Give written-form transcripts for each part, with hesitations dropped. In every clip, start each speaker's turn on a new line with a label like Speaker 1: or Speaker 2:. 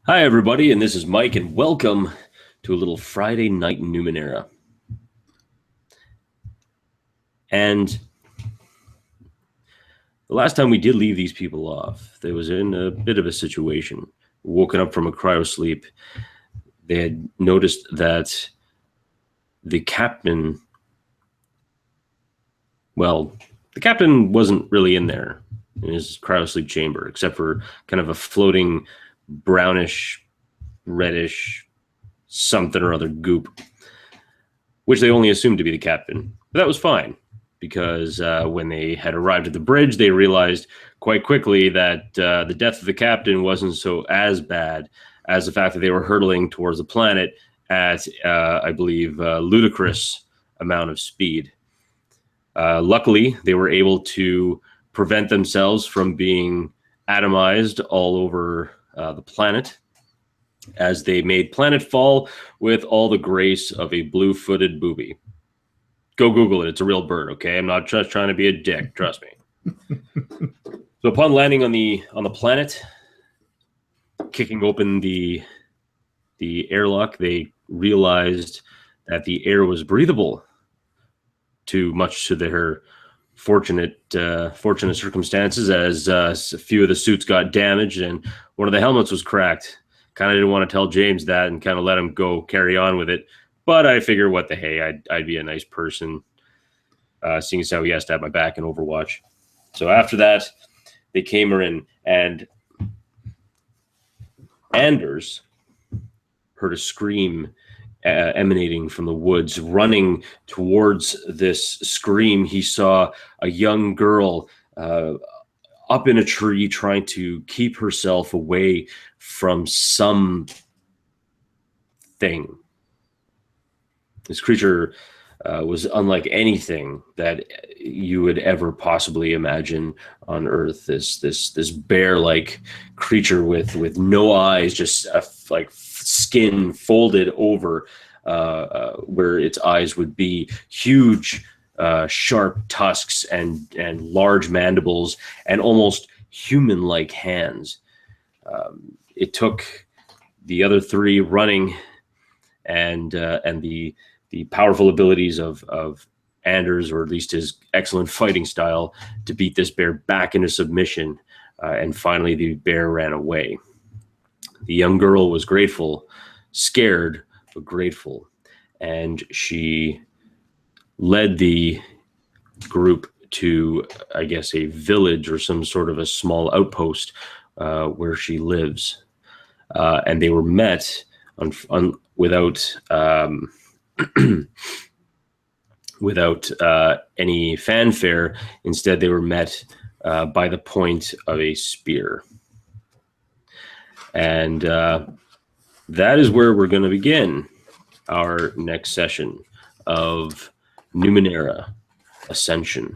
Speaker 1: Hi, everybody, and this is Mike, and welcome to a little Friday night Numenera. And the last time we did leave these people off, they was in a bit of a situation. Woken up from a cryo sleep, they had noticed that the captain, well, the captain wasn't really in there in his cryo sleep chamber, except for kind of a floating brownish, reddish something or other goop, which they only assumed to be the captain. But that was fine because when they had arrived at the bridge, they realized quite quickly that the death of the captain wasn't so as bad as the fact that they were hurtling towards the planet at, I believe, ludicrous amount of speed. Luckily, they were able to prevent themselves from being atomized all over the planet as they made planetfall with all the grace of a blue-footed booby. Go Google it. It's a real bird, okay? I'm not just trying to be a dick. Trust me. So upon landing on the planet, kicking open the airlock, they realized that the air was breathable. Much to their fortunate circumstances, as a few of the suits got damaged and one of the helmets was cracked. Kind of didn't want to tell James that and kind of let him go carry on with it. But I figure, what the hey, I'd be a nice person, seeing as how he has to have my back in Overwatch. So after that, they came in, and Anders heard a scream emanating from the woods. Running towards this scream, he saw a young girl up in a tree trying to keep herself away from some thing. This creature was unlike anything that you would ever possibly imagine on Earth. This bear-like creature with no eyes, just like skin folded over where its eyes would be. Huge, sharp tusks and large mandibles and almost human-like hands. It took the other three running and the powerful abilities of Anders, or at least his excellent fighting style, to beat this bear back into submission. And finally, the bear ran away. The young girl was grateful, scared, but grateful. And she led the group to, I guess, a village or some sort of a small outpost where she lives. And they were met without without any fanfare. Instead, they were met by the point of a spear. And that is where we're going to begin our next session of Numenera Ascension.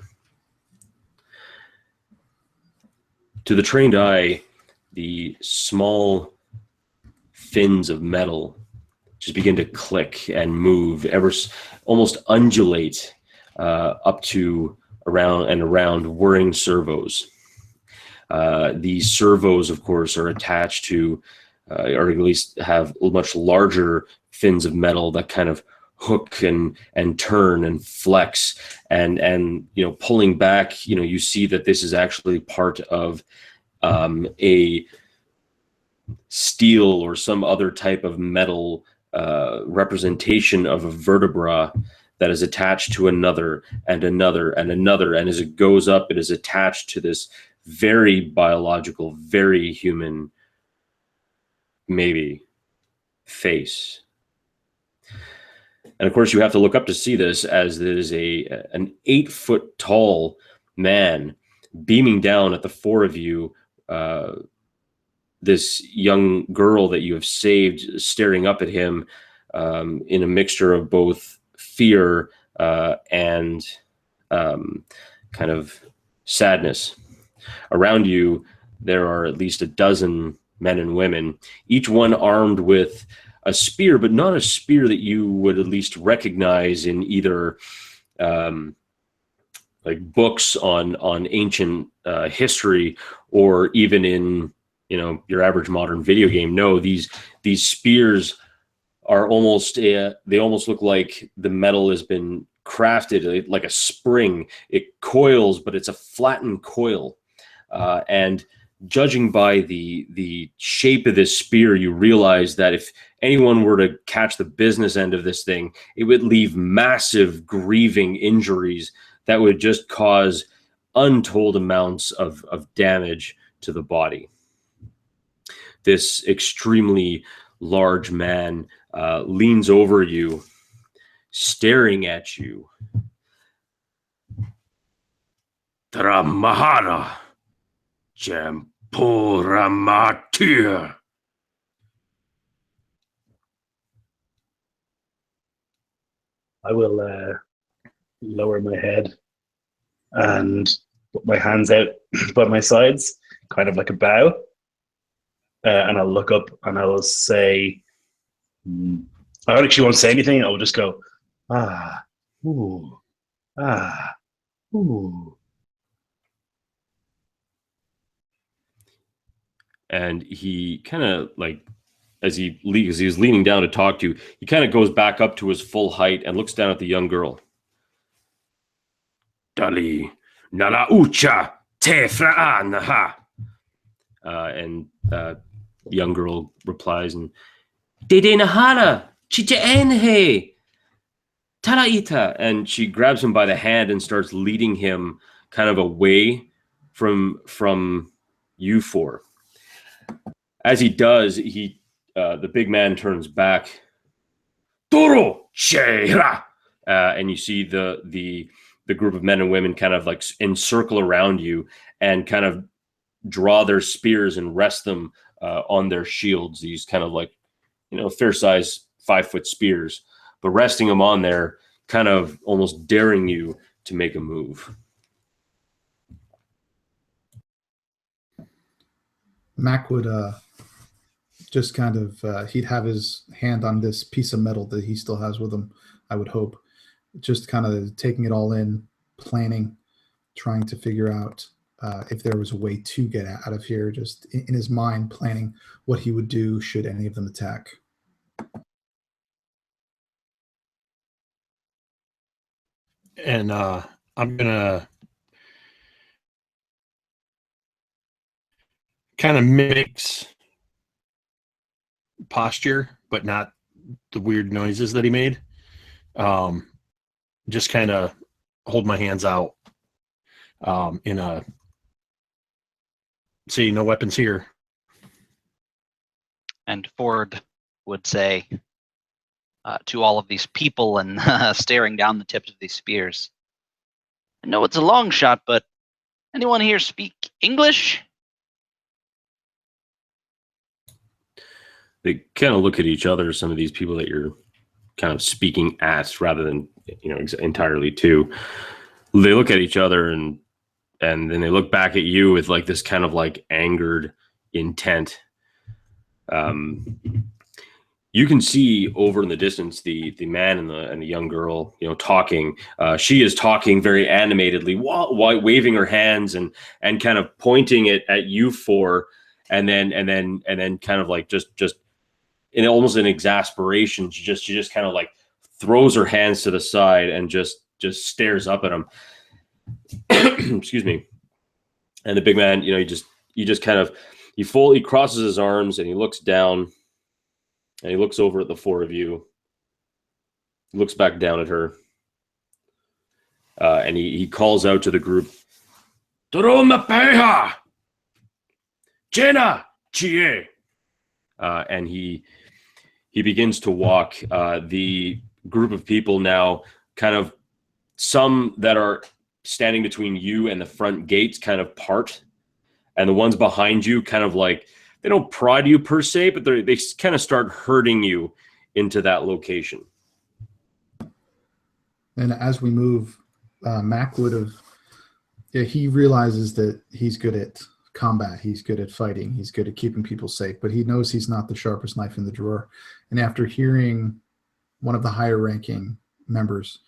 Speaker 1: To the trained eye, the small fins of metal just begin to click and move, almost undulate up to around whirring servos. These servos, of course, are attached to, or at least have much larger fins of metal that kind of hook and turn and flex and pulling back. You see that this is actually part of a steel or some other type of metal representation of a vertebra that is attached to another and another and another, and as it goes up, it is attached to this very biological, very human, maybe, face. And of course, you have to look up to see this, as it is an 8-foot tall man beaming down at the four of you. This young girl that you have saved, staring up at him in a mixture of both fear and kind of sadness. Around you, there are at least a dozen men and women, each one armed with a spear, but not a spear that you would at least recognize in either like books on ancient history, or even in your average modern video game. No, these spears are almost they almost look like the metal has been crafted like a spring. It coils, but it's a flattened coil. And judging by the shape of this spear, you realize that if anyone were to catch the business end of this thing, it would leave massive grieving injuries that would just cause untold amounts of damage to the body. This extremely large man leans over you, staring at you. Tramahara Jampuramatir.
Speaker 2: I will lower my head and put my hands out by my sides, kind of like a bow. And I'll look up and I will say, I actually won't say anything. I will just go, ah, ooh, ah, ooh.
Speaker 1: And he kind of like, as he was leaning down to talk to you, he kind of goes back up to his full height and looks down at the young girl. Dali nala ucha te fraanaha. And the young girl replies, and Dede Nahara chicha enhe talaita. And she grabs him by the hand and starts leading him kind of away from you four. As he does, the big man turns back. Toro Sheira, and you see the group of men and women kind of like encircle around you and kind of draw their spears and rest them on their shields. These kind of like, fair size 5-foot spears, but resting them on there, kind of almost daring you to make a move.
Speaker 3: Mac would just kind of, he'd have his hand on this piece of metal that he still has with him, I would hope. Just kind of taking it all in, planning, trying to figure out if there was a way to get out of here, just in his mind, planning what he would do should any of them attack.
Speaker 4: And I'm going to kind of mix posture, but not the weird noises that he made. Just kind of hold my hands out in a, see, no weapons here.
Speaker 5: And Ford would say to all of these people and staring down the tips of these spears, I know it's a long shot, but anyone here speak English?
Speaker 1: They kind of look at each other, some of these people that you're kind of speaking at rather than, entirely to. They look at each other and then they look back at you with like this kind of like angered intent. You can see over in the distance the man and the young girl, talking. She is talking very animatedly, while waving her hands and kind of pointing it at you four, and then kind of like just in almost an exasperation, she just kind of like throws her hands to the side and just stares up at him. Excuse me. And the big man, he just kind of he crosses his arms and he looks down and he looks over at the four of you. He looks back down at her. And he calls out to the group, Toromapeha! Jena Chie! And he begins to walk. The group of people now, kind of some that are standing between you and the front gates kind of part, and the ones behind you kind of like, they don't prod you per se, but they kind of start herding you into that location.
Speaker 3: And as we move, Mac would have, he realizes that he's good at combat, he's good at fighting, he's good at keeping people safe, but he knows he's not the sharpest knife in the drawer. And after hearing one of the higher ranking members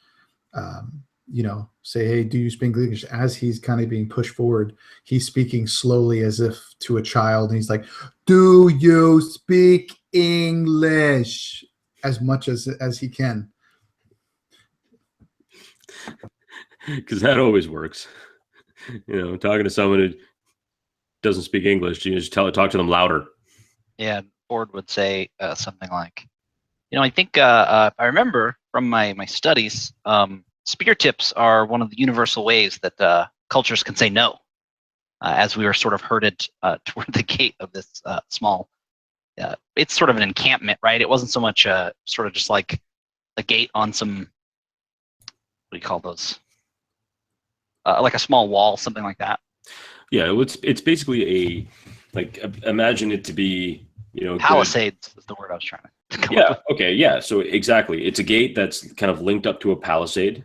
Speaker 3: say, hey, do you speak English? As he's kind of being pushed forward, he's speaking slowly as if to a child. And he's like, do you speak English? As much as he can.
Speaker 1: Because that always works. Talking to someone who doesn't speak English, you just talk to them louder.
Speaker 5: Yeah, Ford would say something like, I think if I remember from my studies, spear tips are one of the universal ways that cultures can say no, as we were sort of herded toward the gate of this small, it's sort of an encampment, right? It wasn't so much sort of just like a gate on some, what do you call those? Like a small wall, something like that.
Speaker 1: Yeah, it's basically imagine it to be,
Speaker 5: palisades is the word I was trying to come
Speaker 1: yeah,
Speaker 5: up with.
Speaker 1: okay, yeah. So exactly, it's a gate that's kind of linked up to a palisade.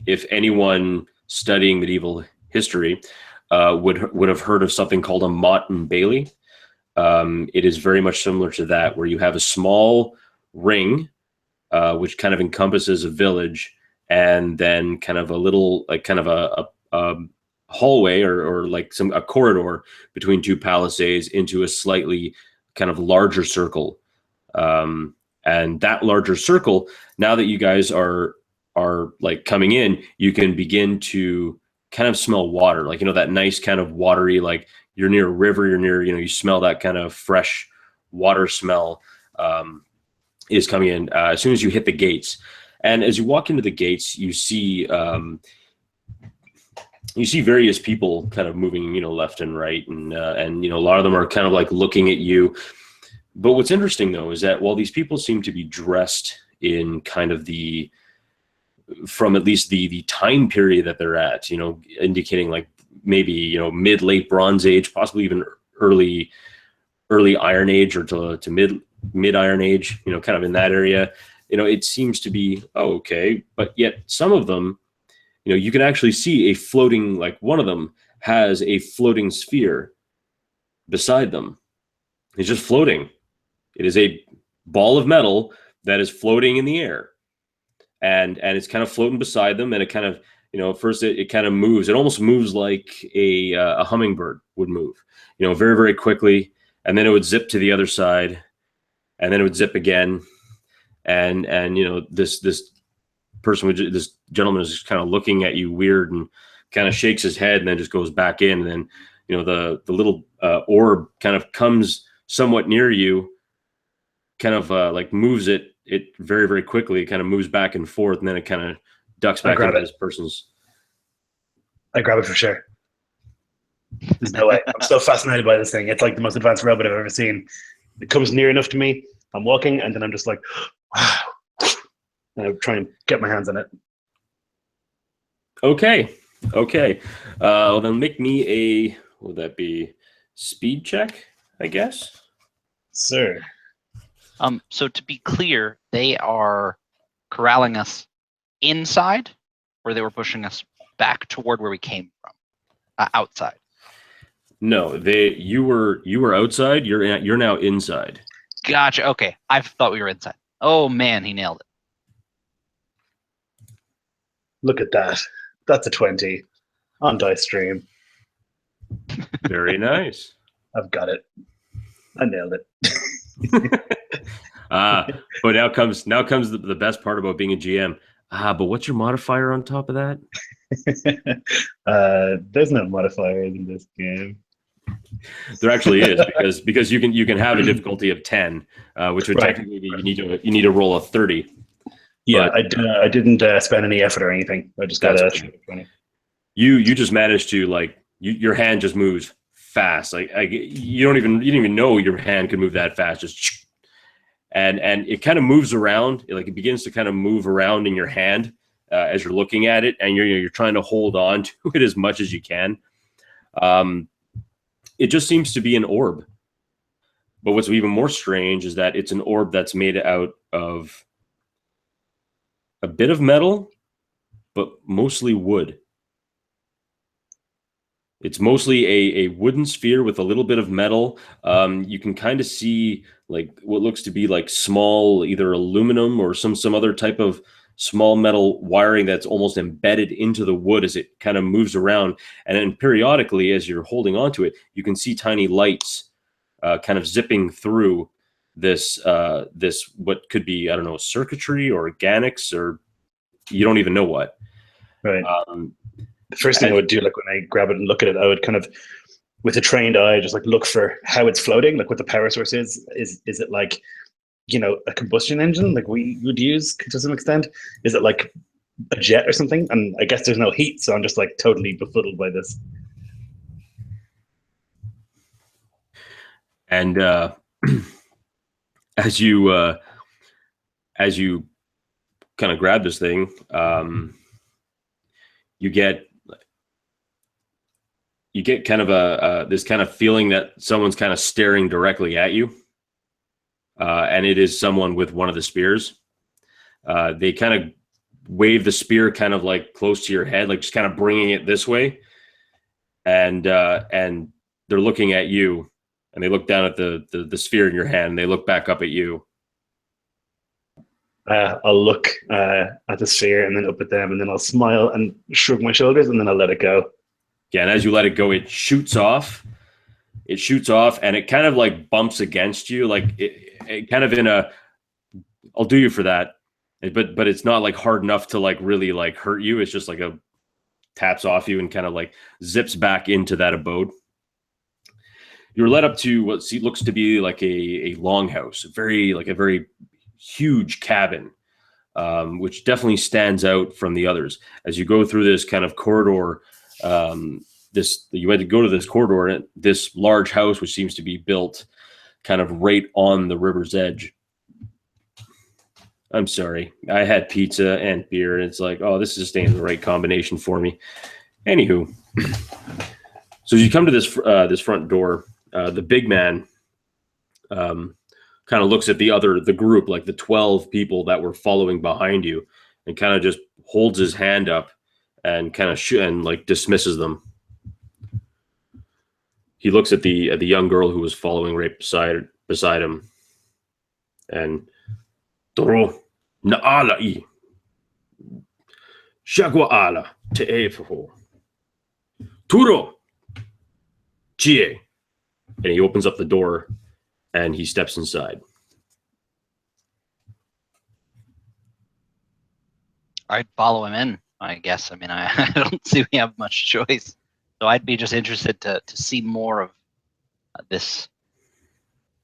Speaker 1: If anyone studying medieval history would have heard of something called a motte and bailey, it is very much similar to that, where you have a small ring which kind of encompasses a village, and then kind of a little a hallway or like a corridor between two palisades into a slightly kind of larger circle. And that larger circle, now that you guys are like coming in, you can begin to kind of smell water, like, that nice kind of watery, like you're near a river, you're near, you smell that kind of fresh water smell is coming in as soon as you hit the gates. And as you walk into the gates, you see various people kind of moving, left and right, and a lot of them are kind of like looking at you. But what's interesting, though, is that while these people seem to be dressed in kind of from at least the time period that they're at, indicating like maybe, mid-late Bronze Age, possibly even early Iron Age or to mid Iron Age, kind of in that area, it seems to be, okay. But yet some of them, you can actually see a floating, like one of them has a floating sphere beside them. It's just floating. It is a ball of metal that is floating in the air, and it's kind of floating beside them. And it kind of, at first it kind of moves. It almost moves like a hummingbird would move, very, very quickly. And then it would zip to the other side, and then it would zip again. And this gentleman is just kind of looking at you weird and kind of shakes his head and then just goes back in. And then, the little orb kind of comes somewhat near you, kind of like moves it very, very quickly. It kind of moves back and forth, and then it kind of ducks back into this person's.
Speaker 2: I grab it for sure. There's no way. I'm so fascinated by this thing. It's like the most advanced robot I've ever seen. It comes near enough to me. I'm walking, and then I'm just like, wow. And I try and get my hands on it.
Speaker 1: Okay. Well, then make me a, would that be speed check, I guess?
Speaker 2: Sir.
Speaker 5: So to be clear, they are corralling us inside, or they were pushing us back toward where we came from, outside.
Speaker 1: No, you were outside. You're now inside.
Speaker 5: Gotcha. Okay, I thought we were inside. Oh man, he nailed it.
Speaker 2: Look at that. That's a 20 on Dice Stream.
Speaker 1: Very nice.
Speaker 2: I've got it. I nailed it.
Speaker 1: But now comes the best part about being a GM. But what's your modifier on top of that?
Speaker 2: There's no modifier in this game.
Speaker 1: There actually is, because you can have a difficulty of 10, which would technically be you need to roll a 30.
Speaker 2: Yeah, I didn't spend any effort or anything. I just got a 20.
Speaker 1: You just managed to, like, your hand just moves fast. Like you didn't even know your hand could move that fast. Just and it kind of moves around. It begins to kind of move around in your hand as you're looking at it, and you're trying to hold on to it as much as you can. It just seems to be an orb. But what's even more strange is that it's an orb that's made out of a bit of metal, but mostly wood. It's mostly a wooden sphere with a little bit of metal. You can kind of see like what looks to be like small, either aluminum or some other type of small metal wiring that's almost embedded into the wood as it kind of moves around. And then periodically, as you're holding onto it, you can see tiny lights kind of zipping through this what could be, I don't know, circuitry or organics, or you don't even know what.
Speaker 2: Right. The first thing I would do, like when I grab it and look at it, I would kind of, with a trained eye, just like look for how it's floating, like what the power source is. Is it like, a combustion engine like we would use to some extent? Is it like a jet or something? And I guess there's no heat, so I'm just like totally befuddled by this.
Speaker 1: And as you kind of grab this thing, you get kind of this kind of feeling that someone's kind of staring directly at you, and it is someone with one of the spears. They kind of wave the spear kind of like close to your head, like just kind of bringing it this way, and they're looking at you. And they look down at the sphere in your hand, and they look back up at you.
Speaker 2: I'll look at the sphere and then up at them, and then I'll smile and shrug my shoulders, and then I'll let it go.
Speaker 1: Yeah, and as you let it go, it shoots off. It shoots off, and it kind of like bumps against you, like it kind of in a, I'll do you for that. But it's not like hard enough to like really like hurt you. It's just like a taps off you and kind of like zips back into that abode. You're led up to what looks to be like a longhouse, a very huge cabin, which definitely stands out from the others. As you go through this kind of corridor, you had to go to this corridor, and this large house, which seems to be built kind of right on the river's edge. I'm sorry, I had pizza and beer, and it's like, oh, this is staying the right combination for me. Anywho, so as you come to this front door. The big man kind of looks at the group, like the 12 people that were following behind you, and kind of just holds his hand up and kind of and like dismisses them. He looks at the young girl who was following right beside him, and Toro Naala Shagwa Ala Te'efaho Turo Chie. And he opens up the door and he steps inside.
Speaker 5: I'd follow him in, I guess. I mean, I don't see we have much choice. So I'd be just interested to see more of this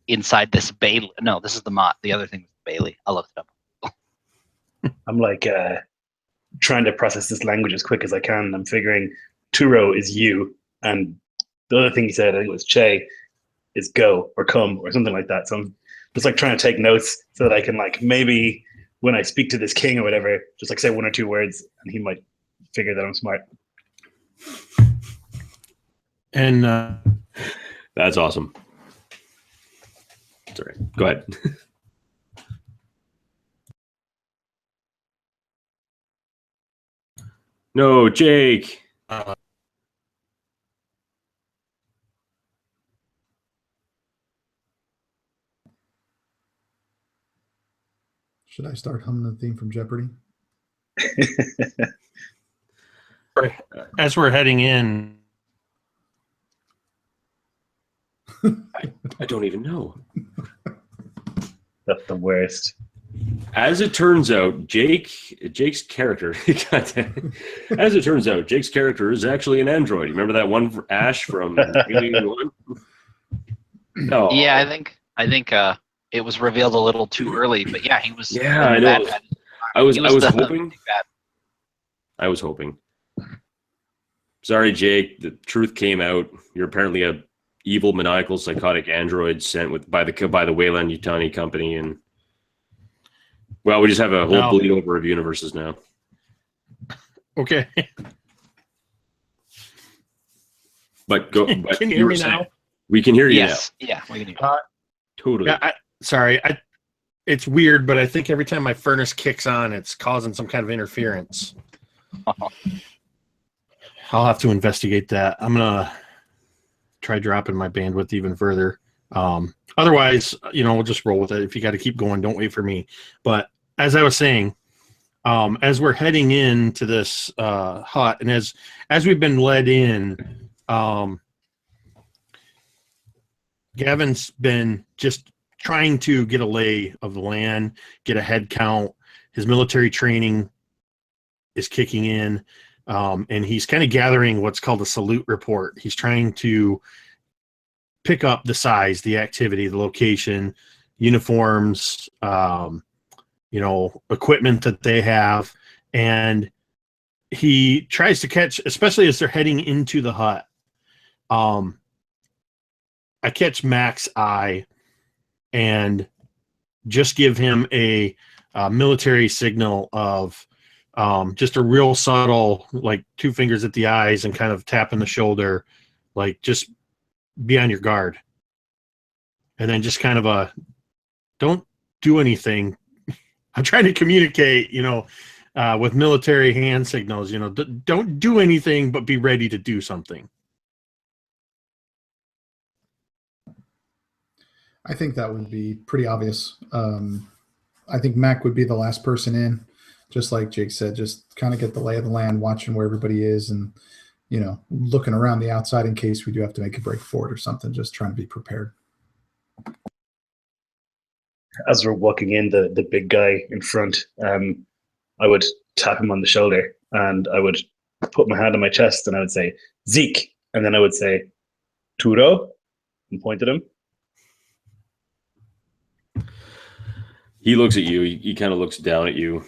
Speaker 5: inside this Bailey. No, this is the other thing, Bailey. I looked it up.
Speaker 2: I'm like trying to process this language as quick as I can. I'm figuring Turo is you, and the other thing he said, I think it was Che, is go or come or something like that. So I'm just like trying to take notes so that I can like maybe when I speak to this king or whatever, just like say one or two words, and he might figure that I'm smart.
Speaker 4: And
Speaker 1: that's awesome. Sorry, go ahead. No, Jake.
Speaker 3: Should I start humming the theme from Jeopardy?
Speaker 4: as we're heading in,
Speaker 1: I don't even know.
Speaker 2: That's the worst.
Speaker 1: As it turns out, Jake's character. As it turns out, Jake's character is actually an android. You remember that one for Ash from Alien 1? No.
Speaker 5: Yeah, I think it was revealed a little too early, but yeah, he was.
Speaker 1: Yeah, I know. I was hoping.
Speaker 5: Bad.
Speaker 1: I was hoping. Sorry, Jake. The truth came out. You're apparently a evil, maniacal, psychotic android sent by the Wayland Yutani company, and well, we just have a whole bleed over of universes now.
Speaker 4: Okay.
Speaker 1: But go. But
Speaker 4: Can you hear me now?
Speaker 1: We can hear you now.
Speaker 5: Yeah, we can hear you.
Speaker 1: Totally.
Speaker 4: Yeah, sorry. It's weird, but I think every time my furnace kicks on, it's causing some kind of interference. I'll have to investigate that. I'm gonna try dropping my bandwidth even further. Otherwise, we'll just roll with it. If you got to keep going, don't wait for me. But as I was saying, As we're heading into this hut, and as we've been led in, Gavin's been just trying to get a lay of the land, get a head count. His military training is kicking in, and he's kind of gathering what's called a salute report. He's trying to pick up the size, the activity, the location, uniforms, equipment that they have, and he tries to catch, especially as they're heading into the hut. I catch Mac's eye and just give him a military signal of just a real subtle, like 2 fingers at the eyes and kind of tapping the shoulder, like just be on your guard. And then just kind of don't do anything. I'm trying to communicate, with military hand signals, don't do anything, but be ready to do something.
Speaker 3: I think that would be pretty obvious. I think Mac would be the last person in, just like Jake said, just kind of get the lay of the land, watching where everybody is, and looking around the outside in case we do have to make a break for it or something, just trying to be prepared.
Speaker 2: As we're walking in, the big guy in front, I would tap him on the shoulder and I would put my hand on my chest and I would say, Zeke. And then I would say, Turo, and point at him.
Speaker 1: He looks at you. He kind of looks down at you,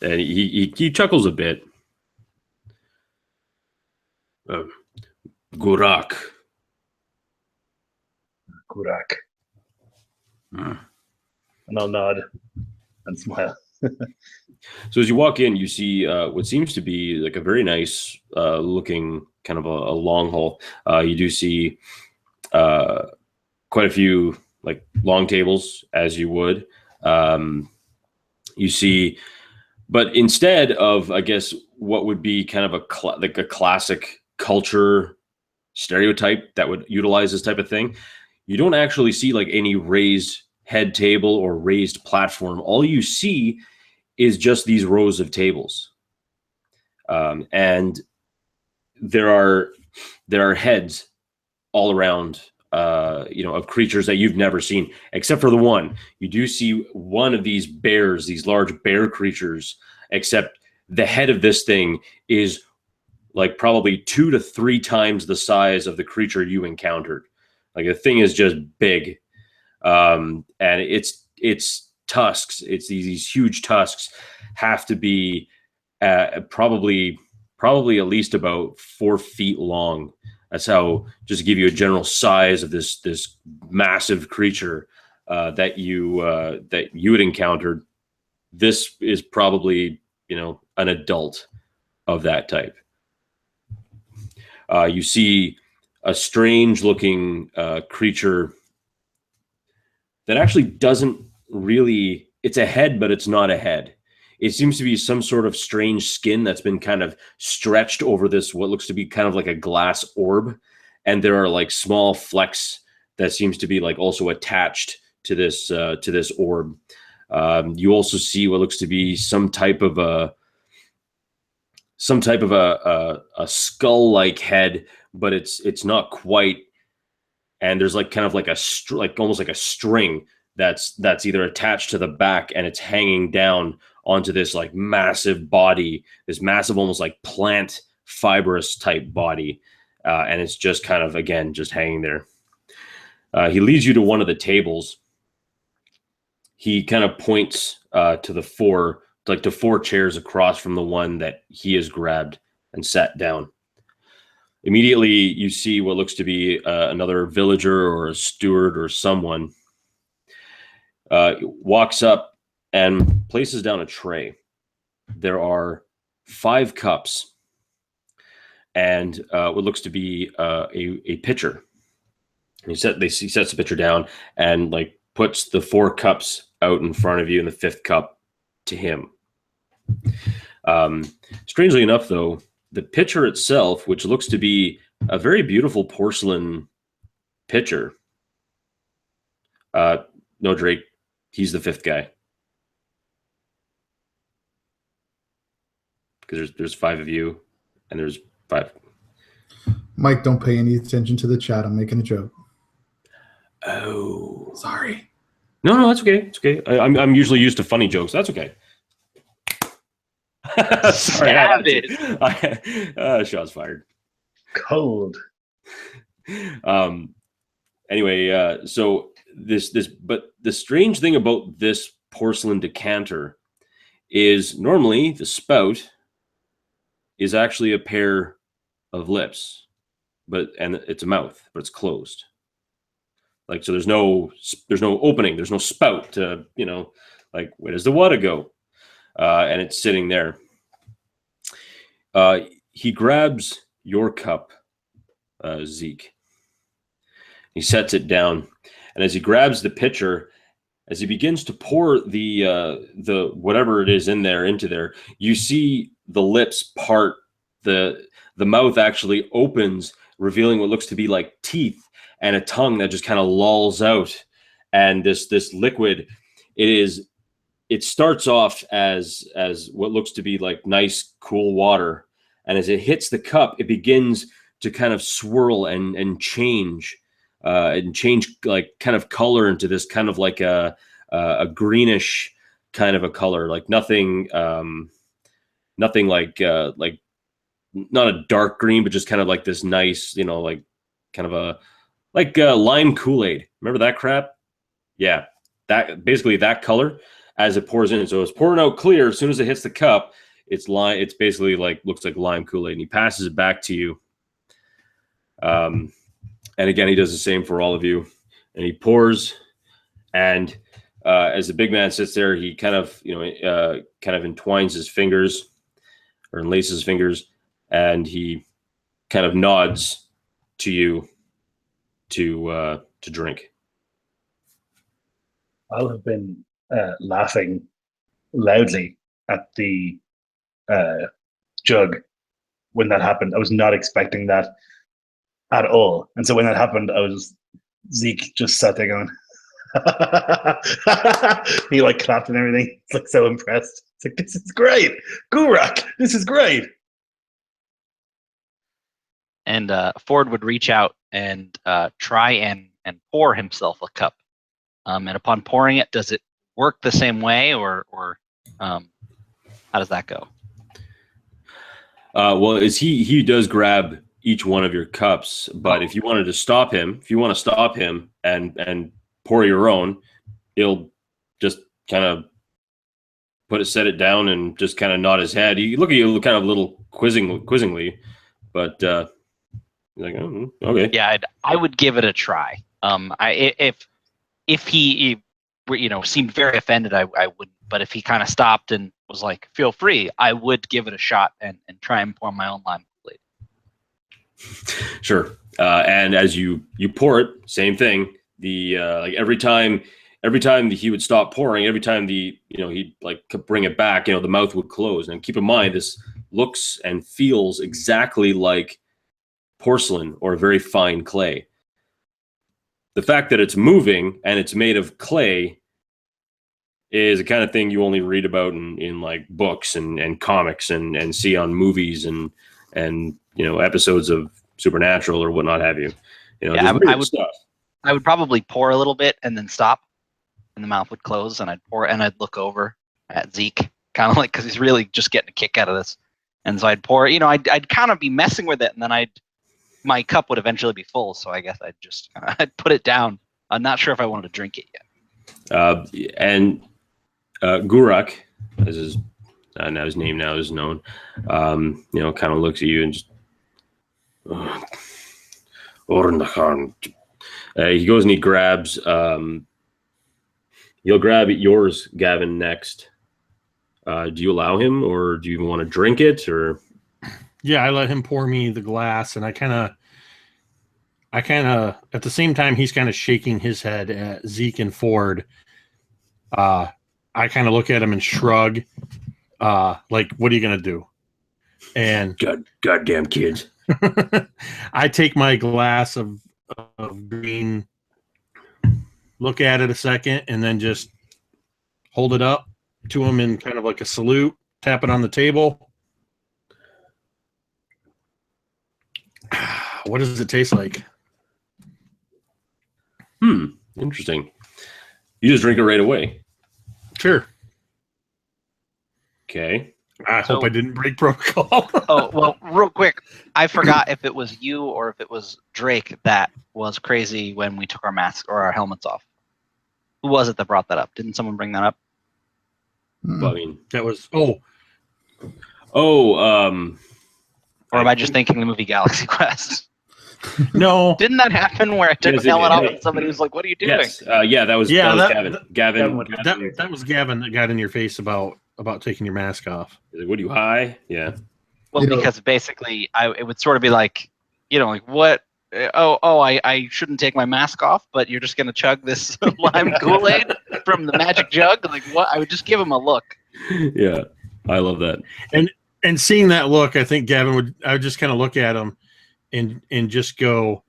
Speaker 1: and he chuckles a bit. Gurak.
Speaker 2: And I'll nod and smile.
Speaker 1: So as you walk in, you see what seems to be like a very nice looking kind of a long hall. You do see quite a few like long tables, as you would. You see, but instead of, I guess, what would be kind of like a classic culture stereotype that would utilize this type of thing, you don't actually see like any raised head table or raised platform. All you see is just these rows of tables, and there are heads all around, of creatures that you've never seen, except for the one. You do see one of these bears, these large bear creatures, except the head of this thing is like probably 2 to 3 times the size of the creature you encountered. Like the thing is just big. And it's tusks. It's these huge tusks have to be probably at least about 4 feet long. That's how, just to give you a general size of this massive creature that you had encountered. This is probably an adult of that type. You see a strange looking creature that actually doesn't really, it's a head, but it's not a head. It seems to be some sort of strange skin that's been kind of stretched over this, what looks to be kind of like a glass orb. And there are like small flecks that seems to be like also attached to this orb. You also see what looks to be some type of a skull-like head, but it's not quite. And there's like kind of like almost like a string that's either attached to the back and it's hanging down onto this like massive body, this massive almost like plant fibrous type body, and it's just kind of, again, just hanging there. He leads you to one of the tables. He kind of points to the 4 chairs across from the one that he has grabbed and sat down. Immediately, you see what looks to be another villager or a steward or someone walks up and places down a tray. There are 5 cups and what looks to be a pitcher. And he sets the pitcher down and like puts the 4 cups out in front of you, and the 5th cup to him. Strangely enough, though, the pitcher itself, which looks to be a very beautiful porcelain pitcher. No, Drake, he's the 5th guy. because there's 5 of you, and there's 5.
Speaker 3: Mike, don't pay any attention to the chat. I'm making a joke.
Speaker 1: Oh,
Speaker 3: Sorry.
Speaker 1: no, that's okay. It's okay. I'm usually used to funny jokes. That's okay. Sorry, shots fired.
Speaker 2: Cold.
Speaker 1: Anyway, so but the strange thing about this porcelain decanter is normally the spout is actually a pair of lips, and it's a mouth, but it's closed. Like, so there's no opening, there's no spout to, like, where does the water go? And it's sitting there. He grabs your cup, Zeke. He sets it down, and as he grabs the pitcher, as he begins to pour the whatever it is in there into there, you see the lips part. The mouth actually opens, revealing what looks to be like teeth and a tongue that just kind of lolls out. And this liquid, it starts off as what looks to be like nice, cool water. And as it hits the cup, it begins to kind of swirl and change like kind of color into this kind of like a greenish kind of a color, like nothing like not a dark green, but just kind of like this nice, like kind of a like lime Kool-Aid. Remember that crap? Yeah, that basically that color as it pours in. So it's pouring out clear. As soon as it hits the cup, it's basically like looks like lime Kool-Aid, and he passes it back to you. And again, he does the same for all of you, and he pours. And as the big man sits there, he kind of entwines his fingers or enlaces his fingers, and he kind of nods to you to drink.
Speaker 2: I'll have been laughing loudly at the jug when that happened. I was not expecting that at all. And so when that happened, Zeke just sat there going, he like clapped and everything. He's like so impressed. It's like, this is great. Gurak, this is great.
Speaker 5: And Ford would reach out and try and pour himself a cup. And upon pouring it, does it work the same way, or how does that go?
Speaker 1: Well, he does grab each one of your cups, but if you want to stop him and pour your own, he'll just kind of set it down and just kind of nod his head. He look at you kind of a little quizzingly, but he's like, oh, okay.
Speaker 5: Yeah, I would give it a try. If he seemed very offended, I wouldn't. But if he kind of stopped and was like, "Feel free," I would give it a shot and try and pour my own lime Kool-Aid.
Speaker 1: Sure. And as you pour it, same thing. The like every time he would stop pouring, every time he'd like bring it back, the mouth would close. And keep in mind, this looks and feels exactly like porcelain or very fine clay. The fact that it's moving and it's made of clay is the kind of thing you only read about in like books and comics and see on movies and episodes of Supernatural or whatnot have you.
Speaker 5: I would probably pour a little bit and then stop, and the mouth would close, and I'd pour and I'd look over at Zeke, kind of like, because he's really just getting a kick out of this, and so I'd pour. I'd kind of be messing with it, and then my cup would eventually be full, so I guess I'd put it down. I'm not sure if I wanted to drink it yet.
Speaker 1: And Gurak, as his now his name now is known, kind of looks at you and just he goes and he grabs he'll grab yours, Gavin, next. Do you allow him, or do you even want to drink it, or?
Speaker 4: Yeah, I let him pour me the glass, and I kind of at the same time he's kind of shaking his head at Zeke and Ford. I kind of look at him and shrug, like, what are you gonna do? And
Speaker 1: goddamn kids.
Speaker 4: I take my glass of green, look at it a second, and then just hold it up to him in kind of like a salute, tap it on the table, What does it taste like?
Speaker 1: Interesting. You just drink it right away.
Speaker 4: Sure.
Speaker 1: Okay.
Speaker 4: I hope I didn't break protocol.
Speaker 5: Oh, well, real quick, I forgot if it was you or if it was Drake that was crazy when we took our masks or our helmets off. Who was it that brought that up? Didn't someone bring that up?
Speaker 1: Well, I mean,
Speaker 4: That was
Speaker 5: Or am I just thinking the movie Galaxy Quest?
Speaker 4: no.
Speaker 5: Didn't that happen where I took
Speaker 1: Yes,
Speaker 5: my
Speaker 1: it
Speaker 5: helmet
Speaker 1: did.
Speaker 5: off and somebody was like, "What are you doing?"
Speaker 1: yes. Yeah, that was Gavin.
Speaker 4: That was Gavin that got in your face about taking your mask off.
Speaker 1: Like, what are you high? Yeah.
Speaker 5: Well,
Speaker 3: You know-
Speaker 5: because basically, it would sort of be like, like what? I shouldn't take my mask off, but you're just gonna chug this lime Kool-Aid from the magic jug. Like what? I would just give him a look.
Speaker 1: Yeah. I love that.
Speaker 4: And seeing that look, I think I would just kind of look at him and just go,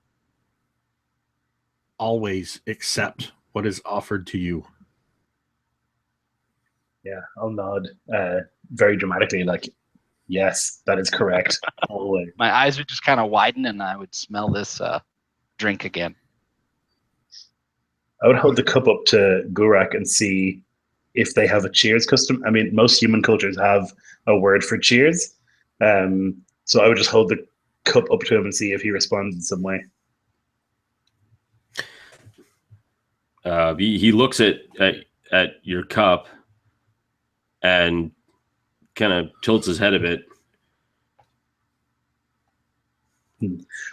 Speaker 4: always accept what is offered to you.
Speaker 2: Yeah, I'll nod very dramatically, like, yes, that is correct. Always.
Speaker 5: My eyes would just kind of widen, and I would smell this drink again.
Speaker 2: I would hold the cup up to Gurak and see if they have a cheers custom. I mean, most human cultures have a word for cheers. So I would just hold the cup up to him and see if he responds in some way.
Speaker 1: He looks at your cup and kind of tilts his head a bit.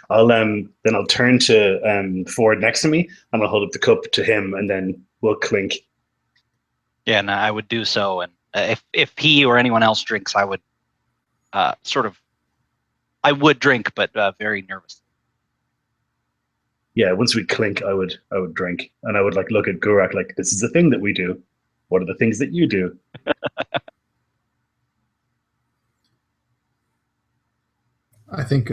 Speaker 2: I'll turn to Ford next to me and I'll hold up the cup to him and then we'll clink.
Speaker 5: Yeah, and I would do so. And if he or anyone else drinks, I would I would drink, but very nervous.
Speaker 2: Yeah, once we clink, I would drink, and I would look at Gurak like, this is the thing that we do. What are the things that you do?
Speaker 3: I think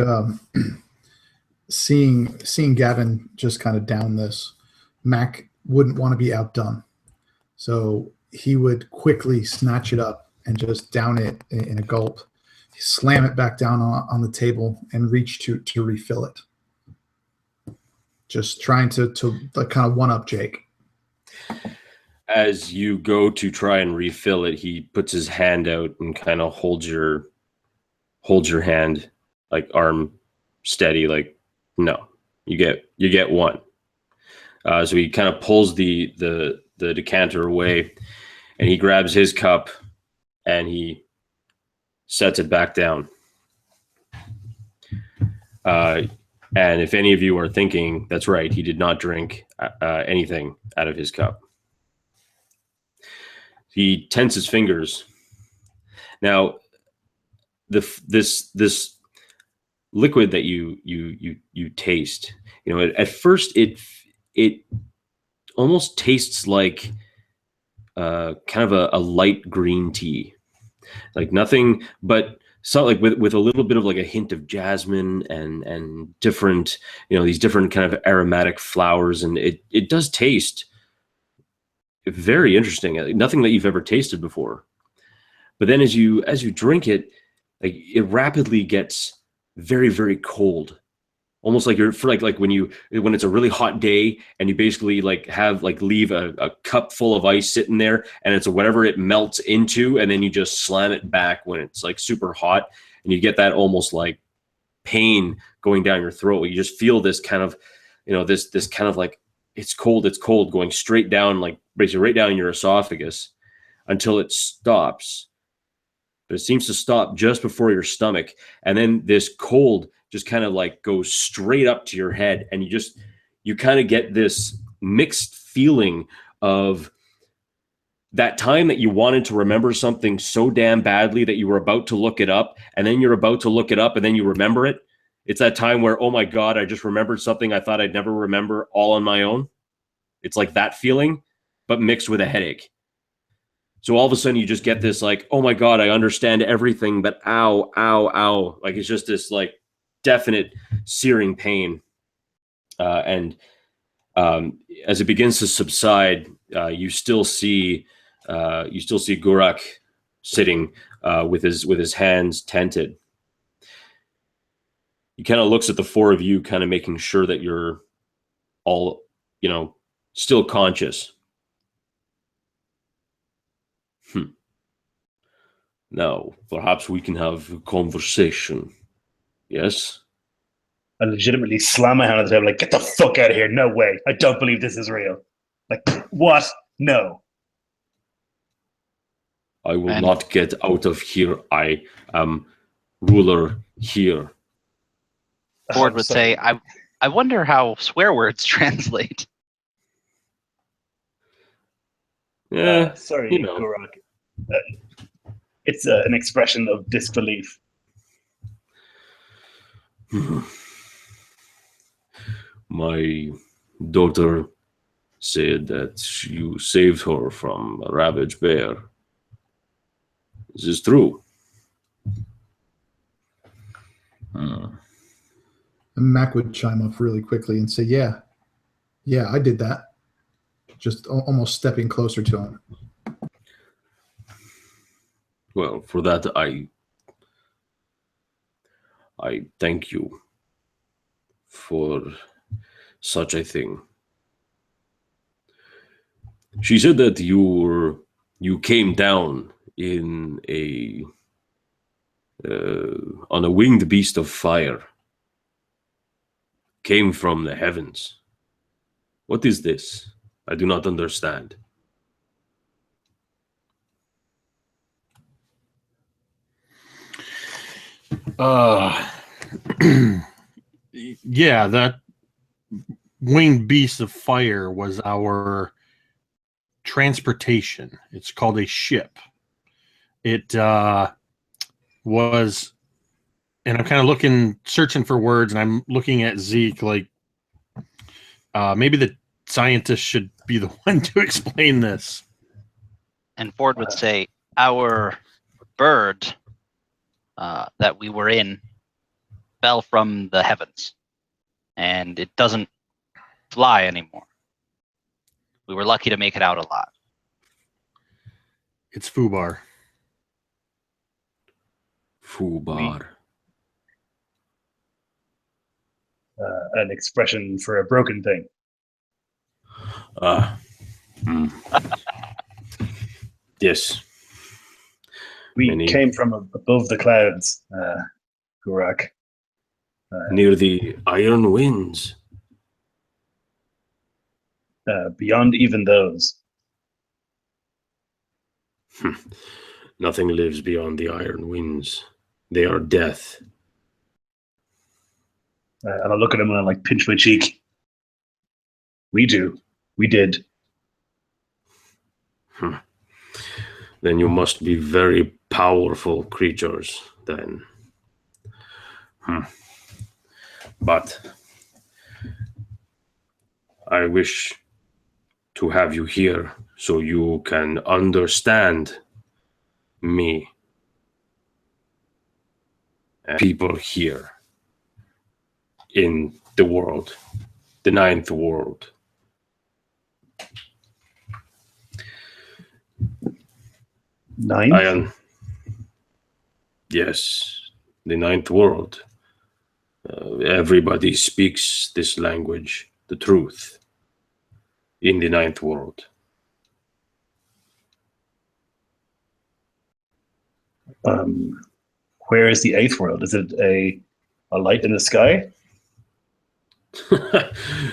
Speaker 3: seeing Gavin just kind of down this, Mac wouldn't want to be outdone, so he would quickly snatch it up and just down it in a gulp, slam it back down on the table, and reach to refill it. Just trying to kind of one up Jake.
Speaker 1: As you go to try and refill it, he puts his hand out and kind of holds your hand, like arm steady, like, no, you get one. So he kind of pulls the decanter away, and he grabs his cup and he sets it back down. And if any of you are thinking, that's right, he did not drink anything out of his cup. He tenses fingers. Now, this liquid that you taste, at first it almost tastes like kind of a light green tea, like nothing but. So like with a little bit of like a hint of jasmine and different, these different kind of aromatic flowers. And it does taste very interesting. Nothing that you've ever tasted before. But then as you drink it, like it rapidly gets very, very cold. Almost like when it's a really hot day and you basically leave a cup full of ice sitting there and it's whatever it melts into, and then you just slam it back when it's like super hot, and you get that almost like pain going down your throat. You just feel this kind of, this kind of like it's cold going straight down, like basically right down in your esophagus until it stops. But it seems to stop just before your stomach, and then this cold just kind of like goes straight up to your head, and you kind of get this mixed feeling of that time that you wanted to remember something so damn badly that you were about to look it up, and then you're about to look it up and then you remember it. It's that time where, oh my God, I just remembered something I thought I'd never remember all on my own. It's like that feeling, but mixed with a headache. So all of a sudden you just get this like, oh my God, I understand everything, but ow, ow, ow. Like it's just this like definite searing pain. And as it begins to subside, you still see Gurak sitting with his hands tented. He kind of looks at the four of you, kind of making sure that you're all, still conscious. Now, perhaps we can have a conversation. Yes?
Speaker 2: I legitimately slam my hand on the table, like, get the fuck out of here. No way. I don't believe this is real. Like, what? No.
Speaker 1: I will not get out of here. I am ruler here.
Speaker 5: Ford would say, I wonder how swear words translate.
Speaker 1: Yeah,
Speaker 2: sorry, Gorak. It's an expression of disbelief.
Speaker 1: My daughter said that you saved her from a ravaged bear. Is this true?
Speaker 3: And Mac would chime up really quickly and say, yeah, I did that. Just almost stepping closer to him.
Speaker 1: Well, for that, I thank you for such a thing. She said that you came down in on a winged beast of fire. Came from the heavens. What is this? I do not understand.
Speaker 4: Yeah, that winged beast of fire was our transportation. It's called a ship. It was, and I'm kind of searching for words, and I'm looking at Zeke like maybe the scientist should be the one to explain this.
Speaker 5: And Ford would say, our bird that we were in fell from the heavens, and it doesn't fly anymore. We were lucky to make it out alive.
Speaker 4: It's Fubar.
Speaker 1: Fubar.
Speaker 2: An expression for a broken thing.
Speaker 1: Yes.
Speaker 2: We came from above the clouds, Gorak.
Speaker 1: Near the iron winds.
Speaker 2: Beyond even those.
Speaker 1: Nothing lives beyond the iron winds. They are death.
Speaker 2: And I look at him and I like pinch my cheek. We do. We did.
Speaker 1: Then you must be very powerful creatures, then. But I wish to have you here so you can understand me and people here in the world, the ninth world.
Speaker 2: Ninth?
Speaker 1: Yes, the ninth world. Everybody speaks this language, the truth, in the ninth world.
Speaker 2: Where is the eighth world? Is it a light in the sky?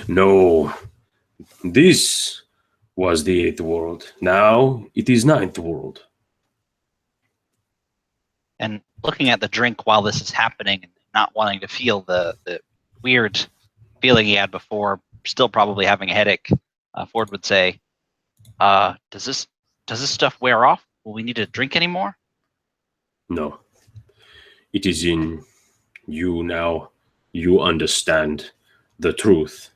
Speaker 1: No, this was the eighth world. Now it is ninth world.
Speaker 5: And looking at the drink while this is happening and not wanting to feel the weird feeling he had before, still probably having a headache, Ford would say, does this stuff wear off? Will we need to drink anymore?
Speaker 1: No. It is in you now. You understand the truth.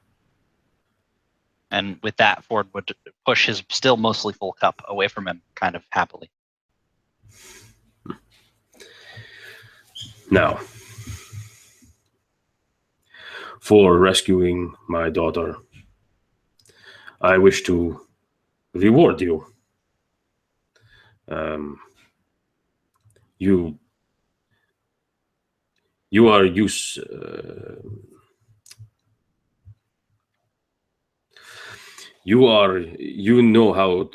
Speaker 5: And with that, Ford would push his still mostly full cup away from him, kind of happily.
Speaker 1: Now, for rescuing my daughter, I wish to reward you. You You are you know how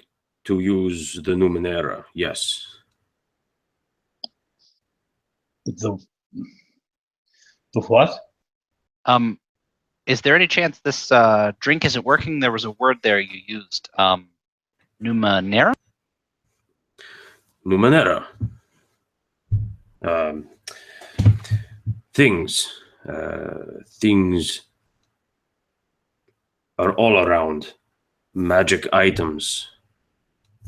Speaker 1: to use the Numenera, yes.
Speaker 2: The what?
Speaker 5: Is there any chance this drink isn't working? There was a word there you used. Numenera?
Speaker 1: Numenera. Things are all around. Magic items.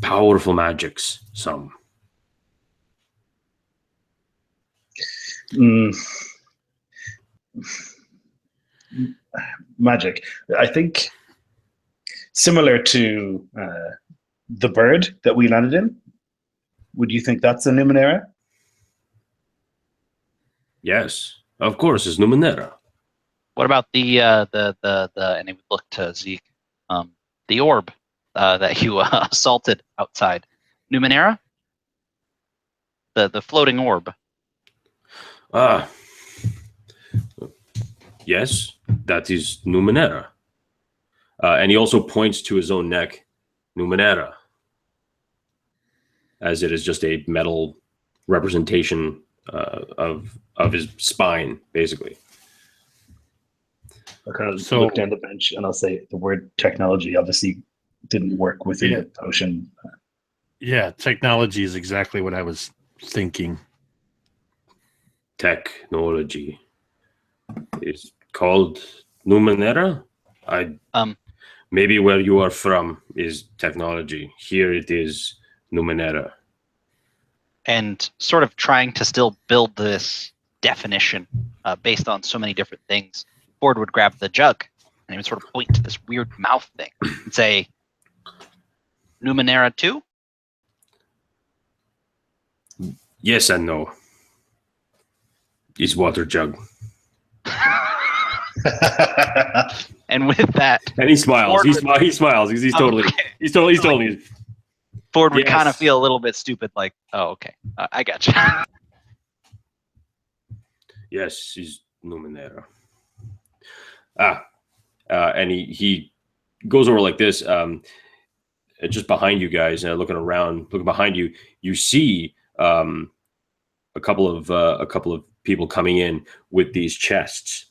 Speaker 1: Powerful magics, some.
Speaker 2: Magic. I think similar to the bird that we landed in. Would you think that's a Numenera?
Speaker 1: Yes, of course, it's Numenera.
Speaker 5: What about the and he would look to Zeke, the orb that you assaulted outside? Numenera? The floating orb.
Speaker 1: Ah. Yes, that is Numenera. And he also points to his own neck, Numenera, as it is just a metal representation of his spine, basically.
Speaker 2: I'll kind of look down the bench and I'll say the word technology obviously didn't work within the potion.
Speaker 4: Yeah, technology is exactly what I was thinking.
Speaker 1: Technology. It's called Numenera? Maybe where you are from is technology. Here it is Numenera.
Speaker 5: And sort of trying to still build this definition based on so many different things, Ford would grab the jug and he would sort of point to this weird mouth thing and say, Numenera 2?
Speaker 1: Yes and no. It's water jug.
Speaker 5: And with that,
Speaker 1: and he smiles. He smiles because he's totally.
Speaker 5: Ford would kind of feel a little bit stupid, like, "Oh, okay, I got you."
Speaker 1: Yes, he's Numenera. And he goes over like this. Just behind you guys, looking behind you, you see a couple of people coming in with these chests.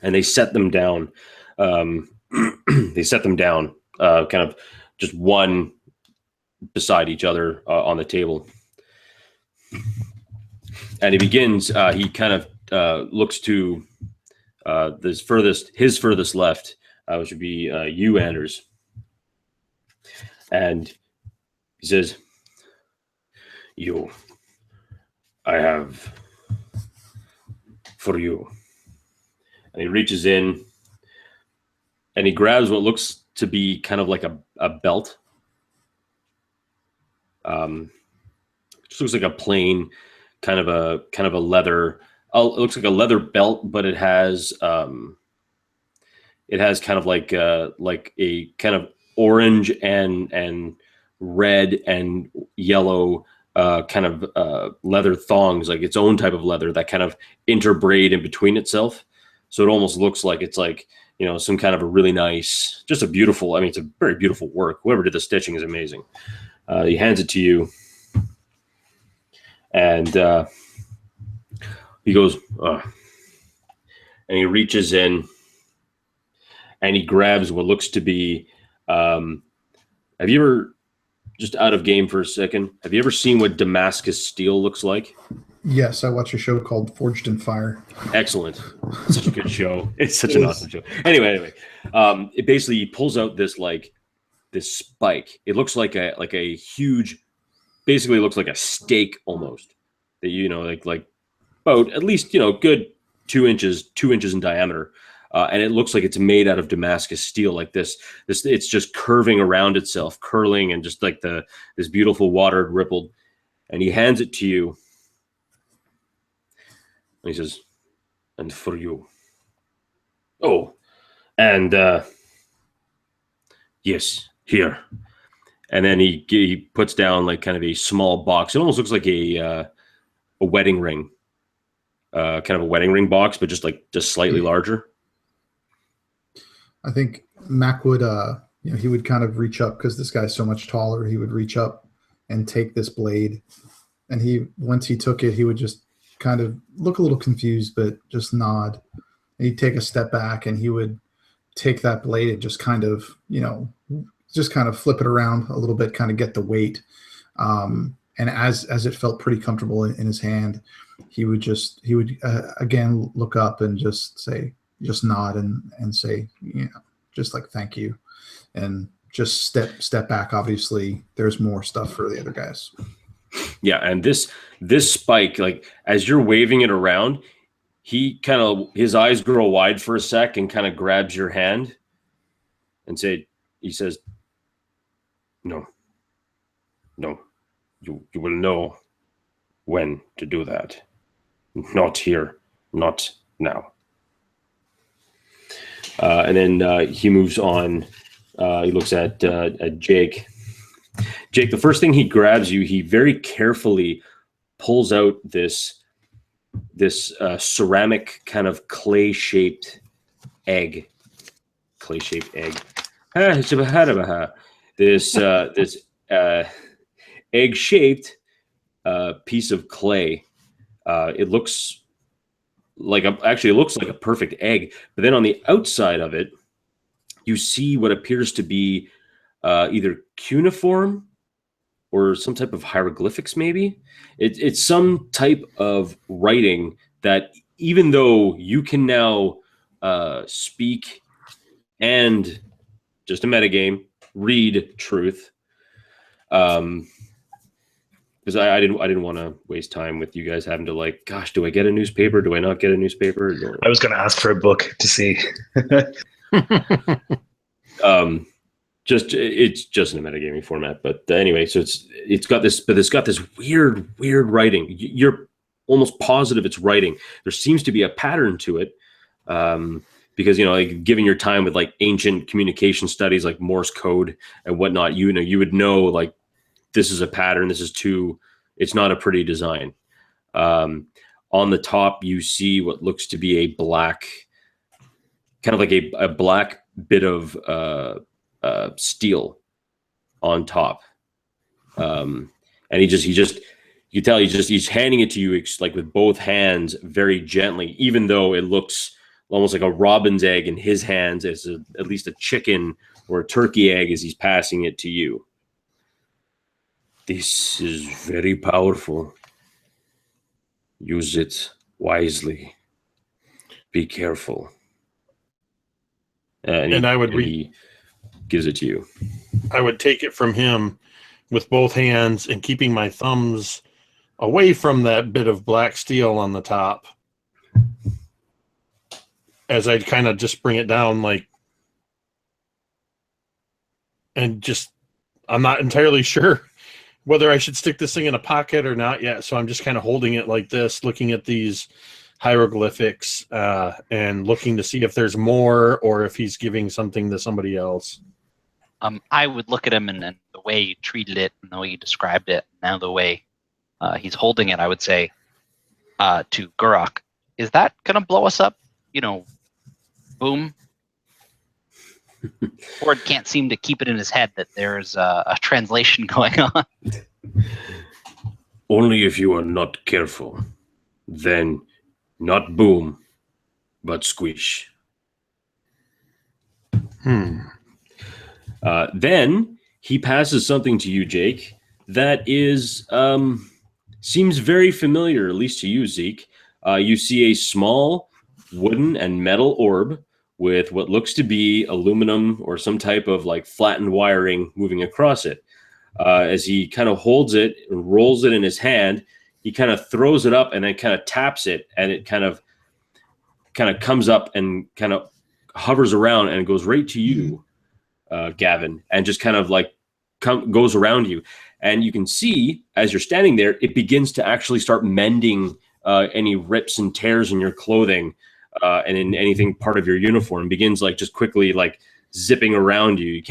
Speaker 1: And they set them down. They set them down, kind of just one beside each other on the table. And he begins. He kind of looks to his furthest left, which would be you, Anders. And he says, "You, I have for you." And he reaches in and he grabs what looks to be kind of like a belt. Just looks like a plain kind of a leather. It looks like a leather belt, but it has kind of like a kind of orange and red and yellow kind of leather thongs, like its own type of leather that kind of interbraid in between itself. So it almost looks like it's like, some kind of a really nice, just a beautiful, it's a very beautiful work. Whoever did the stitching is amazing. He hands it to you. And he goes, and he reaches in and he grabs what looks to be, have you ever, just out of game for a second, have you ever seen what Damascus steel looks like?
Speaker 3: Yes, I watch a show called Forged in Fire.
Speaker 1: Excellent. Such a good show. It's such an awesome show. Anyway, it basically pulls out this spike. It looks like a huge, basically looks like a stake almost. That like about at least good 2 inches in diameter, and it looks like it's made out of Damascus steel. Like this, it's just curving around itself, curling, and just like this beautiful watered rippled. And he hands it to you. And he says, "And for you." Oh, and yes, here. And then he puts down like kind of a small box. It almost looks like a wedding ring. kind of a wedding ring box, but just slightly larger.
Speaker 3: I think Mac would, he would kind of reach up because this guy's so much taller. He would reach up and take this blade, and once he took it, he would just kind of look a little confused, but just nod. And he'd take a step back, and he would take that blade and just kind of, flip it around a little bit, kind of get the weight. And as it felt pretty comfortable in his hand, he would again look up and just nod and say, just like, thank you, and just step back. Obviously there's more stuff for the other guys.
Speaker 1: Yeah. And this spike, like as you're waving it around, his eyes grow wide for a sec and kind of grabs your hand and he says, no, you will know when to do that. Not here, not now. And then he moves on. He looks at Jake. Jake, the first thing he grabs you, he very carefully pulls out this ceramic kind of clay-shaped egg. This egg-shaped piece of clay. It looks like a perfect egg, but then on the outside of it, you see what appears to be either cuneiform or some type of hieroglyphics. Maybe it's some type of writing that, even though you can now speak and, just a metagame, read truth. Because I didn't want to waste time with you guys having to like, gosh, do I get a newspaper? Do I not get a newspaper?
Speaker 2: I was going to ask for a book to see.
Speaker 1: It's just in a metagaming format. But anyway, so it's got this weird writing. You're almost positive it's writing. There seems to be a pattern to it. Because, like, given your time with like ancient communication studies, like Morse code and whatnot, you would know, like, this is a pattern. It's not a pretty design. On the top, you see what looks to be a black, kind of like a black bit of steel on top. And you tell he's handing it to you like with both hands very gently, even though it looks almost like a robin's egg in his hands, as at least a chicken or a turkey egg as he's passing it to you. This is very powerful. Use it wisely. Be careful. And he gives it to you.
Speaker 4: I would take it from him with both hands and keeping my thumbs away from that bit of black steel on the top, as I'd kind of just bring it down, like, and just, I'm not entirely sure whether I should stick this thing in a pocket or not yet. So I'm just kind of holding it like this, looking at these hieroglyphics and looking to see if there's more or if he's giving something to somebody else.
Speaker 5: I would look at him and the way you treated it and the way you described it, now the way he's holding it, I would say to Gurok, is that going to blow us up? Boom. Ford can't seem to keep it in his head that there's a translation going on.
Speaker 1: Only if you are not careful. Then not boom, but squish. Then he passes something to you, Jake, that is seems very familiar, at least to you, Zeke. You see a small wooden and metal orb with what looks to be aluminum or some type of like flattened wiring moving across it. As he kind of holds it and rolls it in his hand, he kind of throws it up and then kind of taps it, and it kind of comes up and kind of hovers around and goes right to you, Gavin, and just kind of like goes around you. And you can see as you're standing there, it begins to actually start mending any rips and tears in your clothing. And in anything part of your uniform, begins like just quickly like zipping around you.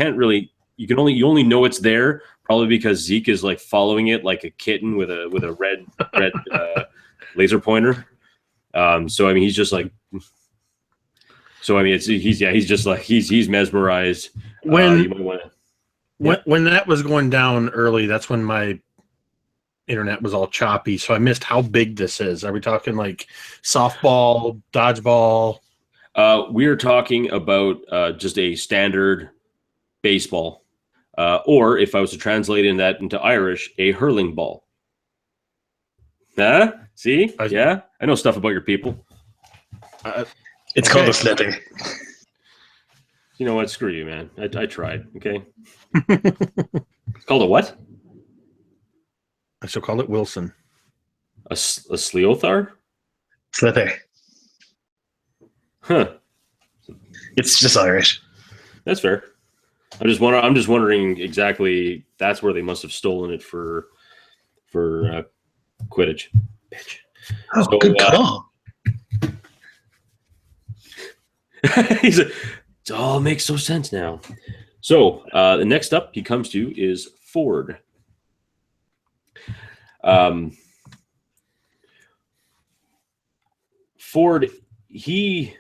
Speaker 1: You only know it's there probably because Zeke is like following it like a kitten with a red laser pointer. So I mean, he's just like. So I mean, he's just like he's mesmerized.
Speaker 4: When
Speaker 1: you might want to.
Speaker 4: when that was going down early, that's when my internet was all choppy. So I missed how big this is. Are we talking like softball, dodgeball?
Speaker 1: We're talking about just a standard baseball, or if I was to translate that into Irish, a hurling ball. Huh? See? Yeah, I know stuff about your people.
Speaker 2: It's called a flippy.
Speaker 1: You know what? Screw you, man. I tried. Okay. It's called a what?
Speaker 4: I shall call it Wilson.
Speaker 1: A Sleothar?
Speaker 2: Slither.
Speaker 1: Huh.
Speaker 2: It's just Irish.
Speaker 1: That's fair. I'm just wondering exactly. That's where they must have stolen it for Quidditch. Bitch.
Speaker 2: Oh,
Speaker 1: So,
Speaker 2: good call.
Speaker 1: It all makes so sense now. So the next up he comes to is Ford. Ford, he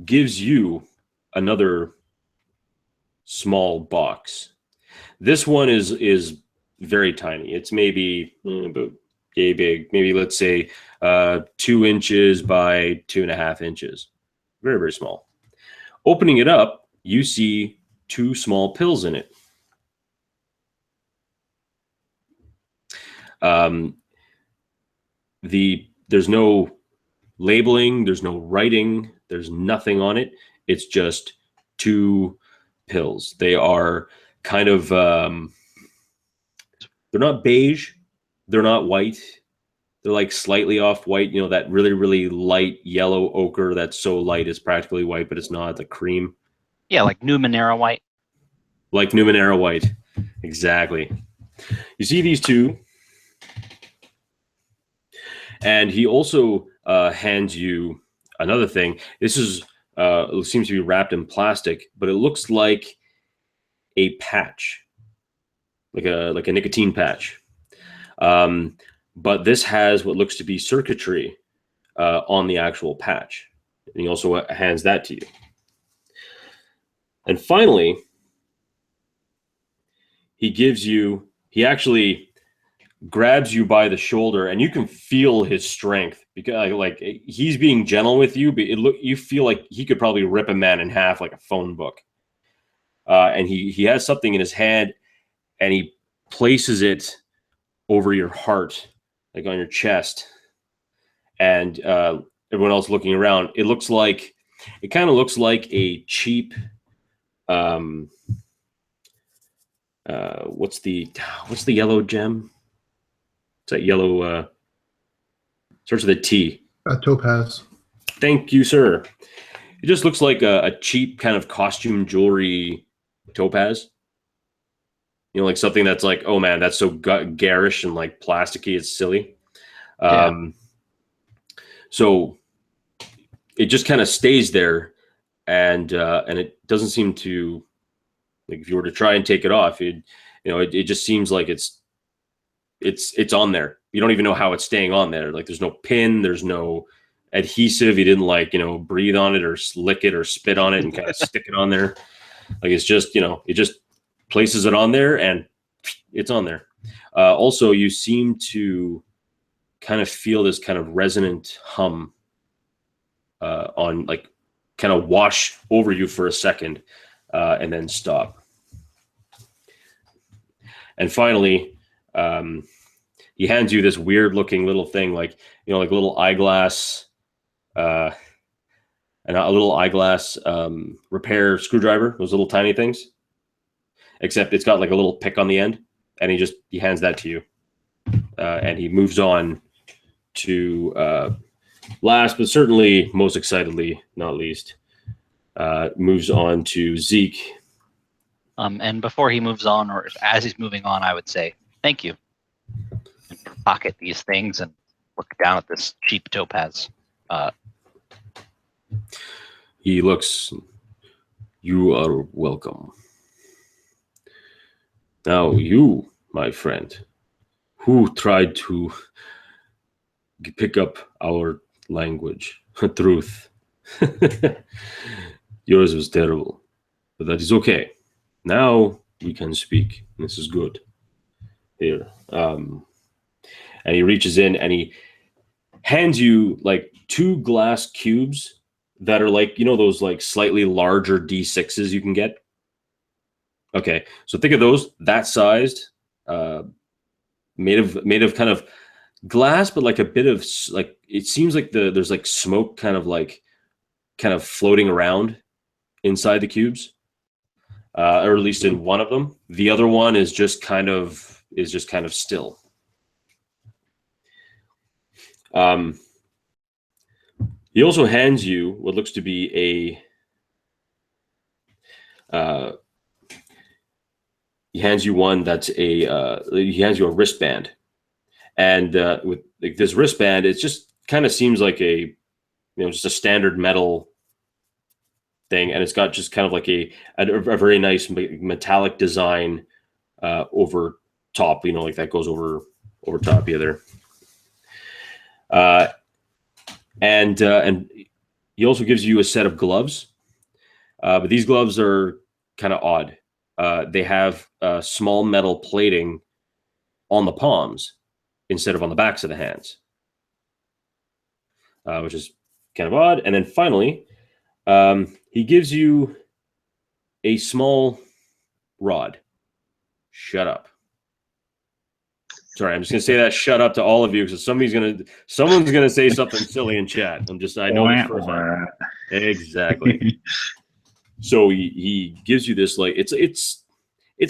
Speaker 1: gives you another small box. This one is very tiny. It's maybe about yay big. Maybe let's say 2 inches by 2.5 inches. Very, very small. Opening it up, you see 2 small pills in it. There's no labeling, there's no writing, there's nothing on it. It's just 2 pills. They are kind of they're not beige, they're not white. They're like slightly off white, you know, that really, really light yellow ochre that's so light it's practically white, but it's not, the cream.
Speaker 5: Yeah, like Numenera white.
Speaker 1: Like Numenera white. Exactly. You see these 2. And he also hands you another thing. This is it seems to be wrapped in plastic, but it looks like a patch, like a nicotine patch. But this has what looks to be circuitry on the actual patch. And he also hands that to you. And finally, he actually grabs you by the shoulder, and you can feel his strength because like he's being gentle with you, but you feel like he could probably rip a man in half like a phone book. And he has something in his hand, and he places it over your heart, like on your chest. And everyone else looking around, it kind of looks like a cheap what's the yellow gem? It's that yellow starts with a T.
Speaker 3: Topaz.
Speaker 1: Thank you, sir. It just looks like a cheap kind of costume jewelry topaz. You know, like something that's like, oh man, that's so garish and like plasticky, it's silly. So it just kind of stays there, and it doesn't seem to, like, if you were to try and take it off, it just seems like it's on there. You don't even know how it's staying on there. Like there's no pin, there's no adhesive. You didn't breathe on it or lick it or spit on it and kind of stick it on there. Like it's just, it just places it on there and it's on there. Also, you seem to kind of feel this kind of resonant hum on, like, kind of wash over you for a second and then stop. And finally, he hands you this weird looking little thing, like a little eyeglass, and a little eyeglass repair screwdriver, those little tiny things, except it's got like a little pick on the end, and he hands that to you. And he moves on to last, but certainly most excitedly not least, moves on to Zeke.
Speaker 5: And before he moves on, or as he's moving on, I would say thank you. And pocket these things and look down at this cheap topaz.
Speaker 1: He looks. You are welcome. Now you, my friend, who tried to pick up our language. Truth. Yours was terrible, but that is okay. Now we can speak. This is good. Here. And he reaches in and he hands you like 2 glass cubes that are like, you know, those like slightly larger D6s you can get. Okay, so think of those that sized, made of kind of glass, but like a bit of like, it seems like there's like smoke kind of floating around inside the cubes, or at least in one of them. The other one is just kind of still. He also hands you what looks to be he hands you one that's he hands you a wristband, and with like this wristband, it just kind of seems like just a standard metal thing, and it's got just kind of like a very nice metallic design over top, like that goes over top here there. And he also gives you a set of gloves, but these gloves are kind of odd. They have small metal plating on the palms instead of on the backs of the hands, which is kind of odd. And then finally, he gives you a small rod. Shut up. Sorry, I'm just gonna say that shut up to all of you because someone's gonna say something silly in chat. I know this for a fact. Exactly. So he gives you this, like it's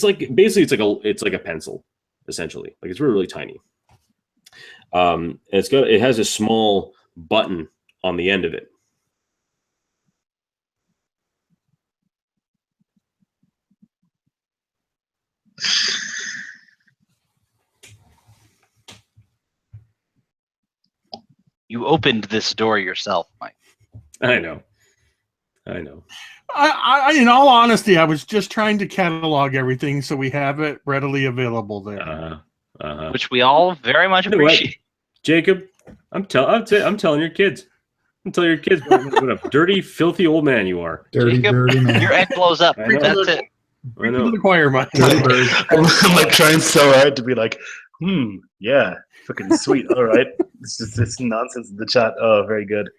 Speaker 1: like basically it's like a pencil, essentially. Like it's really, really tiny. And it has a small button on the end of it.
Speaker 5: You opened this door yourself, Mike.
Speaker 1: I know.
Speaker 4: I in all honesty, I was just trying to catalog everything so we have it readily available there.
Speaker 5: Which we all very much appreciate.
Speaker 1: Jacob, I'm telling your kids. I'm telling your kids what a dirty, filthy old man you are.
Speaker 3: Dirty man.
Speaker 5: Your egg blows up.
Speaker 1: I know.
Speaker 5: That's it.
Speaker 1: I know.
Speaker 4: The choir, Mike.
Speaker 2: I'm like trying so hard to be like, yeah, fucking sweet. All right, it's nonsense in the chat. Oh, very good.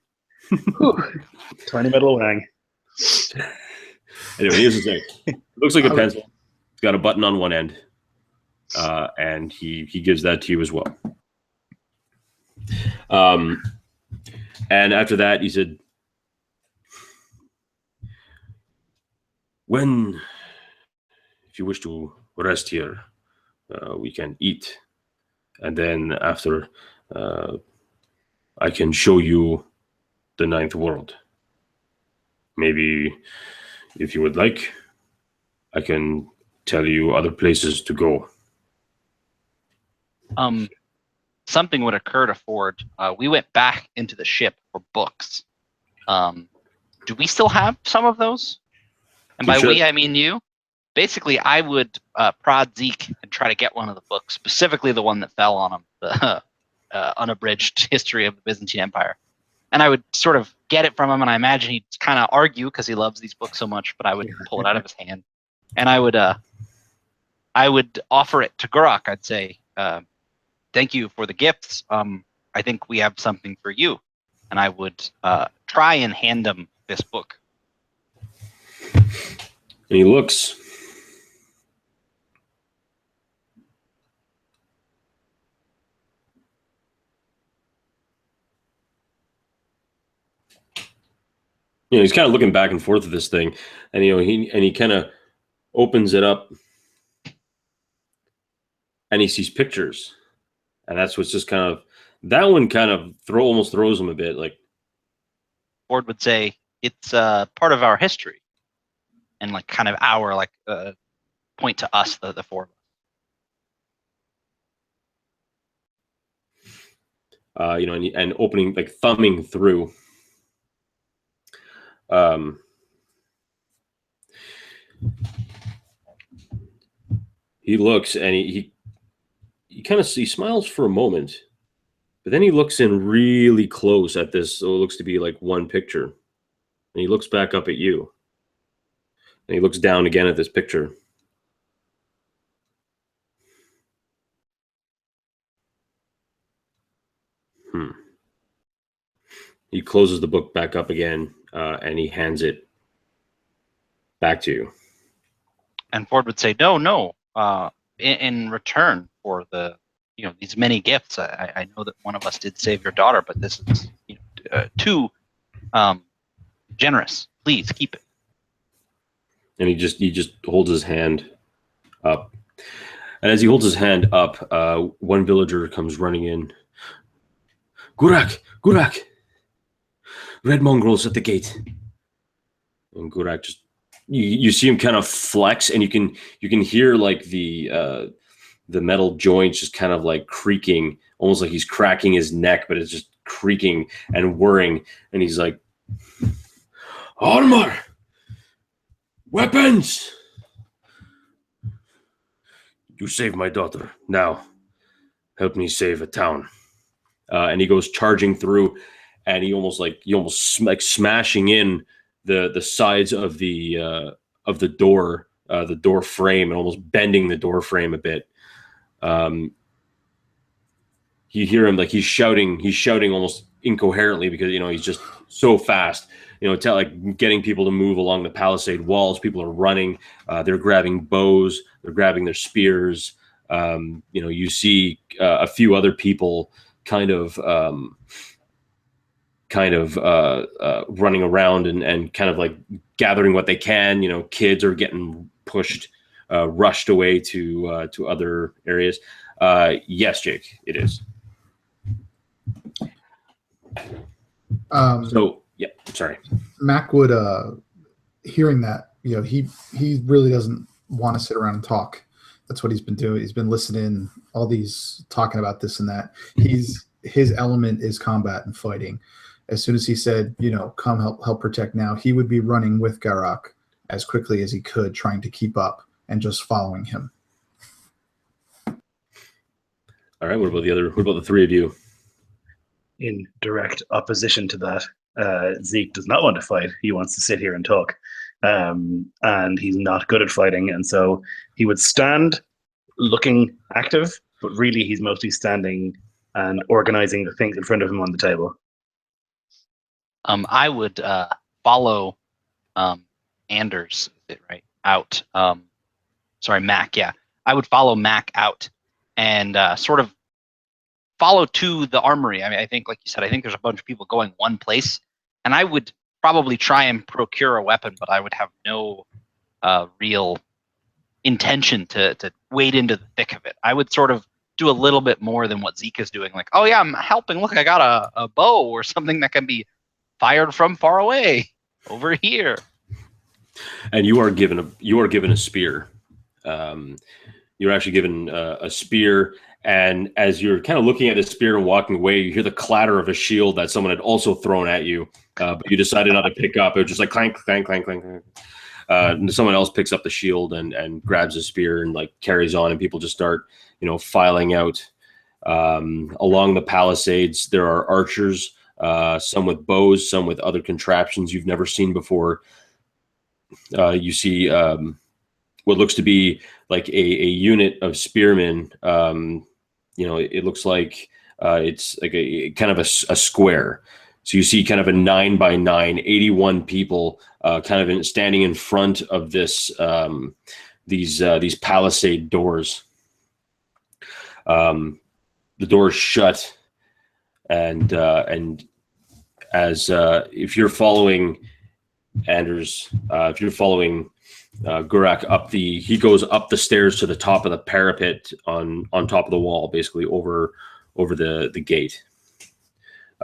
Speaker 2: Tiny metal wang.
Speaker 1: Anyway, here's the thing. It looks like a pencil. It's got a button on one end, and he gives that to you as well. And after that, he said, if you wish to rest here, we can eat. And then after, I can show you the ninth world. Maybe if you would like, I can tell you other places to go.
Speaker 5: Something would occur to Ford. We went back into the ship for books. Do we still have some of those? And by we, I mean you. Basically, I would prod Zeke and try to get one of the books, specifically the one that fell on him, the unabridged history of the Byzantine Empire. And I would sort of get it from him, and I imagine he'd kind of argue because he loves these books so much, but I would pull it out of his hand. And I would offer it to Gurok. I'd say, thank you for the gifts. I think we have something for you. And I would try and hand him this book.
Speaker 1: And he looks. He's kind of looking back and forth with this thing, and he kind of opens it up, and he sees pictures, and that's what's just kind of that one kind of almost throws him a bit. Like
Speaker 5: Ford would say, it's part of our history, and like kind of our point to us, the four of us.
Speaker 1: And opening, like thumbing through. He looks and he kind of smiles for a moment, But then he looks in really close at this, so it looks to be like one picture. And he looks back up at you. And he looks down again at this picture. He closes the book back up again, and he hands it back to you.
Speaker 5: And Ford would say, no. In return for the, these many gifts, I know that one of us did save your daughter, but this is too generous. Please keep it.
Speaker 1: And he just holds his hand up. And as he holds his hand up, one villager comes running in. Gurak! Red mongrels at the gate. And Gurak just, you see him kind of flex, and you can hear like the metal joints just kind of like creaking, almost like he's cracking his neck, but it's just creaking and whirring. And he's like, armor, weapons. You saved my daughter. Now, help me save a town. And he goes charging through, and he almost smashing in the sides of the door frame, and almost bending the door frame a bit. You hear him like he's shouting almost incoherently, because he's just so fast. Like getting people to move along the palisade walls. People are running. They're grabbing bows. They're grabbing their spears. You see a few other people kind of running around and kind of like gathering what they can. Kids are getting pushed, rushed away to other areas. Yes, Jake, it is. So yeah, sorry.
Speaker 3: Mac would, hearing that, he really doesn't want to sit around and talk. That's what he's been doing. He's been listening, all these talking about this and that. His element is combat and fighting. As soon as he said, come help protect now, he would be running with Garak as quickly as he could, trying to keep up and just following him.
Speaker 1: All right. What about the three of you?
Speaker 2: In direct opposition to that, Zeke does not want to fight. He wants to sit here and talk. And he's not good at fighting. And so he would stand looking active, but really he's mostly standing and organizing the things in front of him on the table.
Speaker 5: I would follow Anders, is it right? Out. Sorry, Mac. Yeah, I would follow Mac out and sort of follow to the armory. I mean, I think, like you said, I think there's a bunch of people going one place, and I would probably try and procure a weapon, but I would have no real intention to wade into the thick of it. I would sort of do a little bit more than what Zeke is doing. Like, oh yeah, I'm helping. Look, I got a bow or something that can be fired from far away over here.
Speaker 1: And you are given a spear. You're actually given a spear, and as you're kind of looking at the spear and walking away, you hear the clatter of a shield that someone had also thrown at you, but you decided not to pick up. It was just like clank, clank, clank, clank. And someone else picks up the shield and grabs a spear and like carries on, and people just start filing out. Along the palisades, there are archers, some with bows, some with other contraptions you've never seen before. You see what looks to be like a unit of spearmen. It looks like it's like a kind of a square. So you see kind of a 9x9, 81 people kind of standing in front of this these palisade doors. The doors shut, and as if you're following Anders, if you're following Gurak he goes up the stairs to the top of the parapet on top of the wall, basically over the gate.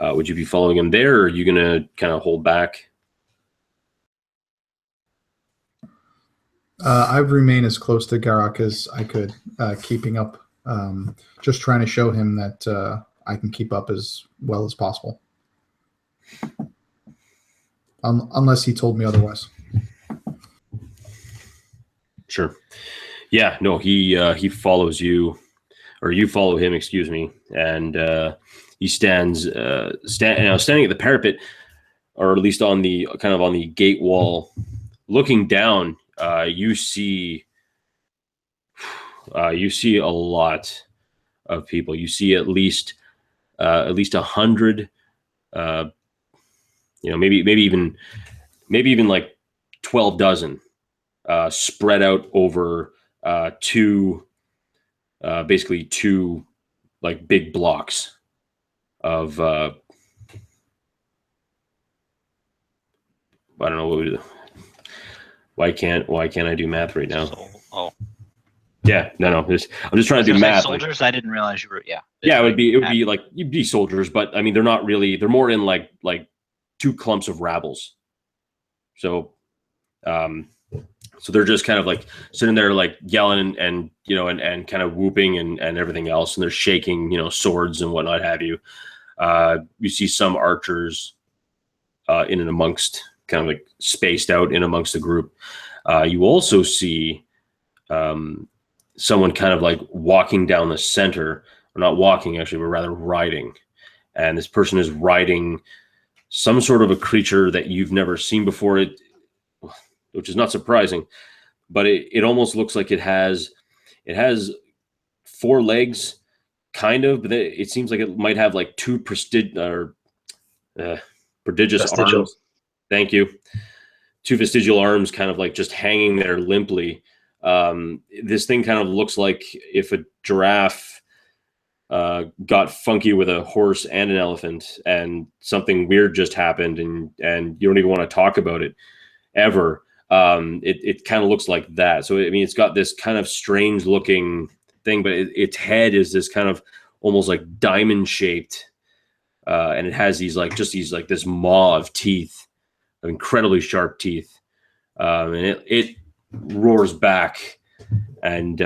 Speaker 1: Would you be following him there, or are you gonna kind of hold back?
Speaker 3: I would remain as close to Garak as I could, keeping up, just trying to show him that I can keep up as well as possible. Unless he told me otherwise.
Speaker 1: Sure. Yeah, no, he follows you, or you follow him, excuse me, and He stands standing at the parapet, or at least on the gate wall, looking down. You see a lot of people. You see at least 100. Maybe even like 12 dozen spread out over basically two like big blocks of I don't know why can't I do math right now? Yeah, no. I'm just trying to do math.
Speaker 5: Soldiers, I didn't realize you were. Yeah.
Speaker 1: Yeah, it would be like you'd be soldiers, but I mean they're not really. They're more in like two clumps of rabbles. So, so they're just kind of like sitting there like yelling and kind of whooping and everything else, and they're shaking swords and whatnot have you. You see some archers in and amongst, kind of like spaced out in amongst the group. You also see someone kind of like walking down the center, or not walking actually, but rather riding. And this person is riding some sort of a creature that you've never seen before, which is not surprising, but it almost looks like it has 4 legs, kind of, but it seems like it might have like 2 prodigious arms. Thank you. 2 vestigial arms kind of like just hanging there limply. This thing kind of looks like if a giraffe got funky with a horse and an elephant, and something weird just happened, and you don't even want to talk about it ever. It kind of looks like that. So I mean, it's got this kind of strange looking thing, but its head is this kind of almost like diamond shaped, and it has these this maw of teeth, of incredibly sharp teeth, and it roars back, and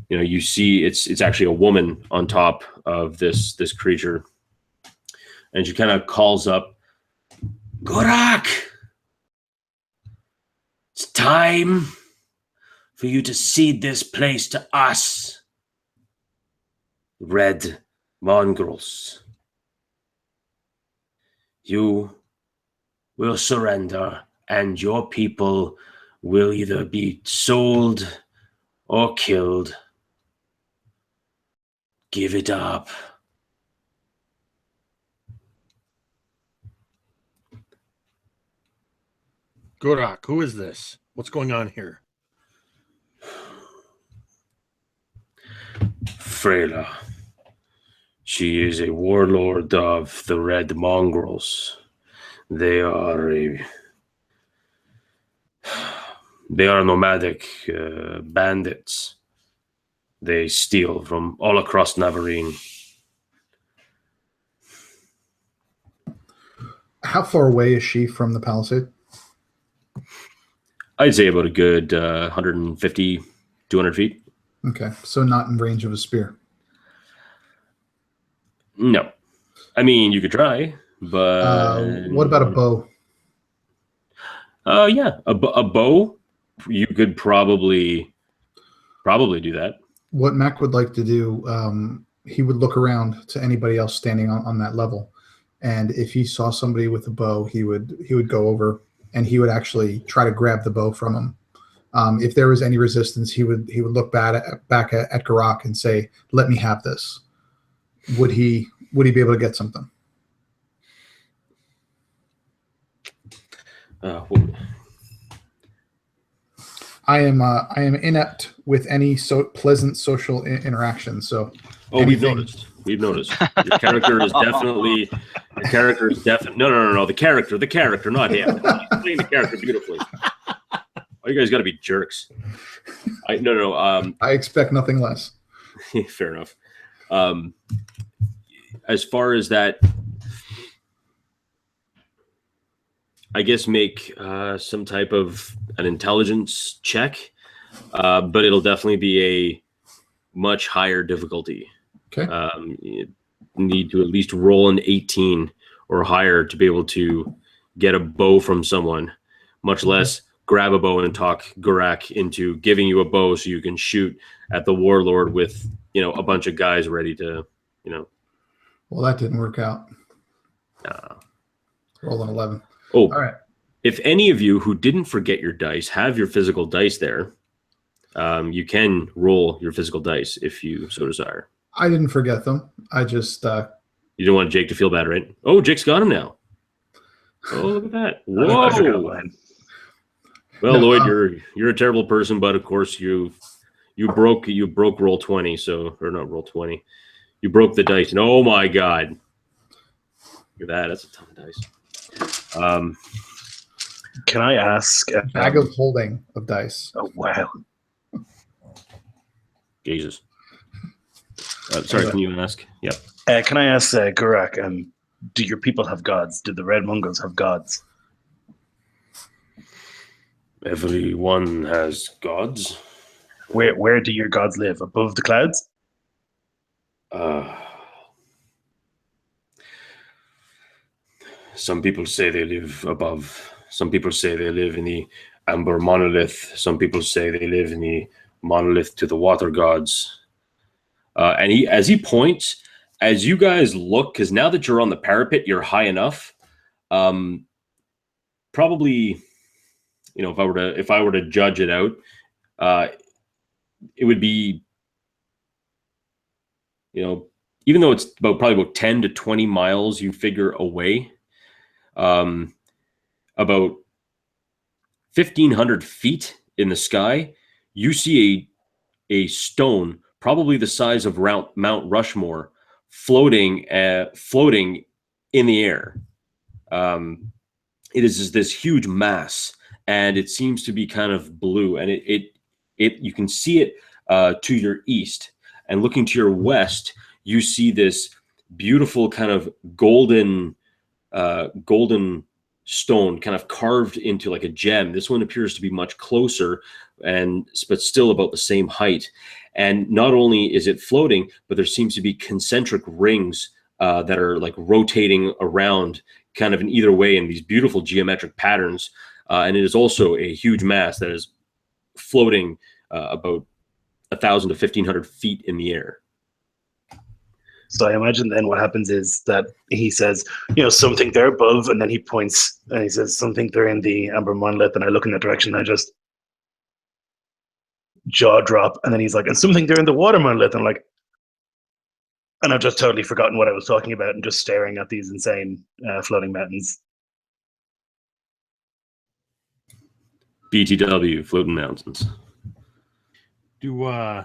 Speaker 1: you see it's actually a woman on top of this creature, and she kind of calls up, "Gorak, it's time for you to cede this place to us, red mongrels. You will surrender, and your people will either be sold or killed. Give it up."
Speaker 4: Gorak, who is this? What's going on here?
Speaker 1: Freyla. She is a warlord of the Red Mongrels. They are nomadic bandits. They steal from all across Navarine.
Speaker 3: How far away is she from the palisade?
Speaker 1: I'd say about a good 150, 200 feet.
Speaker 3: Okay, so not in range of a spear.
Speaker 1: No. I mean, you could try, but...
Speaker 3: what about a bow?
Speaker 1: Yeah, a bow, you could probably do that.
Speaker 3: What Mac would like to do, he would look around to anybody else standing on that level, and if he saw somebody with a bow, he would go over and he would actually try to grab the bow from him. If there was any resistance, he would look back at Garak and say, "Let me have this." Would he be able to get something? I am inept with any pleasant social interaction. So,
Speaker 1: we've noticed. Your character is definitely. No. The character, not him. He's playing the character beautifully. Oh, you guys got to be jerks. I
Speaker 3: expect nothing less.
Speaker 1: Fair enough. As far as that, I guess make some type of an intelligence check, but it'll definitely be a much higher difficulty.
Speaker 3: Okay.
Speaker 1: You need to at least roll an 18 or higher to be able to get a bow from someone, much less grab a bow and talk Garak into giving you a bow so you can shoot at the warlord with, a bunch of guys ready to,
Speaker 3: Well, that didn't work out. Roll an 11.
Speaker 1: Oh,
Speaker 3: All right.
Speaker 1: if any of you who didn't forget your dice have your physical dice there, you can roll your physical dice if you so desire.
Speaker 3: I didn't forget them. I just
Speaker 1: You don't want Jake to feel bad, right? Oh, Jake's got him now. Oh, look at that!
Speaker 2: I forgot
Speaker 1: Whoa!
Speaker 2: mine.
Speaker 1: Well,
Speaker 3: No,
Speaker 1: Lloyd, you're a terrible person, but of course you broke roll 20, so or not roll 20. You broke the dice, and oh my god, look at that! That's a ton of dice.
Speaker 2: Can I ask?
Speaker 3: bag of holding of dice.
Speaker 2: Oh wow!
Speaker 1: Jesus. Sorry, can you ask? Yeah.
Speaker 2: Can I ask Gurak? Do your people have gods? Do the Red Mongols have gods?
Speaker 1: Everyone has gods.
Speaker 2: Where do your gods live? Above the clouds?
Speaker 1: Some people say they live above. Some people say they live in the amber monolith. Some people say they live in the monolith to the water gods. And as he points, as you guys look, because now that you're on the parapet, you're high enough. Probably, if I were to judge it out, it would be, even though it's probably about 10 to 20 miles, you figure away, about 1,500 feet in the sky, you see a stone, probably the size of Mount Rushmore, floating in the air. It is just this huge mass, and it seems to be kind of blue, and it you can see it to your east, and looking to your west, you see this beautiful kind of golden stone kind of carved into like a gem. This one appears to be much closer, but still about the same height. And not only is it floating, but there seems to be concentric rings that are like rotating around kind of in either way in these beautiful geometric patterns. And it is also a huge mass that is floating about 1,000 to 1,500 feet in the air.
Speaker 2: So I imagine then what happens is that he says, something there above, and then he points and he says something there in the amber monolith, and I look in that direction, and I just jaw drop, and then he's like, and something there in the water monolith, and I'm like, and I've just totally forgotten what I was talking about and just staring at these insane floating mountains.
Speaker 1: BTW, floating mountains.
Speaker 4: Does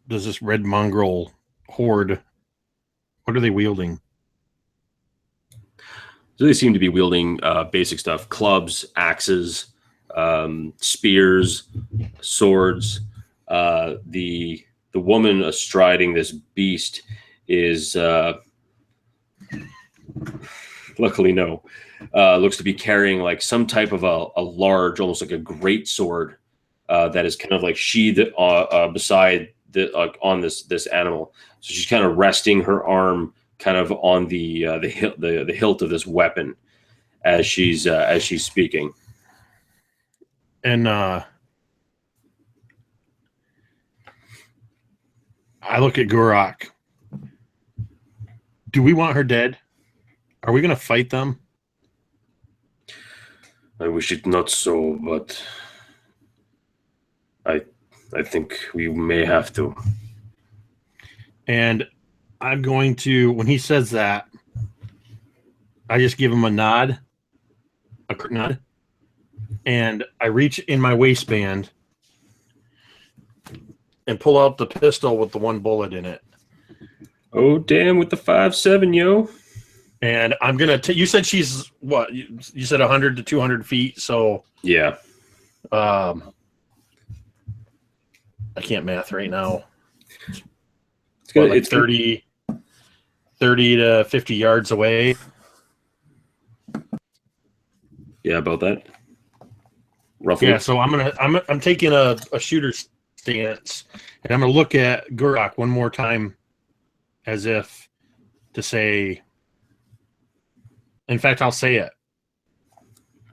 Speaker 4: this red mongrel horde, what are they wielding?
Speaker 1: So they seem to be wielding basic stuff: clubs, axes, spears, swords. The woman astriding this beast is luckily no. Looks to be carrying like some type of a large, almost like a great sword that is kind of like sheathed beside on this animal. So she's kind of resting her arm kind of on the hilt of this weapon as she's speaking.
Speaker 4: And I look at Gurak. Do we want her dead? Are we going to fight them?
Speaker 1: I wish it not so, but I think we may have to.
Speaker 4: And I'm going to, when he says that, I just give him a nod, a quick nod, and I reach in my waistband and pull out the pistol with the one bullet in it.
Speaker 1: Oh, damn, with the 5.7, yo.
Speaker 4: And I'm going to, you said she's what? You said 100 to 200 feet. So
Speaker 1: yeah.
Speaker 4: I can't math right now.
Speaker 1: It's good.
Speaker 4: Like
Speaker 1: It's
Speaker 4: 30 to 50 yards away.
Speaker 1: Yeah, about that. Roughly.
Speaker 4: Yeah, so I'm taking a shooter stance, and I'm gonna look at Gurak one more time, as if to say. In fact, I'll say it.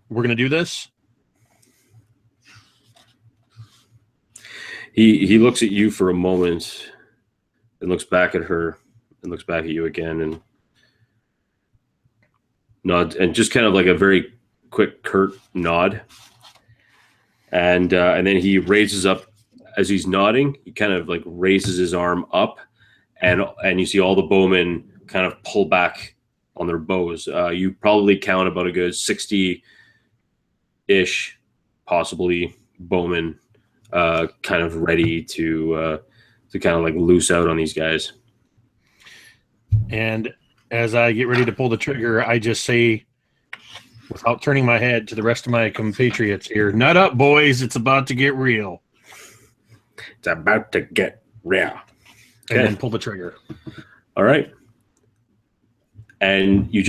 Speaker 4: We're gonna do this.
Speaker 1: He looks at you for a moment and looks back at her and looks back at you again and nods, and just kind of like a very quick, curt nod. And then he raises up as he's nodding. He kind of like raises his arm up, and you see all the bowmen kind of pull back on their bows. You probably count about a good 60-ish, possibly bowmen, kind of ready to kind of like loose out on these guys.
Speaker 4: And as I get ready to pull the trigger, I just say, without turning my head to the rest of my compatriots here, "Nut up, boys! It's about to get real."
Speaker 1: It's about to get real.
Speaker 4: And then pull the trigger.
Speaker 1: All right. And you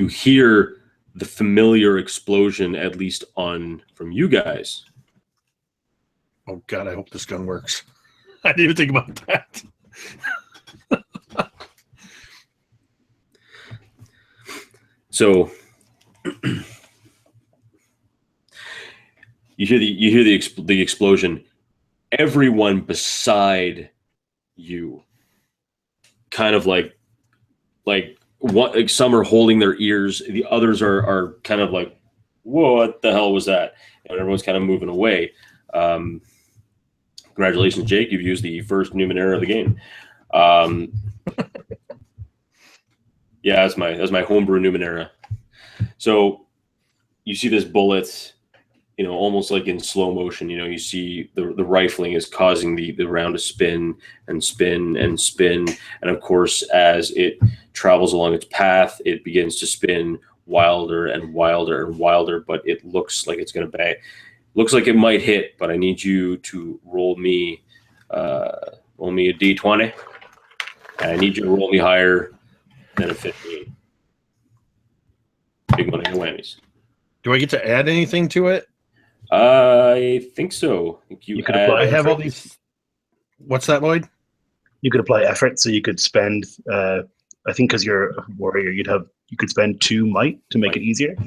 Speaker 1: hear the familiar explosion, at least from you guys.
Speaker 4: Oh God, I hope this gun works. I didn't even think about that.
Speaker 1: So you hear the explosion. Everyone beside you, kind of like some are holding their ears. The others are kind of like, "Whoa, what the hell was that?" And everyone's kind of moving away. Congratulations, Jake! You've used the first Numenera of the game. Yeah, that's my homebrew Numenera. So you see this bullet, almost like in slow motion. You see the rifling is causing the round to spin and spin and spin, and of course, as it travels along its path, it begins to spin wilder and wilder and wilder. But it looks like it's going to bang. Looks like it might hit, but I need you to roll me a d20, and I need you to roll me higher than a 15. Big money, no whammies.
Speaker 4: Do I get to add anything to it?
Speaker 1: I think so. I think
Speaker 2: You could apply
Speaker 4: I have all
Speaker 2: effort.
Speaker 4: these. What's that, Lloyd?
Speaker 2: You could apply effort, so you could spend. I think because you're a warrior, you could spend 2 might to make it easier.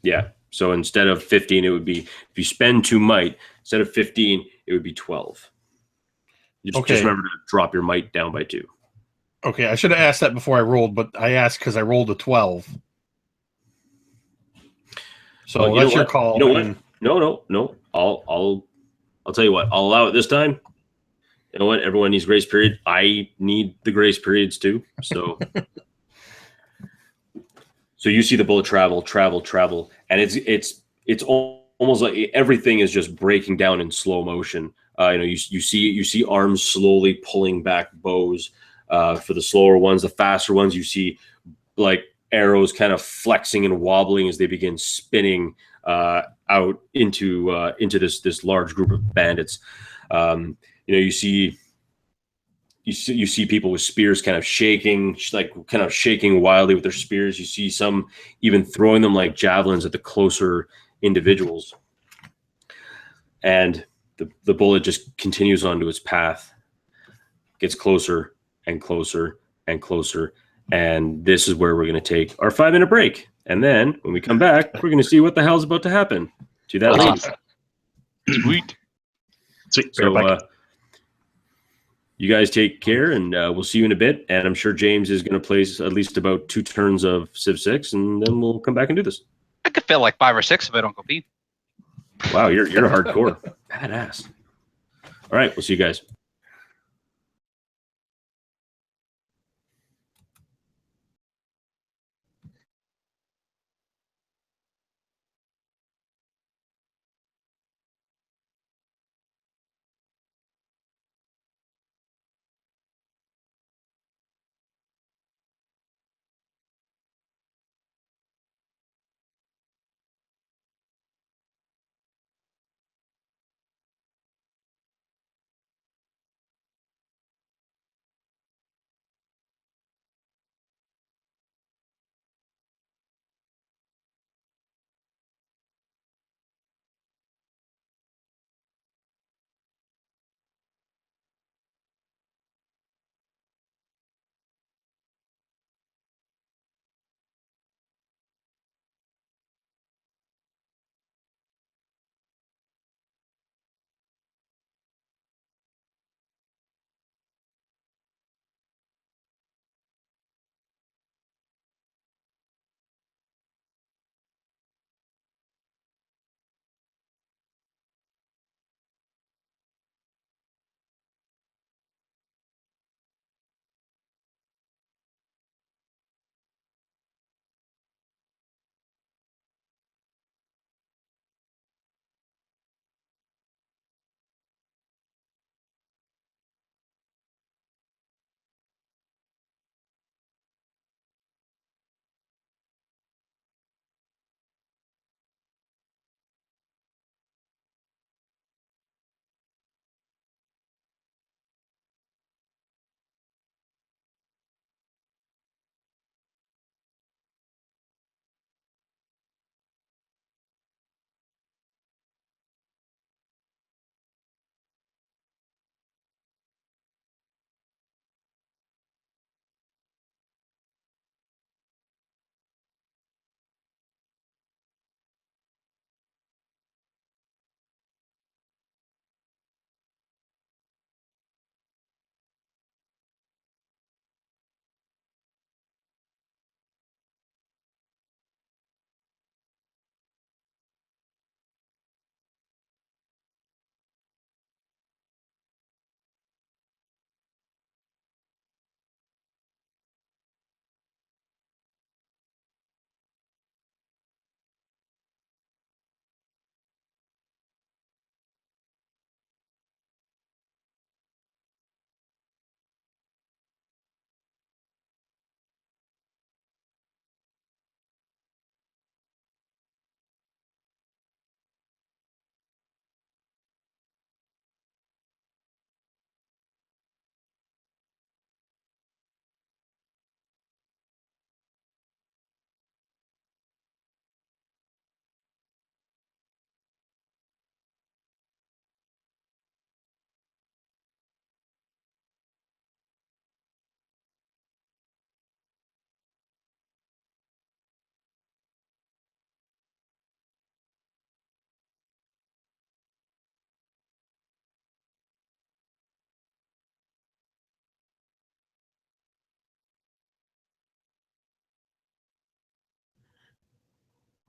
Speaker 1: Yeah. So instead of 15, it would be, if you spend 2 might, instead of 15, it would be 12. Just remember to drop your might down by 2.
Speaker 4: Okay, I should have asked that before I rolled, but I asked because I rolled a 12. So
Speaker 1: Well,
Speaker 4: that's your call.
Speaker 1: You know what? No. I'll tell you what. I'll allow it this time. You know what? Everyone needs grace period. I need the grace periods too. So, so you see the bullet travel, and it's almost like everything is just breaking down in slow motion. You see arms slowly pulling back bows. For the slower ones, the faster ones, you see like arrows kind of flexing and wobbling as they begin spinning out into this large group of bandits. You see people with spears kind of shaking wildly with their spears. You see some even throwing them like javelins at the closer individuals, and the bullet just continues onto its path, gets closer and closer and closer. And this is where we're going to take our 5-minute break. And then when we come back, we're going to see what the hell's about to happen to that lady.
Speaker 5: Sweet.
Speaker 1: So you guys take care, and we'll see you in a bit. And I'm sure James is going to play at least about 2 turns of Civ 6, and then we'll come back and do this.
Speaker 5: I could feel like 5 or 6 if I don't go pee.
Speaker 1: Wow, you're hardcore. Badass. All right, we'll see you guys.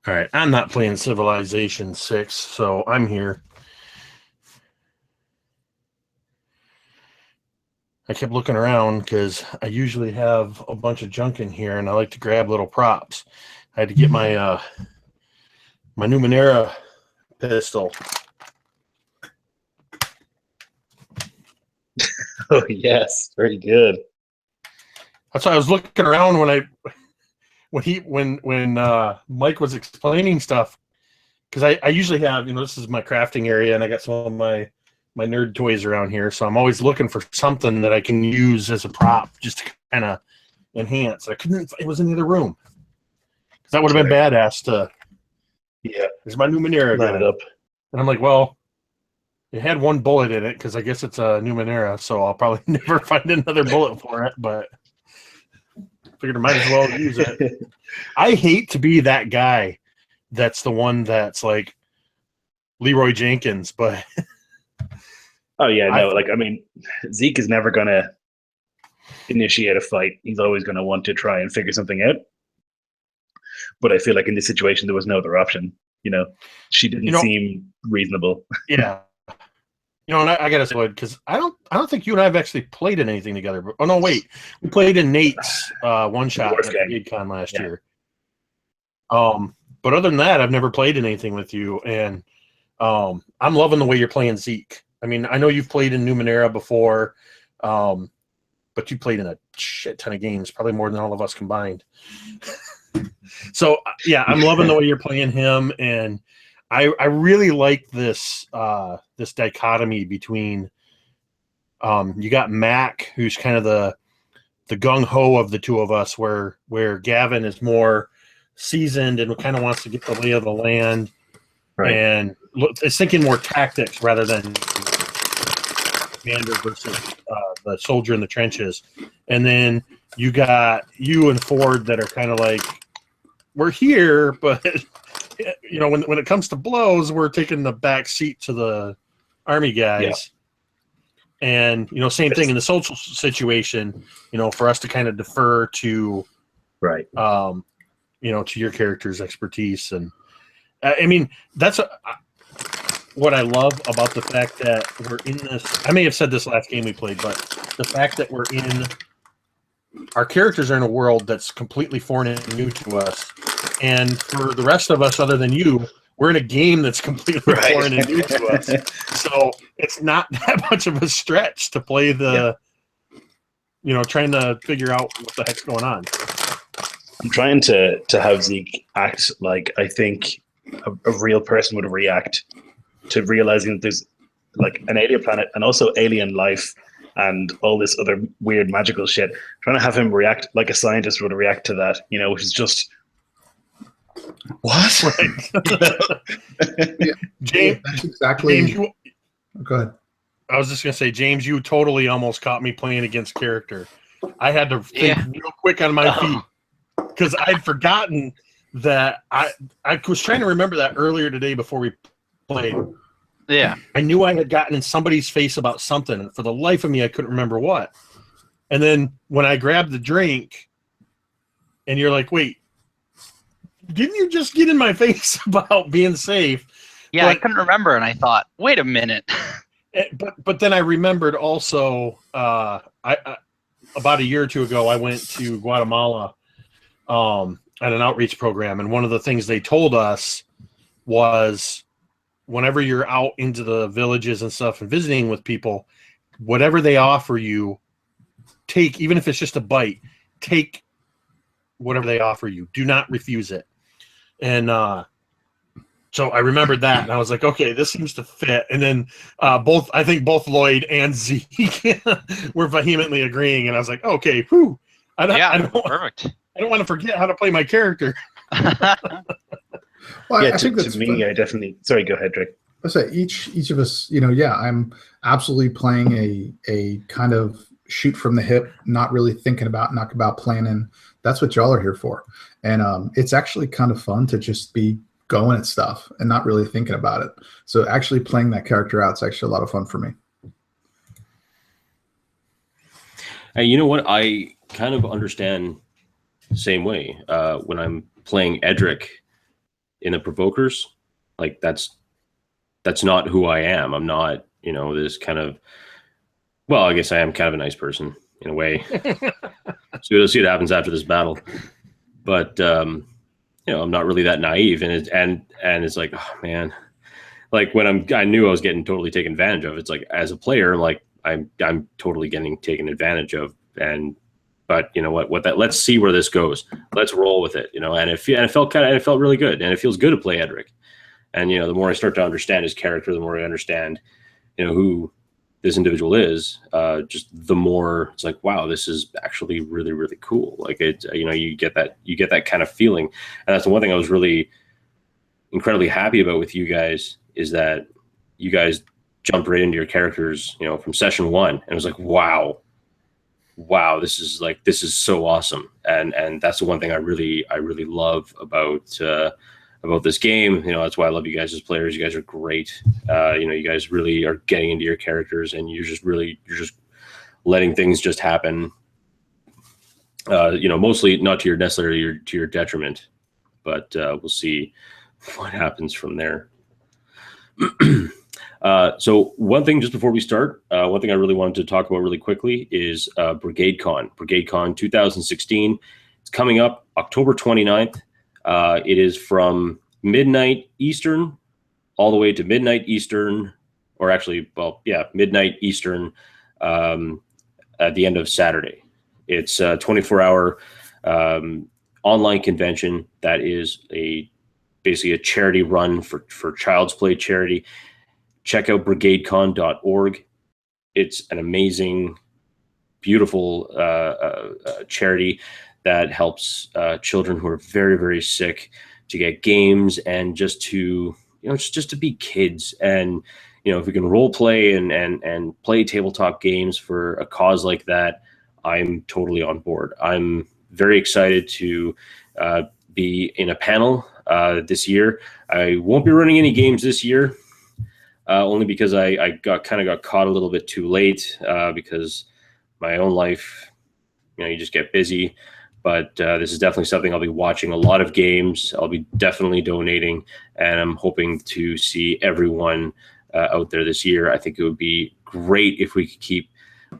Speaker 4: All right, I'm not playing Civilization 6, so I'm here. I kept looking around because I usually have a bunch of junk in here, and I like to grab little props. I had to get my my Numenera pistol.
Speaker 2: Oh yes, very good.
Speaker 4: That's why I was looking around when Mike was explaining stuff, because I usually have, this is my crafting area, and I got some of my nerd toys around here, so I'm always looking for something that I can use as a prop just to kind of enhance. I couldn't. It was in the other room, because that would have been badass to.
Speaker 2: Yeah,
Speaker 4: there's my Numenera
Speaker 2: line it
Speaker 4: gun,
Speaker 2: up.
Speaker 4: and I'm like, well, it had one bullet in it because I guess it's a Numenera, so I'll probably never find another bullet for it. But figured I might as well use it. I hate to be that guy that's the one that's like Leroy Jenkins, but
Speaker 2: Oh yeah, no, Zeke is never gonna initiate a fight. He's always gonna want to try and figure something out. But I feel like in this situation there was no other option. She didn't seem reasonable.
Speaker 4: Yeah. And I gotta say, because I don't think you and I have actually played in anything together. But, oh no, wait, we played in Nate's one shot at VidCon last year. But other than that, I've never played in anything with you, and I'm loving the way you're playing Zeke. I mean, I know you've played in Numenera before, but you played in a shit ton of games, probably more than all of us combined. So yeah, I'm loving the way you're playing him, and I really like this this dichotomy between you got Mac, who's kind of the gung ho of the two of us, where Gavin is more seasoned and kind of wants to get the lay of the land,
Speaker 2: right,
Speaker 4: and is thinking more tactics rather than commander versus the soldier in the trenches. And then you got you and Ford that are kind of like, we're here, but when it comes to blows, we're taking the back seat to the army guys. Yeah. And same thing in the social situation. For us to kind of defer to,
Speaker 2: right.
Speaker 4: To your character's expertise, and I mean that's what I love about the fact that we're in this. I may have said this last game we played, but the fact that our characters are in a world that's completely foreign and new to us, and for the rest of us, other than you, we're in a game that's completely foreign and new to us. So it's not that much of a stretch to play trying to figure out what the heck's going on.
Speaker 2: I'm trying to have Zeke act like I think a real person would react to realizing that there's like an alien planet and also alien life and all this other weird magical shit. I'm trying to have him react like a scientist would react to that, which is just what?
Speaker 4: Right.
Speaker 3: Yeah,
Speaker 4: James,
Speaker 3: that's exactly.
Speaker 4: James,
Speaker 3: go ahead.
Speaker 4: I was just gonna say, James, you totally almost caught me playing against character. I had to think real quick on my feet because I'd forgotten that I was trying to remember that earlier today before we played.
Speaker 5: Yeah.
Speaker 4: I knew I had gotten in somebody's face about something, and for the life of me, I couldn't remember what. And then when I grabbed the drink, and you're like, wait, didn't you just get in my face about being safe?
Speaker 5: Yeah, I couldn't remember, and I thought, wait a minute.
Speaker 4: But then I remembered also, I about a year or two ago, I went to Guatemala at an outreach program, and one of the things they told us was whenever you're out into the villages and stuff and visiting with people, whatever they offer you, take, even if it's just a bite, take whatever they offer you. Do not refuse it. And so I remembered that, and I was like, okay, this seems to fit. And then I think both Lloyd and Zeke were vehemently agreeing, and I was like, okay, whew.
Speaker 5: Perfect.
Speaker 4: I don't want to forget how to play my character.
Speaker 3: Well,
Speaker 2: yeah,
Speaker 3: I think that's
Speaker 2: to me, I definitely. Sorry, go ahead, Drake.
Speaker 3: I say each of us, I'm absolutely playing a kind of shoot from the hip, not really thinking about, not about planning. That's what y'all are here for, and it's actually kind of fun to just be going at stuff and not really thinking about it. So actually playing that character out is actually a lot of fun for me.
Speaker 1: Hey, you know what? I kind of understand the same way when I'm playing Edric. in the provokers. Like that's not who I am. I'm not, this kind of, well, I guess I am kind of a nice person in a way. So we'll see what happens after this battle. But I'm not really that naive, and it's like, oh man, like when I knew I was getting totally taken advantage of. It's like as a player, like I'm totally getting taken advantage of, but you know what that, let's see where this goes. Let's roll with it, and it felt really good, and it feels good to play Edric. And the more I start to understand his character, the more I understand, who this individual is, just the more it's like, wow, this is actually really, really cool. Like it, you get that kind of feeling. And that's the one thing I was really incredibly happy about with you guys, is that you guys jumped right into your characters, from session 1. And it was like, wow, this is so awesome. And that's the one thing I really love about this game. That's why I love you guys as players. You guys are great. You guys really are getting into your characters, and you're just letting things just happen. Mostly not to your necessarily to your detriment, but we'll see what happens from there. So one thing just before we start, one thing I really wanted to talk about really quickly is BrigadeCon 2016. It's coming up October 29th. It is from midnight Eastern all the way to midnight Eastern, or actually, midnight Eastern at the end of Saturday. It's a 24-hour online convention that is basically a charity run for Child's Play charity. Check out brigadecon.org. It's an amazing, beautiful charity that helps children who are very, very sick to get games, and just to just to be kids. And if we can role play and play tabletop games for a cause like that, I'm totally on board. I'm very excited to be in a panel this year. I won't be running any games this year, only because I got caught a little bit too late because my own life, you just get busy. But this is definitely something I'll be watching a lot of games. I'll be definitely donating, and I'm hoping to see everyone out there this year. I think it would be great if we could keep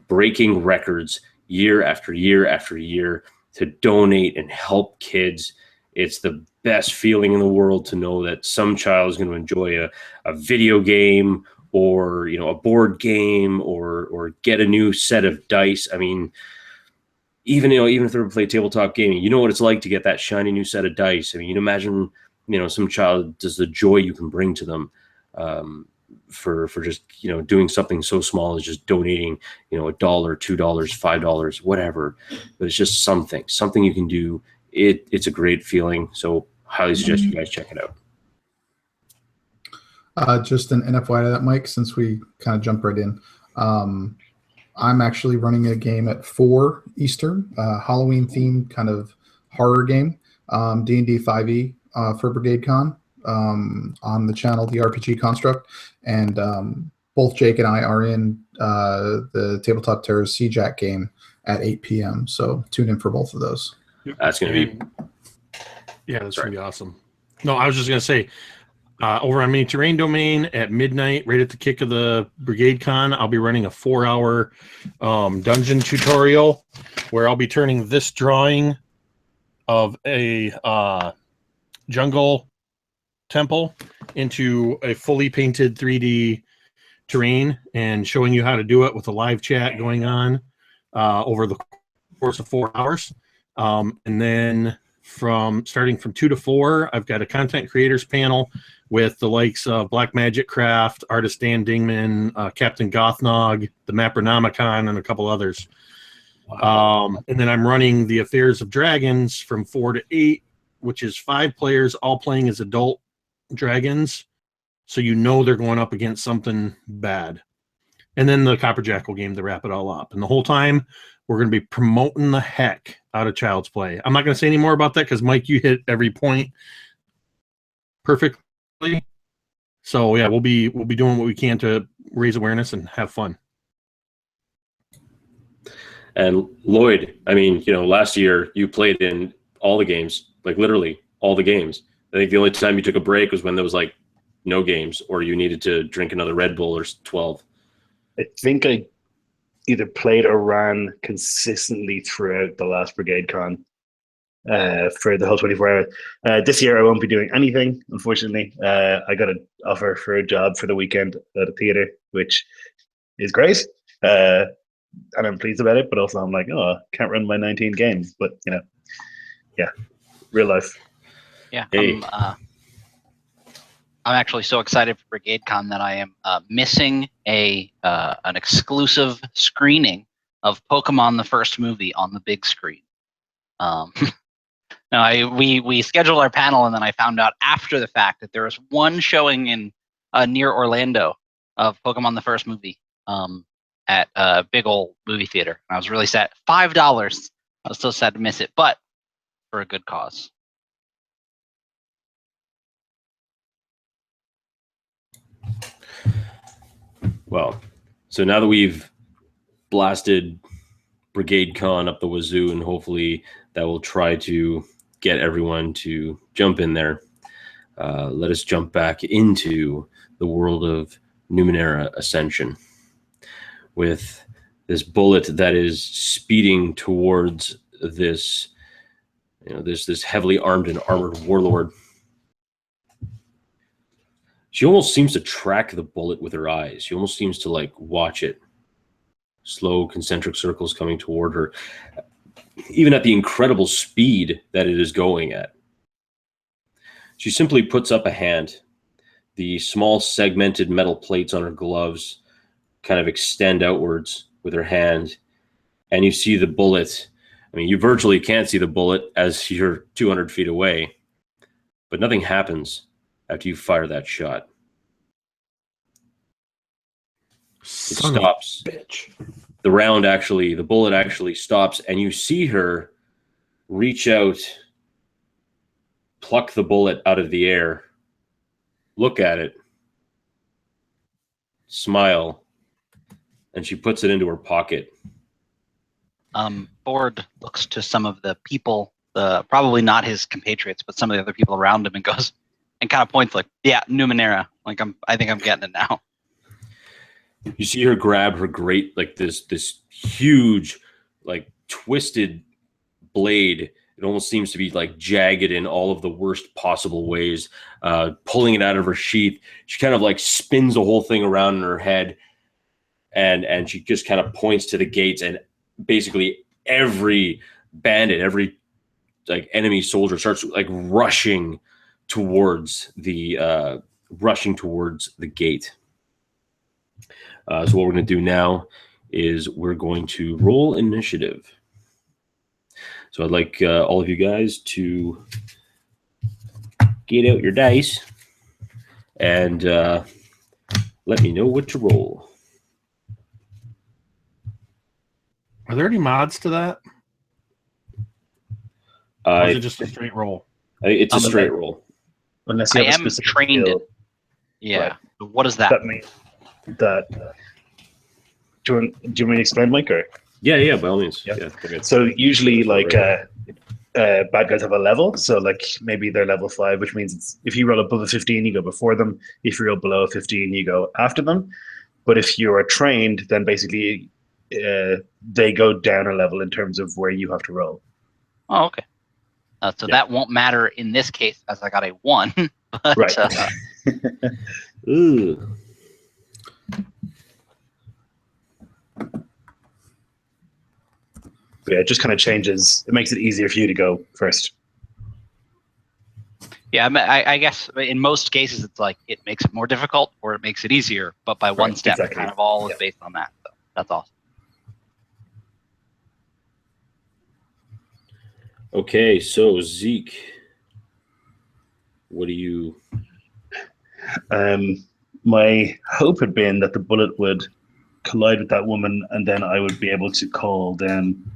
Speaker 1: breaking records year after year after year to donate and help kids. It's the best feeling in the world to know that some child is going to enjoy a video game, or a board game, or get a new set of dice. I mean, even if they're play tabletop gaming, you know what it's like to get that shiny new set of dice. I mean, you imagine some child, just the joy you can bring to them for just doing something so small as just donating $1, $2, $5, whatever. But it's just something you can do. It's a great feeling. So highly suggest you guys check it out.
Speaker 3: Just an NFY to that, Mike, since we kind of jumped right in. I'm actually running a game at 4 Eastern, Halloween themed kind of horror game, D&D 5e for BrigadeCon on the channel, the RPG Construct. And both Jake and I are in the Tabletop Terror CJAC game at 8 p.m. So tune in for both of those.
Speaker 1: That's going to be...
Speaker 4: Yeah, that's going to be awesome. No, I was just going to say, over on Mini Terrain Domain at midnight, right at the kick of the BrigadeCon, I'll be running a 4-hour dungeon tutorial where I'll be turning this drawing of a jungle temple into a fully painted 3D terrain, and showing you how to do it with a live chat going on over the course of 4 hours. And then starting from 2 to 4, I've got a content creators panel with the likes of Black Magic Craft, artist Dan Dingman, Captain Gothnog, the Mapronomicon, and a couple others. Wow. And then I'm running the Affairs of Dragons from 4 to 8, which is 5 players all playing as adult dragons. So they're going up against something bad. And then the Copper Jackal game to wrap it all up. And the whole time, we're going to be promoting the heck out of Child's Play. I'm not going to say any more about that because, Mike, you hit every point perfectly. So, yeah, we'll be doing what we can to raise awareness and have fun.
Speaker 1: And Lloyd, I mean, last year you played in all the games, like literally all the games I think the only time you took a break was when there was like no games, or you needed to drink another Red Bull or 12.
Speaker 2: I think I either played or ran consistently throughout the last Brigade Con for the whole 24 hours. This year I won't be doing anything, unfortunately. I got an offer for a job for the weekend at a theater, which is great. And I'm pleased about it, but also I'm like, oh, I can't run my 19 games. But, you know, yeah, real life.
Speaker 5: Yeah,
Speaker 1: Hey.
Speaker 5: I'm actually so excited for Brigade Con that I am missing an exclusive screening of Pokemon the first movie on the big screen. No, we scheduled our panel, and then I found out after the fact that there was one showing in near Orlando of Pokemon the first movie at a big old movie theater. And I was really sad. $5. I was so sad to miss it, but for a good cause.
Speaker 1: Well, so now that we've blasted Brigade Con up the wazoo, and hopefully that will try to get everyone to jump in there, let us jump back into the world of Numenera Ascension with this bullet that is speeding towards this, this heavily armed and armored warlord. She almost seems to track the bullet with her eyes. She almost seems to like watch it. Slow concentric circles coming toward her, even at the incredible speed that it is going at. She simply puts up a hand. The small segmented metal plates on her gloves kind of extend outwards with her hand, and you see the bullet. I mean, you virtually can't see the bullet as you're 200 feet away, but nothing happens after you fire that shot. It stops.
Speaker 4: Bitch.
Speaker 1: The bullet actually stops, and you see her reach out, pluck the bullet out of the air, look at it, smile, and she puts it into her pocket.
Speaker 5: Ford looks to some of the people, probably not his compatriots, but some of the other people around him, and goes and kind of points like, "Yeah, Numenera. Like I think I'm getting it now."
Speaker 1: You see her grab her great, like this huge, like twisted blade. It almost seems to be like jagged in all of the worst possible ways, pulling it out of her sheath. She kind of like spins the whole thing around in her head, and she just kind of points to the gates, and basically every bandit, every like enemy soldier starts like rushing towards the gate. So what we're going to do now is we're going to roll initiative. So I'd like all of you guys to get out your dice and let me know what to roll.
Speaker 4: Are there any mods to that? Or is it just a straight roll?
Speaker 1: It's a straight roll.
Speaker 2: Unless you have
Speaker 5: I
Speaker 2: a
Speaker 5: am
Speaker 2: specific
Speaker 5: trained
Speaker 2: skill.
Speaker 5: it. Yeah.
Speaker 2: Right.
Speaker 5: But what is that?
Speaker 2: That means that. Do you want me to explain, Mike? Or?
Speaker 1: Yeah, by all means.
Speaker 2: Yeah.
Speaker 1: Okay.
Speaker 2: So usually, like, bad guys have a level. So, like, maybe they're level 5, which means if you roll above a 15, you go before them. If you roll below a 15, you go after them. But if you are trained, then basically they go down a level in terms of where you have to roll.
Speaker 5: Oh, okay. So that won't matter in this case, as I got a 1. But,
Speaker 2: Right.
Speaker 1: Ooh.
Speaker 2: Yeah, it just kind of changes. It makes it easier for you to go first.
Speaker 5: Yeah, I guess in most cases it's like it makes it more difficult or it makes it easier, but by one step,
Speaker 2: exactly.
Speaker 5: kind of all is based on that. So that's awesome.
Speaker 1: Okay, so Zeke, what do you?
Speaker 2: My hope had been that the bullet would collide with that woman, and then I would be able to call them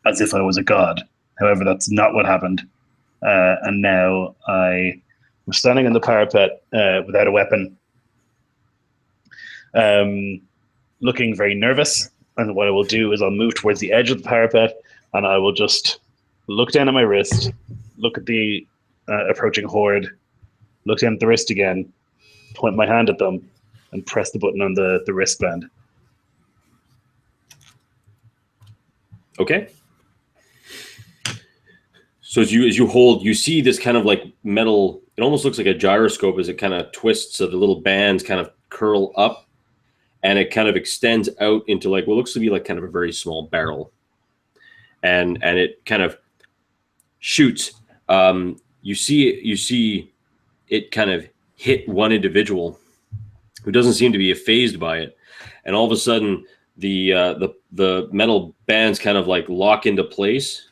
Speaker 2: as if I was a god. However, that's not what happened. And now I was standing on the parapet without a weapon, looking very nervous. And what I will do is I'll move towards the edge of the parapet, and I will just look down at my wrist, look at the approaching horde, look down at the wrist again, point my hand at them, and press the button on the wristband.
Speaker 1: Okay. So as you hold, you see this kind of like metal. It almost looks like a gyroscope as it kind of twists. So the little bands kind of curl up, and it kind of extends out into like what looks to be like kind of a very small barrel, and it kind of shoots. You see it kind of hit one individual who doesn't seem to be fazed by it, and all of a sudden the metal bands kind of like lock into place.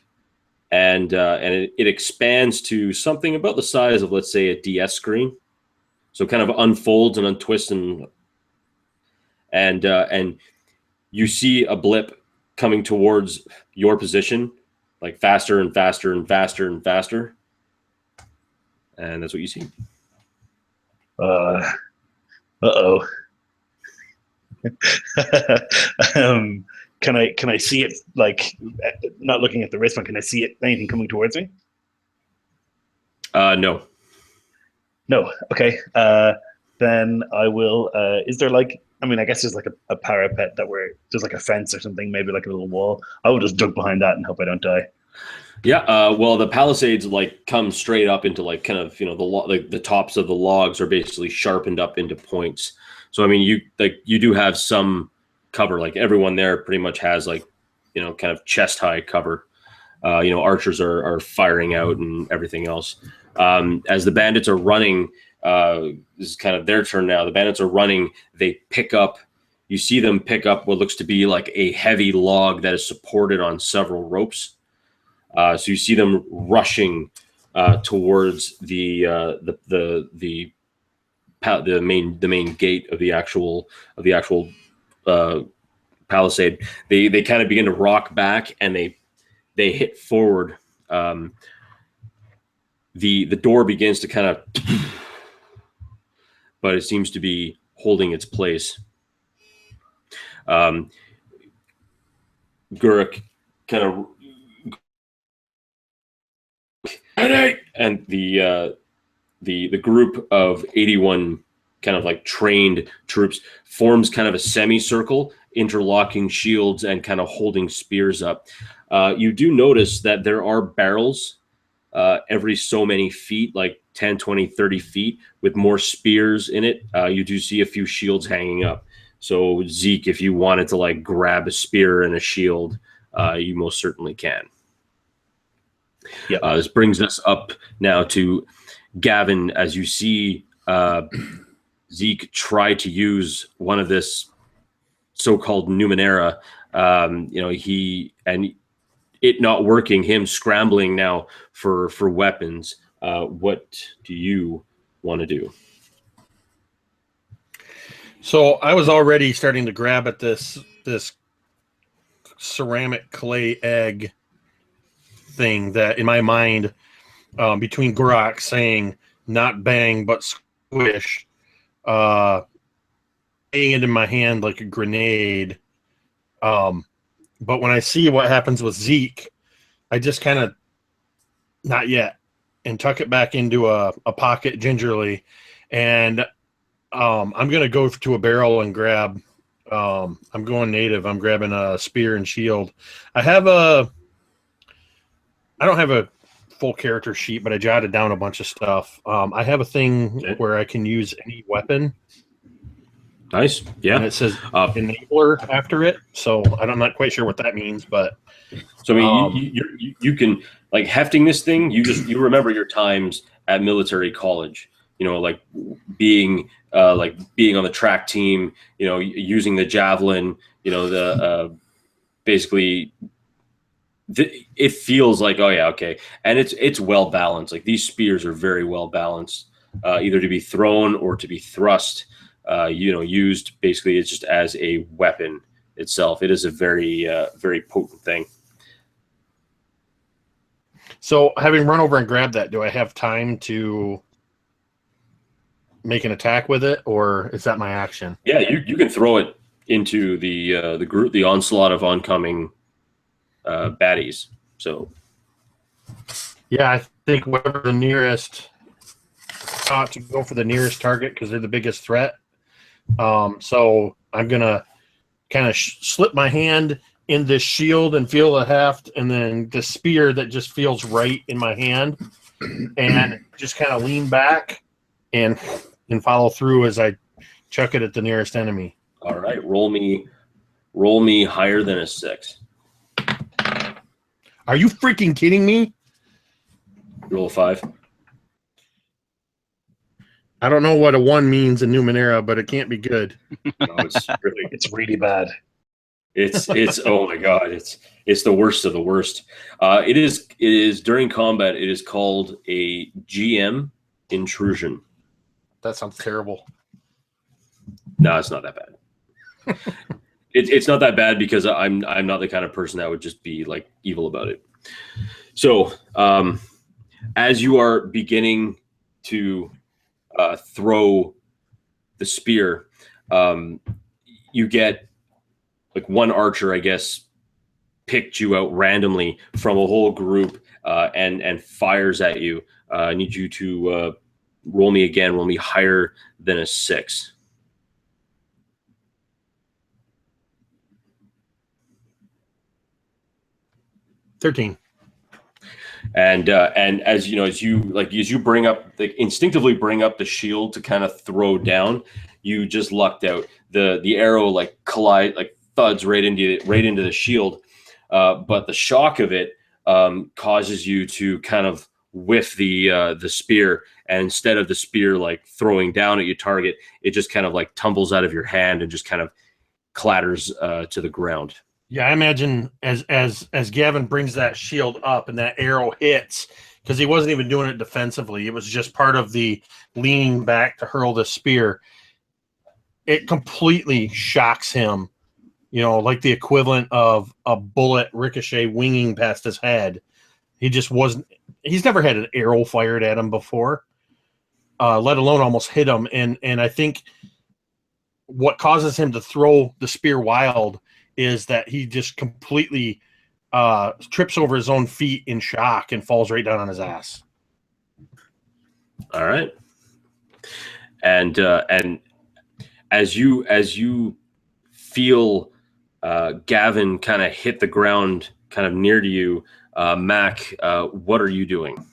Speaker 1: And it expands to something about the size of, let's say, a DS screen. So it kind of unfolds and untwists, and you see a blip coming towards your position, like faster and faster and faster and faster. And that's what you see.
Speaker 2: Uh-oh. Can I see it, like, not looking at the wristband, can I see it, anything coming towards me?
Speaker 1: No.
Speaker 2: No. Okay. Then I will, is there like, I mean, I guess there's like a parapet there's like a fence or something, maybe like a little wall. I will just duck behind that and hope I don't die.
Speaker 1: Yeah. Well, the palisades like come straight up into like kind of, the tops of the logs are basically sharpened up into points. So, I mean, you do have some cover, like everyone there pretty much has like, kind of chest high cover. Archers are firing out and everything else. As the bandits are running, this is kind of their turn now. The bandits are running. You see them pick up what looks to be like a heavy log that is supported on several ropes. So you see them rushing towards the main gate of the actual palisade. They kind of begin to rock back and they hit forward. The door begins to kind of, but it seems to be holding its place. Guruk kind of, and the group of 81 kind of like trained troops forms kind of a semicircle, interlocking shields and kind of holding spears up. You do notice that there are barrels every so many feet, like 10, 20, 30 feet with more spears in it. You do see a few shields hanging up. So Zeke, if you wanted to like grab a spear and a shield, you most certainly can.
Speaker 2: Yep.
Speaker 1: This brings us up now to Gavin, as you see Zeke try to use one of this so-called Numenera. It not working, him scrambling now for weapons. What do you want to do?
Speaker 4: So I was already starting to grab at this ceramic clay egg thing that in my mind, between Guruk saying not bang but squish, hanging it in my hand like a grenade. But when I see what happens with Zeke, I just kind of not yet and tuck it back into a pocket gingerly, and I'm gonna go to a barrel and grab. I'm going native. I'm grabbing a spear and shield. I don't have a full character sheet, but I jotted down a bunch of stuff. I have a thing where I can use any weapon.
Speaker 1: Nice. Yeah.
Speaker 4: And it says enabler after it. So I'm not quite sure what that means, but
Speaker 1: so I mean, you can like hefting this thing. You remember your times at military college. Like being on the track team. Using the javelin. Basically. It feels like, oh yeah, okay, and it's well balanced. Like these spears are very well balanced, either to be thrown or to be thrust. Used basically it's just as a weapon itself. It is a very very potent thing.
Speaker 4: So having run over and grabbed that, do I have time to make an attack with it, or is that my action?
Speaker 1: Yeah, you can throw it into the group, the onslaught of oncoming baddies. So
Speaker 4: yeah, I think whatever the nearest taught to go for the nearest target because they're the biggest threat. So I'm gonna kind of slip my hand in this shield and feel the heft, and then the spear that just feels right in my hand, and just kind of lean back and follow through as I chuck it at the nearest enemy.
Speaker 1: All right, roll me higher than a 6.
Speaker 4: Are you freaking kidding me?
Speaker 1: Roll a 5.
Speaker 4: I don't know what a 1 means in Numenera, but it can't be good.
Speaker 1: No,
Speaker 2: It's really bad.
Speaker 1: it's oh my god, it's the worst of the worst. It is during combat. It is called a GM intrusion.
Speaker 4: That sounds terrible.
Speaker 1: No, it's not that bad. It's not that bad because I'm not the kind of person that would just be like evil about it. So as you are beginning to throw the spear, you get like one archer, I guess, picked you out randomly from a whole group and fires at you. I need you to roll me higher than a 6.
Speaker 4: $13.
Speaker 1: And as you know, as you bring up, instinctively bring up the shield to kind of throw down, you just lucked out. The arrow thuds right into the shield, but the shock of it causes you to kind of whiff the spear, and instead of the spear like throwing down at your target, it just kind of like tumbles out of your hand and just kind of clatters to the ground.
Speaker 4: Yeah, I imagine as Gavin brings that shield up and that arrow hits, because he wasn't even doing it defensively. It was just part of the leaning back to hurl the spear. It completely shocks him, like the equivalent of a bullet ricochet winging past his head. He's never had an arrow fired at him before, let alone almost hit him. And I think what causes him to throw the spear wild is that he just completely trips over his own feet in shock and falls right down on his ass.
Speaker 1: All right. And as you feel Gavin kind of hit the ground kind of near to you, Mac, what are you doing?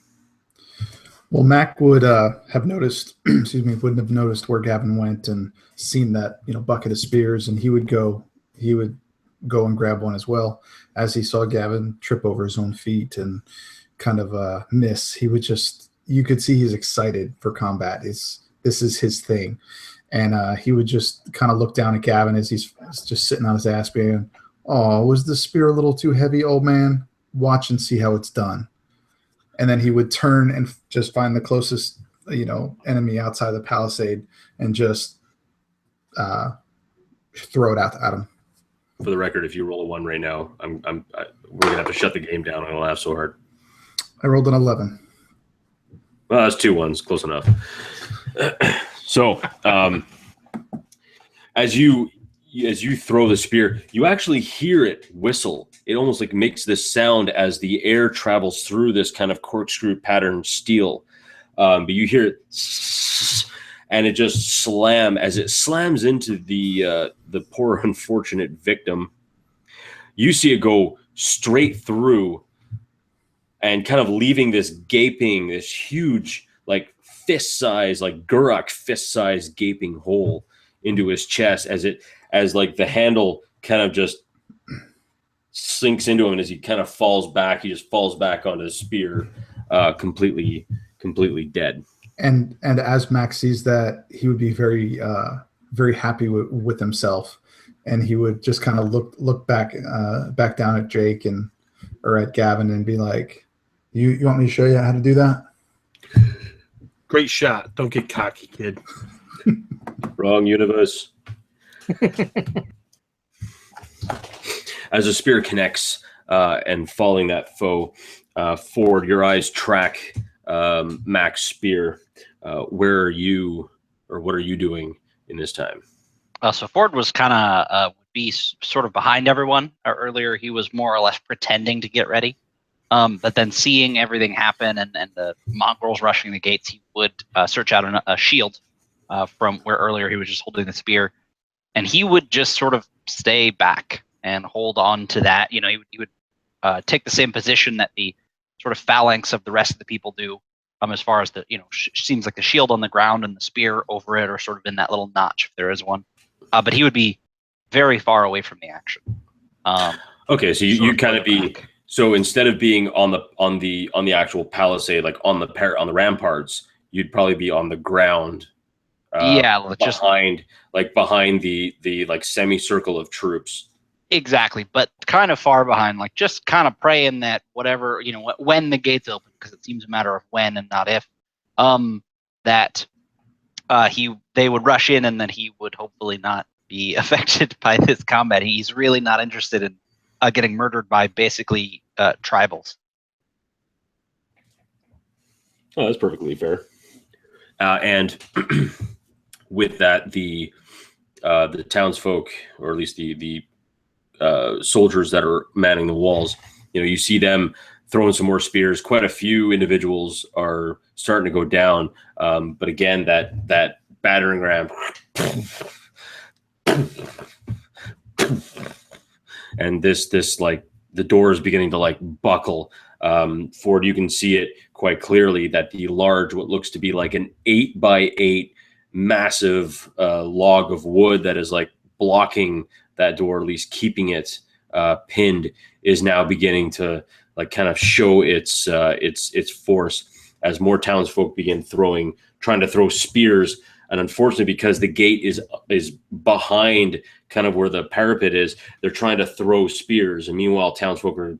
Speaker 3: Well, Mac would have noticed, wouldn't have noticed where Gavin went and seen that, bucket of spears, and he would go and grab one as well. As he saw Gavin trip over his own feet and kind of miss, he would you could see he's excited for combat. This is his thing. And he would just kind of look down at Gavin as he's just sitting on his ass being, "Oh, was the spear a little too heavy, old man? Watch and see how it's done." And then he would turn and just find the closest, enemy outside the palisade and just throw it out at him.
Speaker 1: For the record, if you roll a 1 right now, we're gonna have to shut the game down. I'm gonna laugh so hard.
Speaker 3: I rolled an 11.
Speaker 1: Well, that's 2 1s, close enough. So, as you throw the spear, you actually hear it whistle. It almost like makes this sound as the air travels through this kind of corkscrew pattern steel. But you hear it, and it just slams into the poor unfortunate victim. You see it go straight through and kind of leaving this huge, like fist-size, like Gurok fist-size gaping hole into his chest as the handle kind of just sinks into him, and as he kind of falls back, he just falls back onto the spear, completely dead.
Speaker 3: And as Max sees that, he would be very very happy with himself, and he would just kind of look back down at Jake or at Gavin and be like, "You want me to show you how to do that?"
Speaker 4: Great shot. Don't get cocky, kid.
Speaker 1: Wrong universe. As the spear connects and falling that foe forward, your eyes track Mac's spear. Where are you, or what are you doing in this time?
Speaker 5: So Ford was kind of would be sort of behind everyone. Earlier, he was more or less pretending to get ready. But then seeing everything happen and the mongrels rushing the gates, he would search out a shield from where earlier he was just holding the spear, and he would just sort of stay back and hold on to that. You know, he would take the same position that the sort of phalanx of the rest of the people do, as far as the, you know, seems like the shield on the ground and the spear over it, or sort of in that little notch if there is one. But he would be very far away from the action.
Speaker 1: Okay, so you kind of be back. So instead of being on the actual palisade, like on the ramparts, you'd probably be on the ground.
Speaker 5: Just
Speaker 1: behind the like semicircle of troops.
Speaker 5: Exactly, but kind of far behind, like just kind of praying that whatever, you know, when the gates open, because it seems a matter of when and not if, that they would rush in, and then he would hopefully not be affected by this combat. He's really not interested in getting murdered by basically tribals.
Speaker 1: Oh, that's perfectly fair. And with that, the townsfolk, or at least the soldiers that are manning the walls, you know, you see them throwing some more spears. Quite a few individuals are starting to go down, but again, that battering ram, and this like the door is beginning to like buckle. Ford, you can see it quite clearly that the large, what looks to be like an 8x8 massive log of wood that is like blocking that door, at least keeping it pinned, is now beginning to like kind of show its force as more townsfolk begin trying to throw spears. And unfortunately, because the gate is behind kind of where the parapet is, they're trying to throw spears. And meanwhile, townsfolk or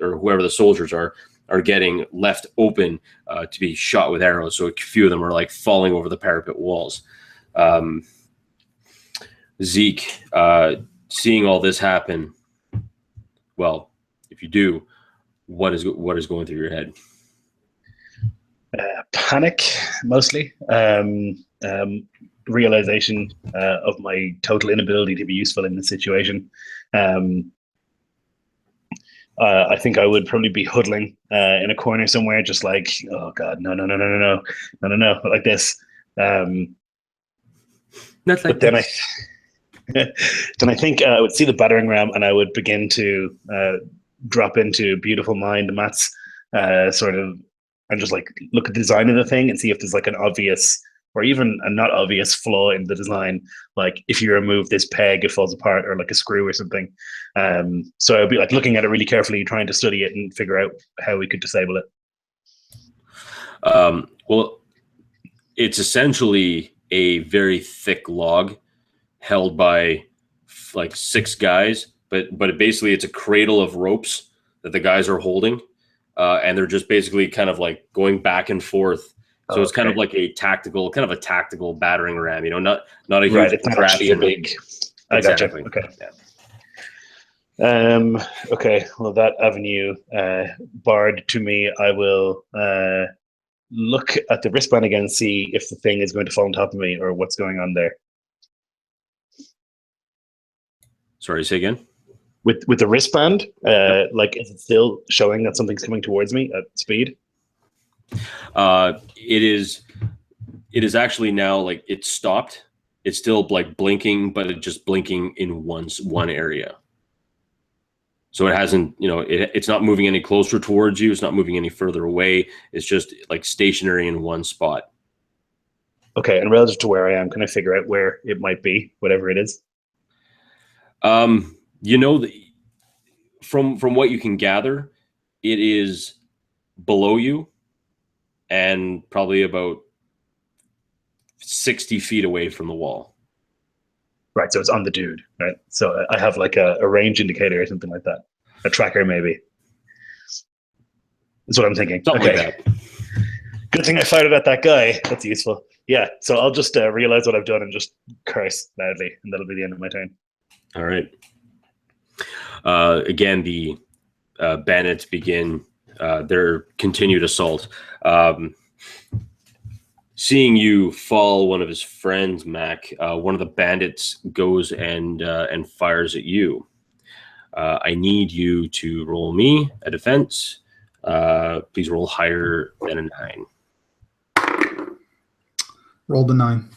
Speaker 1: whoever the soldiers are getting left open to be shot with arrows. So a few of them are like falling over the parapet walls. Zeke, seeing all this happen, well, if you do, what is going through your head?
Speaker 2: Panic, mostly. Realization of my total inability to be useful in this situation. I think I would probably be huddling in a corner somewhere, just like, oh God, no, like this. Then I think I would see the battering ram, and I would begin to drop into beautiful mind Matt's sort of, and just like look at the design of the thing and see if there's like an obvious or even a not obvious flaw in the design. Like if you remove this peg, it falls apart, or like a screw or something. So I'd be like looking at it really carefully, trying to study it and figure out how we could disable it.
Speaker 1: Well, it's essentially a very thick log held by like 6 guys, but basically it's a cradle of ropes that the guys are holding, and they're just basically kind of like going back and forth. So it's kind of like a tactical battering ram, you know, not a huge
Speaker 2: it's not actually a big. I
Speaker 1: exactly.
Speaker 2: Gotcha. Okay.
Speaker 1: Yeah.
Speaker 2: Okay. Well, that avenue barred to me. I will look at the wristband again, see if the thing is going to fall on top of me or what's going on there.
Speaker 1: Sorry, say again.
Speaker 2: With the wristband, like, is it still showing that something's coming towards me at speed?
Speaker 1: It is actually now like it's stopped. It's still like blinking, but it's just blinking in one area. So it hasn't, you know, it's not moving any closer towards you. It's not moving any further away. It's just like stationary in one spot.
Speaker 2: Okay, and relative to where I am, can I figure out where it might be, whatever it is?
Speaker 1: You know, from what you can gather, it is below you and probably about 60 feet away from the wall.
Speaker 2: Right, so it's on the dude, right? So I have like a range indicator or something like that. A tracker, maybe. That's what I'm thinking.
Speaker 1: Something
Speaker 2: okay.
Speaker 1: like that.
Speaker 2: Good thing I fired it at that guy. That's useful. Yeah, so I'll just realize what I've done and just curse loudly, and that'll be the end of my turn.
Speaker 1: All right. Again, the bandits begin their continued assault. Seeing you fall one of his friends, Mac, one of the bandits goes and fires at you. I need you to roll me a defense Please roll higher than a 9.
Speaker 3: Rolled a 9.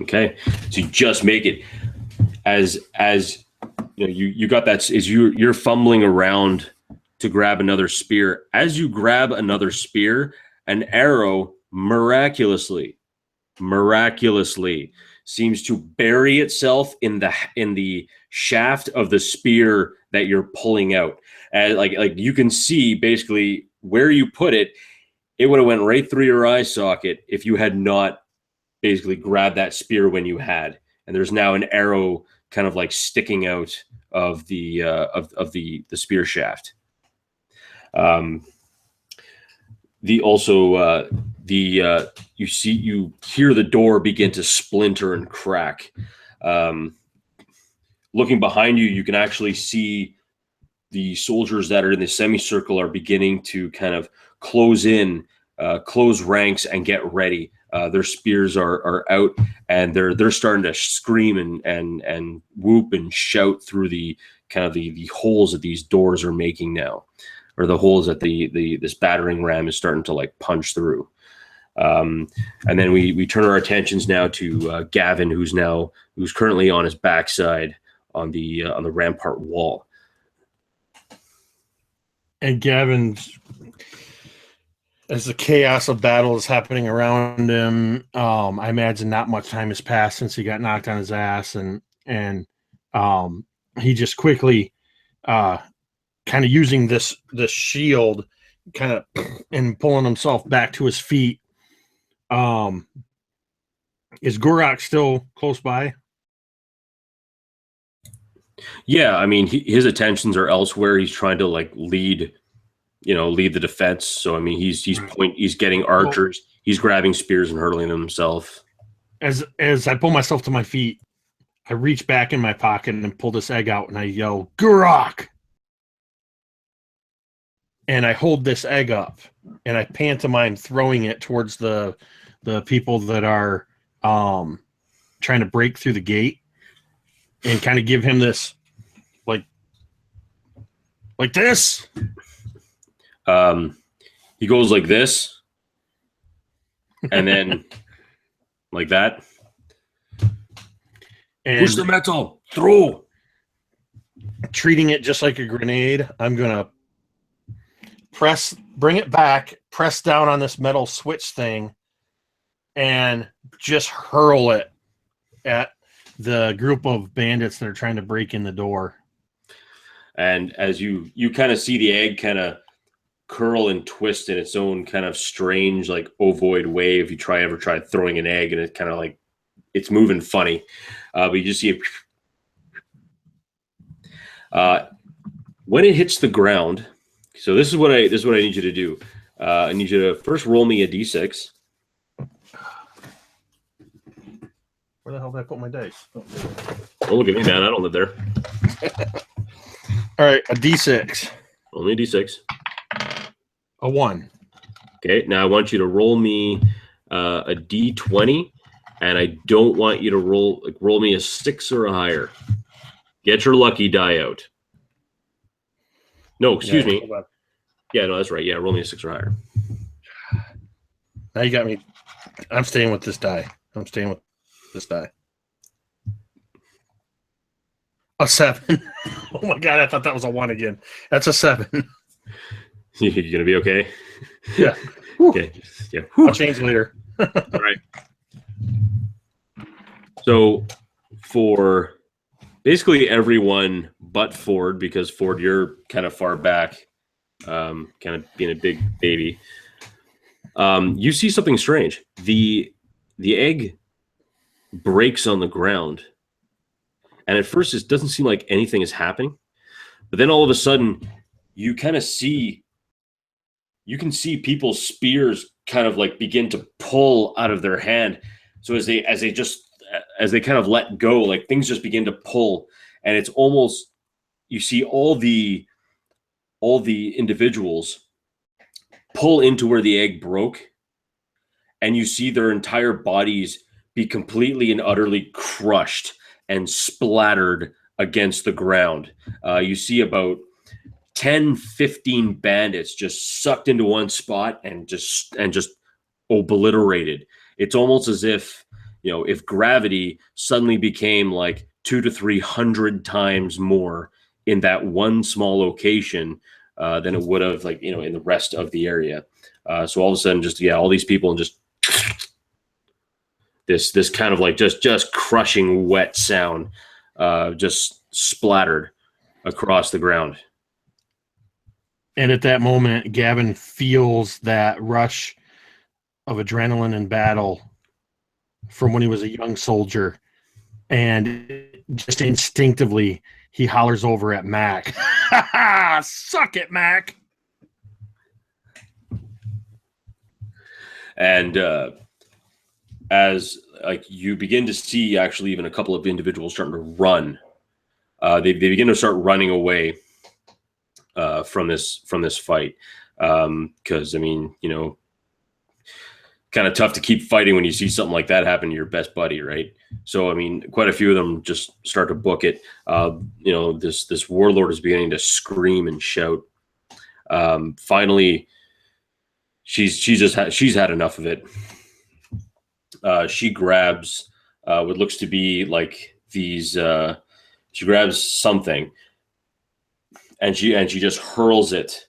Speaker 1: Okay, so you just make it. As you know, you got that. Is you're fumbling around to grab another spear. As you grab another spear, an arrow miraculously seems to bury itself in the shaft of the spear that you're pulling out. And like you can see basically where you put it, it would have went right through your eye socket if you had not basically grabbed that spear when you had. And there's now an arrow kind of like sticking out of the the spear shaft. You hear the door begin to splinter and crack. Looking behind you, you can actually see the soldiers that are in the semicircle are beginning to kind of close ranks and get ready. Their spears are out, and they're starting to scream and whoop and shout through the kind of the holes that these doors are making now, or the holes that this battering ram is starting to like punch through. And then we turn our attentions now to Gavin, who's currently on his backside on the rampart wall.
Speaker 4: And Gavin's, as the chaos of battle is happening around him, I imagine not much time has passed since he got knocked on his ass, and he just quickly, kind of using this shield, kind of and pulling himself back to his feet. Is Gorak still close by?
Speaker 1: Yeah, I mean, his attentions are elsewhere. He's trying to like lead the defense. So I mean, he's getting archers. He's grabbing spears and hurling them himself.
Speaker 4: As I pull myself to my feet, I reach back in my pocket and pull this egg out, and I yell, "Gorak!" And I hold this egg up, and I pantomime throwing it towards the people that are trying to break through the gate, and kind of give him this like this.
Speaker 1: He goes like this, and then like that.
Speaker 4: And
Speaker 1: push the metal through.
Speaker 4: Treating it just like a grenade, I'm gonna bring it back, press down on this metal switch thing, and just hurl it at the group of bandits that are trying to break in the door.
Speaker 1: And as you kind of see the egg kind of curl and twist in its own kind of strange, like ovoid way. If you ever tried throwing an egg, and it kind of like it's moving funny, but you just see it when it hits the ground. So this is what I need you to do. I need you to first roll me a d6.
Speaker 4: Where the hell did I put my dice?
Speaker 1: Don't look at me, man. I don't live there.
Speaker 4: All right, a d6.
Speaker 1: Only a d6.
Speaker 4: A 1.
Speaker 1: Okay, now I want you to roll me a d20, and I don't want you to roll me a 6 or a higher. Get your lucky die out. No, excuse me. Yeah, no, that's right. Yeah, roll me a 6 or higher.
Speaker 4: Now you got me. I'm staying with this die. A 7. Oh my god, I thought that was a 1 again. That's a 7.
Speaker 1: You gonna be okay?
Speaker 4: Yeah.
Speaker 1: Okay. Yeah.
Speaker 4: I'll change later.
Speaker 1: All right. So for basically everyone but Ford, because Ford, you're kind of far back, kind of being a big baby. You see something strange. The egg breaks on the ground, and at first it doesn't seem like anything is happening, but then all of a sudden you can see people's spears kind of like begin to pull out of their hand. So as they kind of let go, like things just begin to pull, and it's almost, you see all the individuals pull into where the egg broke, and you see their entire bodies be completely and utterly crushed and splattered against the ground. You see about 10, 15 bandits just sucked into one spot and just obliterated. It's almost as if, if gravity suddenly became like 200 to 300 times more in that one small location than it would have, like, in the rest of the area. So all of a sudden, just all these people, and just this kind of like just crushing wet sound just splattered across the ground.
Speaker 4: And at that moment, Gavin feels that rush of adrenaline in battle from when he was a young soldier, and just instinctively he hollers over at Mac. Suck it, Mac.
Speaker 1: And as like you begin to see actually even a couple of individuals starting to run, they begin to start running away from this fight, because kind of tough to keep fighting when you see something like that happen to your best buddy, right? So quite a few of them just start to book it. This warlord is beginning to scream and shout. Finally, she's had enough of it. She grabs what looks to be like these. She grabs something, and she just hurls it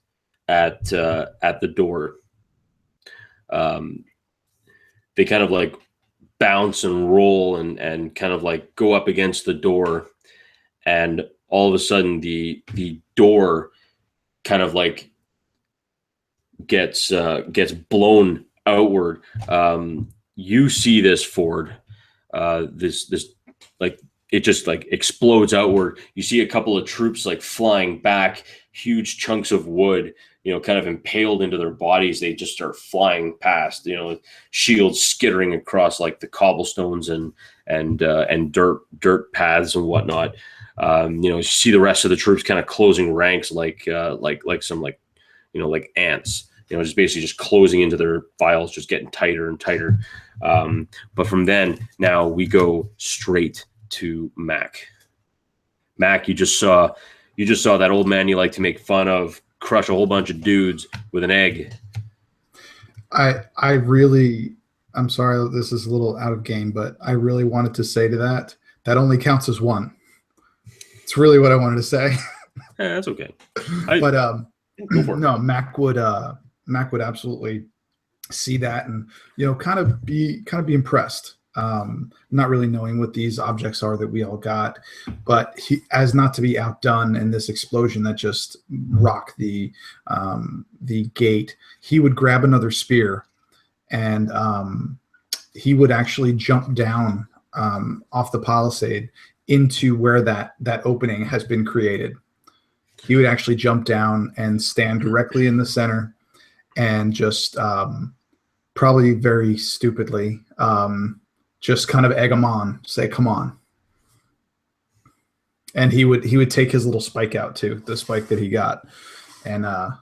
Speaker 1: at the door. They kind of like bounce and roll and kind of like go up against the door, and all of a sudden the door kind of like gets blown outward. You see this, Ford. This like it just like explodes outward. You see a couple of troops like flying back, huge chunks of wood, kind of impaled into their bodies. They just start flying past, shields skittering across like the cobblestones and dirt paths and whatnot. You see the rest of the troops kind of closing ranks like some like ants. Just basically just closing into their files, just getting tighter and tighter. But from then, now we go straight to Mac. Mac, you just saw that old man you like to make fun of crush a whole bunch of dudes with an egg.
Speaker 3: I'm sorry, this is a little out of game, but I really wanted to say to that only counts as one. It's really what I wanted to say.
Speaker 1: Yeah, that's okay.
Speaker 3: But
Speaker 1: go for it.
Speaker 3: No, Mac would absolutely see that and kind of be impressed. Not really knowing what these objects are that we all got, but he, as not to be outdone in this explosion that just rocked the gate, he would grab another spear and he would actually jump down off the palisade into where that opening has been created. He would actually jump down and stand directly in the center and just probably very stupidly just kind of egg him on, say, come on. And he would take his little spike out too, the spike that he got. And I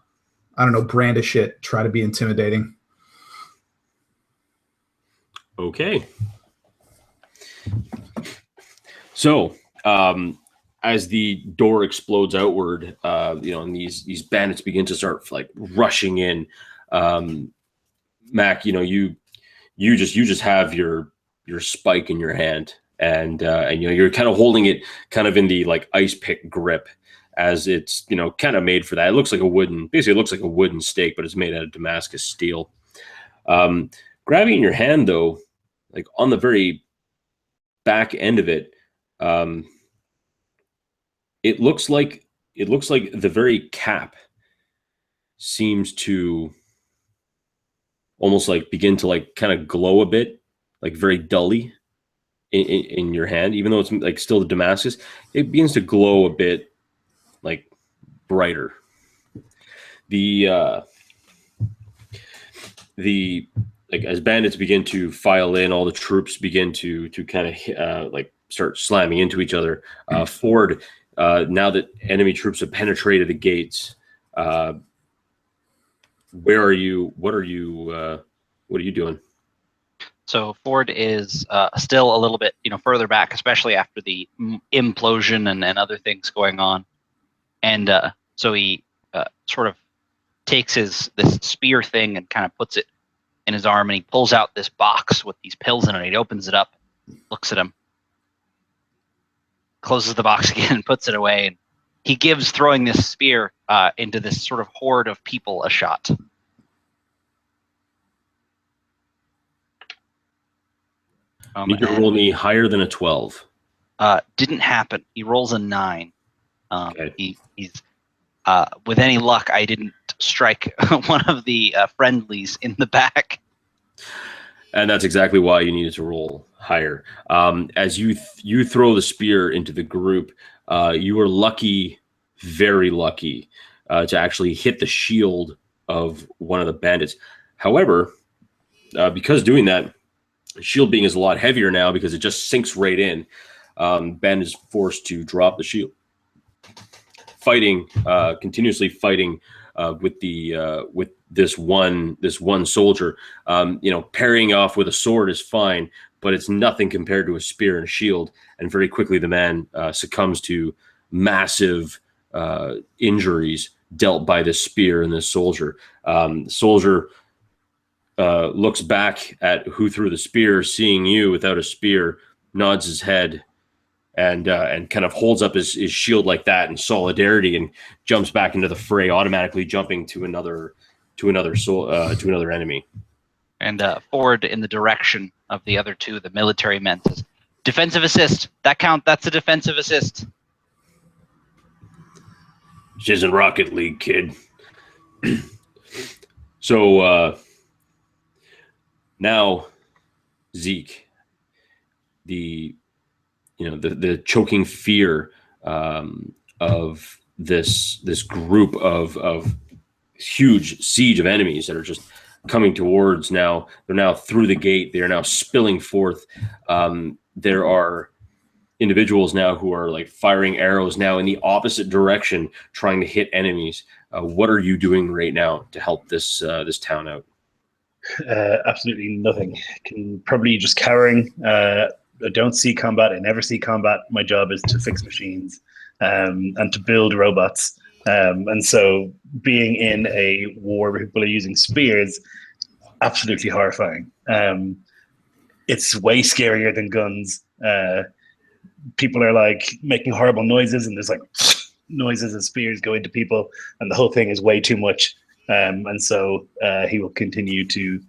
Speaker 3: don't know, brandish it, try to be intimidating.
Speaker 1: Okay. So, as the door explodes outward, and these bandits begin to start like rushing in, Mac, you just have your spike in your hand, and you're kind of holding it kind of in the like ice pick grip, as it's kind of made for that. It looks like a wooden stake, but it's made out of Damascus steel. Grabbing in your hand though, like on the very back end of it, it looks like the very cap seems to almost like begin to like kind of glow a bit, like very dully in your hand, even though it's like still the Damascus, it begins to glow a bit like brighter. The like as bandits begin to file in, all the troops begin to kind of like start slamming into each other. Ford, now that enemy troops have penetrated the gates, where are you? What are you doing?
Speaker 5: So Ford is still a little bit, further back, especially after the implosion and other things going on. And so he sort of takes this spear thing and kind of puts it in his arm, and he pulls out this box with these pills in it. He opens it up, looks at him, closes the box again, and puts it away. And he gives throwing this spear into this sort of horde of people a shot.
Speaker 1: Need to roll me higher than a 12.
Speaker 5: Didn't happen. He rolls a 9.
Speaker 1: Okay.
Speaker 5: He's with any luck, I didn't strike one of the friendlies in the back.
Speaker 1: And that's exactly why you needed to roll higher. As you throw the spear into the group, you were lucky, very lucky, to actually hit the shield of one of the bandits. However, because doing that, shield being is a lot heavier now because it just sinks right in. Ben is forced to drop the shield, continuously fighting with this one soldier. Parrying off with a sword is fine, but it's nothing compared to a spear and a shield. And very quickly, the man succumbs to massive injuries dealt by this spear and this soldier. The soldier looks back at who threw the spear, seeing you without a spear, nods his head, and kind of holds up his shield like that in solidarity, and jumps back into the fray, automatically jumping to another enemy.
Speaker 5: And forward in the direction of the other two, the military men, says, "Defensive assist. That's a defensive assist."
Speaker 1: This isn't Rocket League, kid. So now, Zeke, the choking fear of this group of huge siege of enemies that are just coming towards now. They're now through the gate. They are now spilling forth. There are individuals now who are like firing arrows now in the opposite direction, trying to hit enemies. What are you doing right now to help this town out?
Speaker 2: Absolutely nothing. Can probably just cowering. I don't see combat. I never see combat. My job is to fix machines and to build robots. And so being in a war where people are using spears, absolutely horrifying. It's way scarier than guns. People are like making horrible noises, and there's like noises as spears go into people, and the whole thing is way too much. And so he will continue to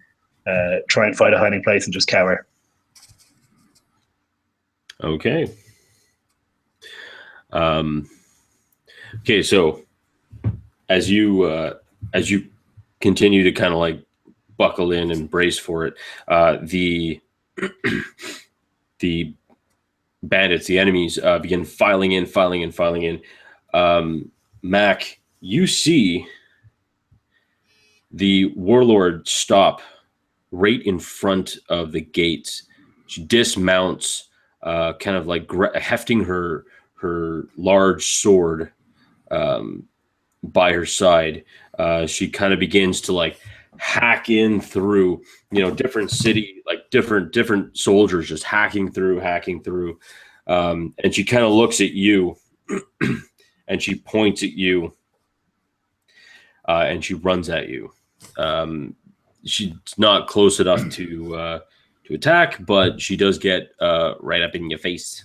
Speaker 2: try and find a hiding place and just cower.
Speaker 1: Okay. Okay, so as you continue to kind of like buckle in and brace for it, the bandits, the enemies, begin filing in. Mac, you see the warlord stop right in front of the gates. She dismounts, kind of like hefting her large sword by her side. She kind of begins to like hack in through, different city, like different soldiers just hacking through. And she kind of looks at you and she points at you and she runs at you. She's not close enough to attack, but she does get right up in your face.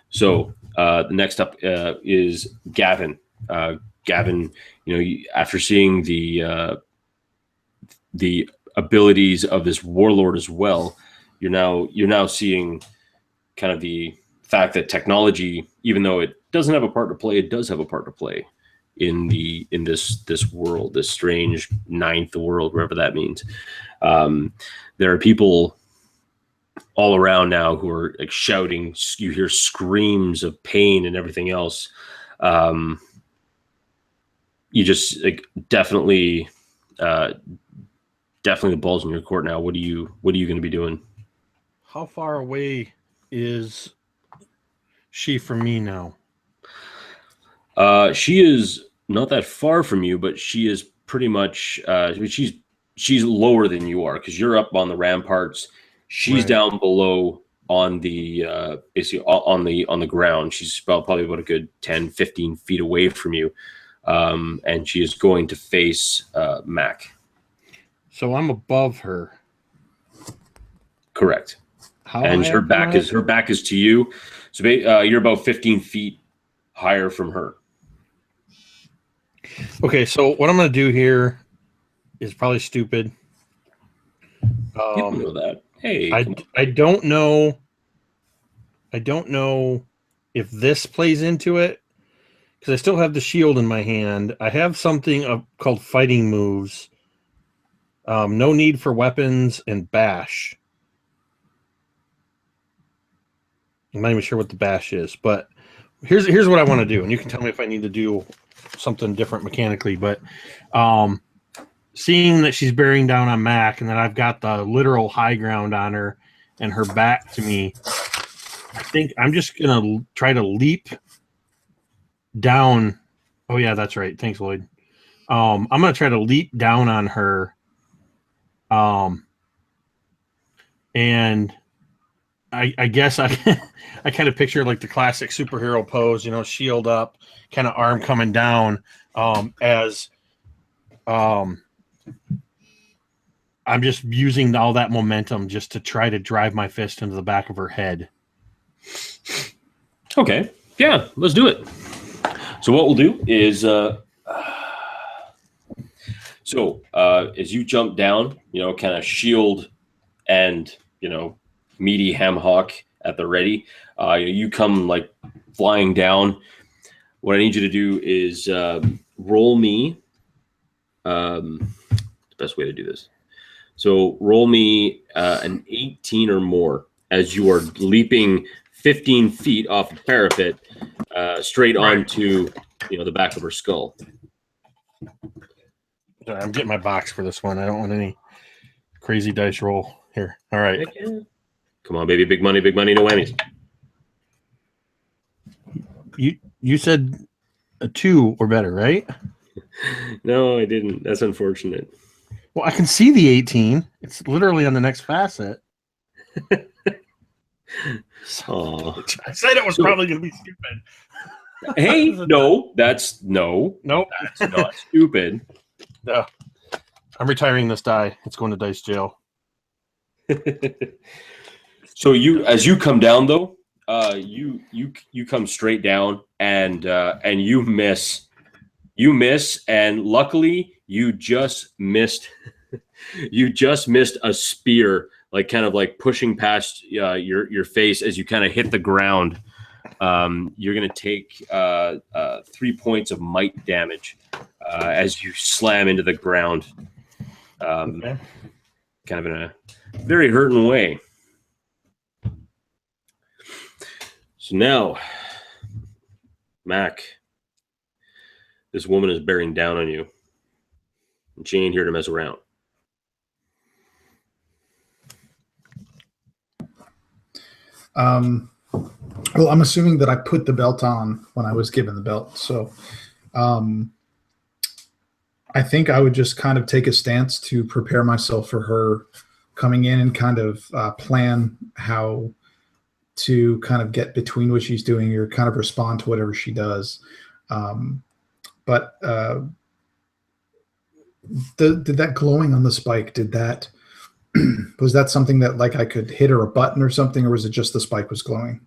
Speaker 1: So the next up is Gavin. Gavin, after seeing the abilities of this warlord as well, you're now seeing kind of the fact that technology, even though it doesn't have a part to play, it does have a part to play in this world, this strange ninth world, wherever that means. There are people all around now who are like shouting. You hear screams of pain and everything else. You just like definitely the ball's in your court now. What are you going to be doing?
Speaker 4: How far away is she from me now?
Speaker 1: She is not that far from you, but she is pretty much she's lower than you are because you're up on the ramparts. She's
Speaker 4: Right.
Speaker 1: down below on the basically on the ground. She's probably about a good 10, 15 feet away from you. and she is going to face Mac.
Speaker 4: So I'm above her.
Speaker 1: Correct.
Speaker 4: How
Speaker 1: And
Speaker 4: high
Speaker 1: her
Speaker 4: up
Speaker 1: back
Speaker 4: am I?
Speaker 1: is to you. So you're about 15 feet higher from her.
Speaker 4: Okay, so what I'm going to do here is probably stupid.
Speaker 1: You don't know that. Hey, come on.
Speaker 4: I don't know. I don't know if this plays into it because I still have the shield in my hand. I have something called fighting moves. No need for weapons and bash. I'm not even sure what the bash is, but here's what I want to do, and you can tell me if I need to do something different mechanically. But seeing that she's bearing down on Mac, and that I've got the literal high ground on her, and her back to me, I think I'm just gonna try to leap down. Oh yeah, that's right. Thanks, Lloyd. I'm gonna try to leap down on her. And I guess I kind of picture like the classic superhero pose, shield up, kind of arm coming down, as I'm just using all that momentum just to try to drive my fist into the back of her head.
Speaker 1: Okay. Yeah, let's do it. So what we'll do is, as you jump down, kind of shield and, meaty ham hock at the ready, you come like flying down. What I need you to do is roll me. The best way to do this. So roll me an 18 or more as you are leaping 15 feet off the parapet straight onto the back of her skull.
Speaker 4: I'm getting my box for this one. I don't want any crazy dice roll here. All right.
Speaker 1: Come on, baby. Big money, no whammies.
Speaker 4: You said a 2 or better, right?
Speaker 1: No, I didn't. That's unfortunate.
Speaker 4: Well, I can see the 18. It's literally on the next facet.
Speaker 1: Oh,
Speaker 4: I said it was probably going to be stupid.
Speaker 1: Hey, no, that's
Speaker 4: nope.
Speaker 1: That's not stupid.
Speaker 4: No, I'm retiring this die. It's going to dice jail.
Speaker 1: So as you come down though, you come straight down and you miss, and luckily you just missed. You just missed a spear, like kind of like pushing past your face as you kind of hit the ground. You're going to take 3 points of might damage as you slam into the ground. Okay. Kind of in a very hurting way. So now, Mac, this woman is bearing down on you. And she ain't here to mess around.
Speaker 3: Well, I'm assuming that I put the belt on when I was given the belt. So I think I would just kind of take a stance to prepare myself for her coming in and kind of plan how to kind of get between what she's doing or kind of respond to whatever she does. But did that glowing on the spike, was that something that like I could hit her a button or something, or was it just the spike was glowing?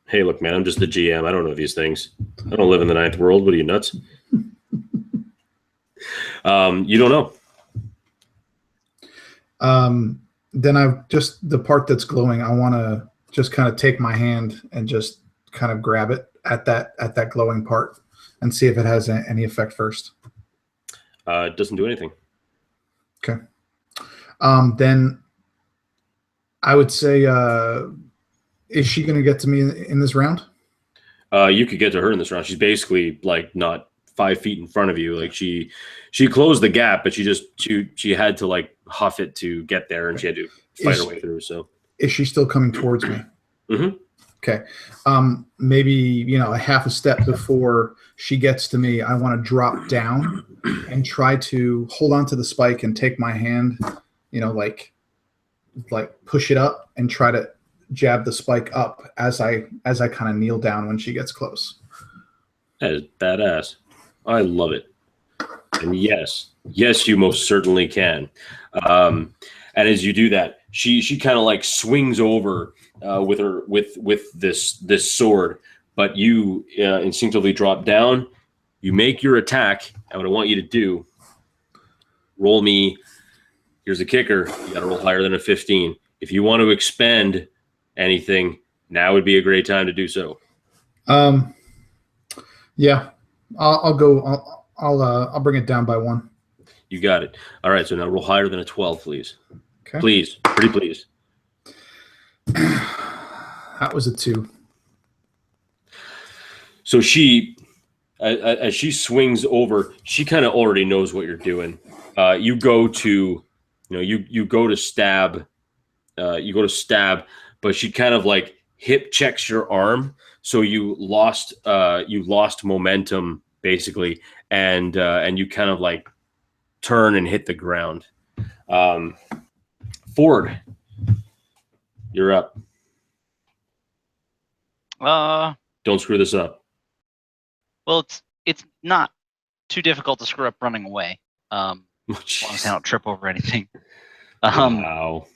Speaker 1: Hey, look, man, I'm just the GM. I don't know these things. I don't live in the ninth world. What are you, nuts? You don't know.
Speaker 3: Then the part that's glowing, I want to just kind of take my hand and just kind of grab it at that glowing part and see if it has any effect first.
Speaker 1: It doesn't do anything.
Speaker 3: Okay. Then I would say, is she going to get to me in this round?
Speaker 1: You could get to her in this round. She's basically like not 5 feet in front of you. Like she closed the gap, but she had to like huff it to get there, and she had to fight her way through. So
Speaker 3: is she still coming towards me?
Speaker 1: Mm-hmm.
Speaker 3: Okay. Maybe, a half a step before she gets to me, I want to drop down and try to hold on to the spike and take my hand, like push it up and try to jab the spike up as I kind of kneel down when she gets close.
Speaker 1: That is badass. I love it. And yes, you most certainly can. And as you do that, she kind of like swings over with this sword, but you instinctively drop down. You make your attack, and what I want you to do, roll me. Here's a kicker: you got to roll higher than a 15. If you want to expend anything, now would be a great time to do so.
Speaker 3: Yeah, I'll go. I'll bring it down by 1.
Speaker 1: You got it. All right, so now roll higher than a 12, please.
Speaker 3: Okay.
Speaker 1: Please, pretty please.
Speaker 3: That was a 2.
Speaker 1: So she, as she swings over, she kind of already knows what you're doing. You go to, you go to stab, but she kind of like hip checks your arm, so you lost momentum basically, and you kind of like turn and hit the ground. Ford, you're up. Don't screw this up.
Speaker 5: Well, it's not too difficult to screw up running away. As long as I don't trip over anything.
Speaker 1: Wow.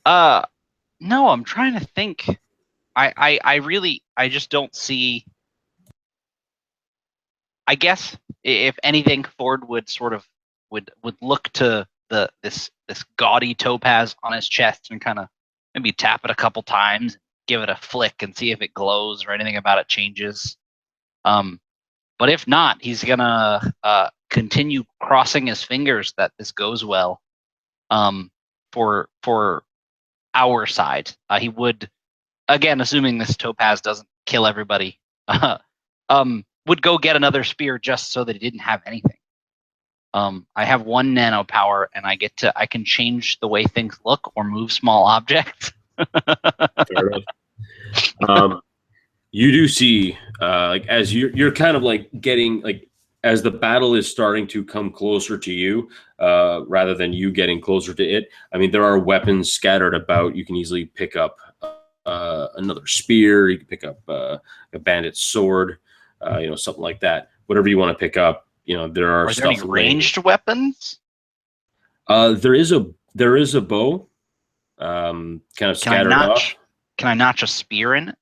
Speaker 5: No, I'm trying to think. I just don't see. I guess if anything, Ford would sort of would look to this gaudy topaz on his chest and kind of maybe tap it a couple times, give it a flick, and see if it glows or anything about it changes. But if not, he's gonna continue crossing his fingers that this goes well. For our side, he would, again, assuming this topaz doesn't kill everybody, would go get another spear just so that he didn't have anything. I have 1 nano power, and I can change the way things look or move small objects.
Speaker 1: Fair enough. You do see, like as you're kind of like getting like as the battle is starting to come closer to you, rather than you getting closer to it. I mean, there are weapons scattered about. You can easily pick up another spear. You can pick up a bandit's sword, something like that. Whatever you want to pick up. There are
Speaker 5: there any ranged weapons?
Speaker 1: There is a bow, kind of scattered off.
Speaker 5: Can I notch a spear in it?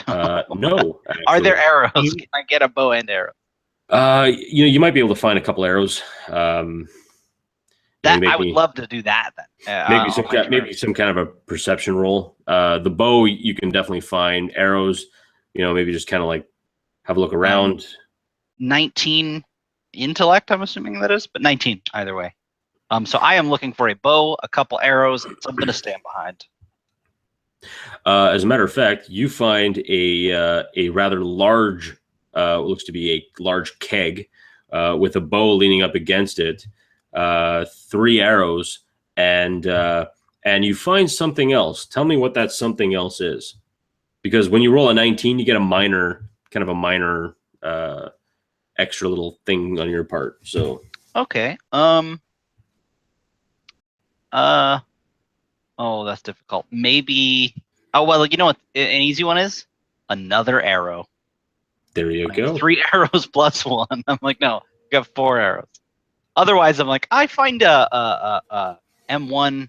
Speaker 1: No. Actually.
Speaker 5: Are there arrows? Can I get a bow and arrow?
Speaker 1: You might be able to find a couple arrows.
Speaker 5: I would love to do that. Then
Speaker 1: maybe some kind of a perception roll. The bow you can definitely find. Arrows, maybe just kind of like have a look around.
Speaker 5: 19 intellect, I'm assuming that is, but 19 either way. So I am looking for a bow, a couple arrows, and something to stand behind.
Speaker 1: As a matter of fact, you find a rather large, what looks to be a large keg, with a bow leaning up against it, 3 arrows, and you find something else. Tell me what that something else is, because when you roll a 19, you get a minor extra little thing on your part. So
Speaker 5: okay. Oh, that's difficult. Maybe. Oh well, you know what? An easy one is another arrow.
Speaker 1: There you go.
Speaker 5: 3 arrows plus 1. I'm like, no, you got 4 arrows. Otherwise, I'm like, I find a M1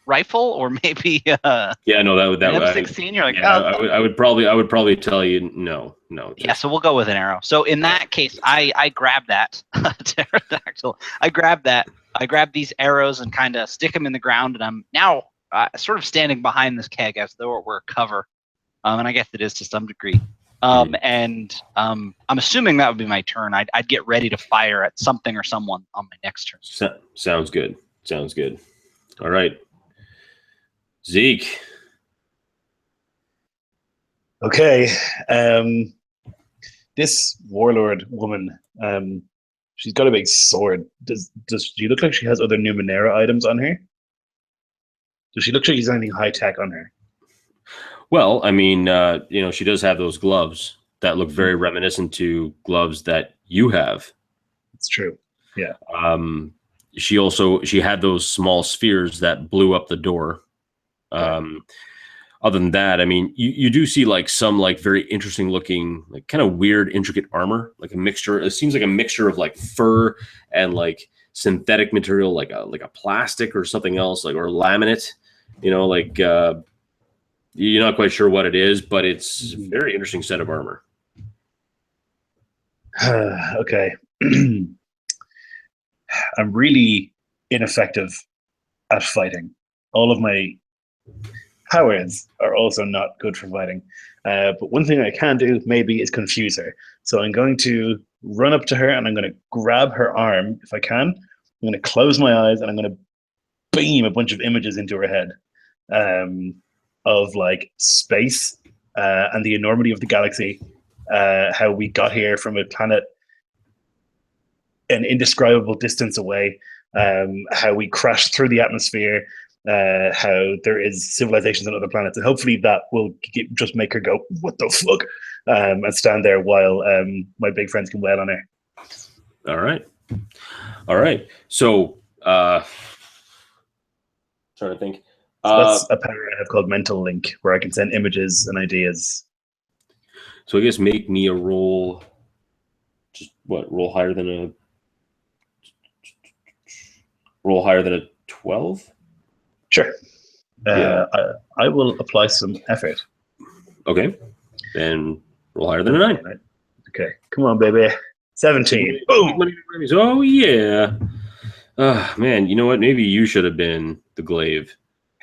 Speaker 5: rifle, or maybe
Speaker 1: yeah, no, that
Speaker 5: M16. You're like,
Speaker 1: I would probably tell you no.
Speaker 5: Yeah, so we'll go with an arrow. So in that case, I grab that pterodactyl. I grab these arrows and kind of stick them in the ground, and I'm now sort of standing behind this keg as though it were cover, and I guess it is to some degree. And I'm assuming that would be my turn. I'd get ready to fire at something or someone on my next turn.
Speaker 1: Sounds good. All right, Zeke.
Speaker 2: Okay. This warlord woman, she's got a big sword. Does she look like she has other Numenera items on her? Does she look like she's anything high tech on her?
Speaker 1: Well, I mean, she does have those gloves that look very reminiscent to gloves that you have.
Speaker 2: It's true. Yeah.
Speaker 1: She had those small spheres that blew up the door. other than that, I mean, you do see like some like very interesting looking, like kind of weird, intricate armor, like a mixture. It seems like a mixture of like fur and like synthetic material, like a plastic or something else, like or laminate. You know, like you're not quite sure what it is, but it's a very interesting set of armor.
Speaker 2: Okay. I'm really ineffective at fighting. All of my powers are also not good for fighting. But one thing I can do maybe is confuse her. So I'm going to run up to her and I'm going to grab her arm if I can. I'm going to close my eyes and I'm going to beam a bunch of images into her head of like space and the enormity of the galaxy, how we got here from a planet an indescribable distance away, how we crashed through the atmosphere, how there is civilizations on other planets, and hopefully that will just make her go, "What the fuck?" And stand there while my big friends can wail on her.
Speaker 1: All right. So, trying to think.
Speaker 2: So that's a power I have called Mental Link, where I can send images and ideas.
Speaker 1: So I guess make me a roll. Just what? Roll higher than a 12.
Speaker 2: Sure.
Speaker 1: Yeah.
Speaker 2: I will apply some effort.
Speaker 1: Okay. Then roll higher than a 9.
Speaker 2: Okay. Come on, baby. 17. Boom.
Speaker 1: Oh yeah. Man, you know what? Maybe you should have been the glaive.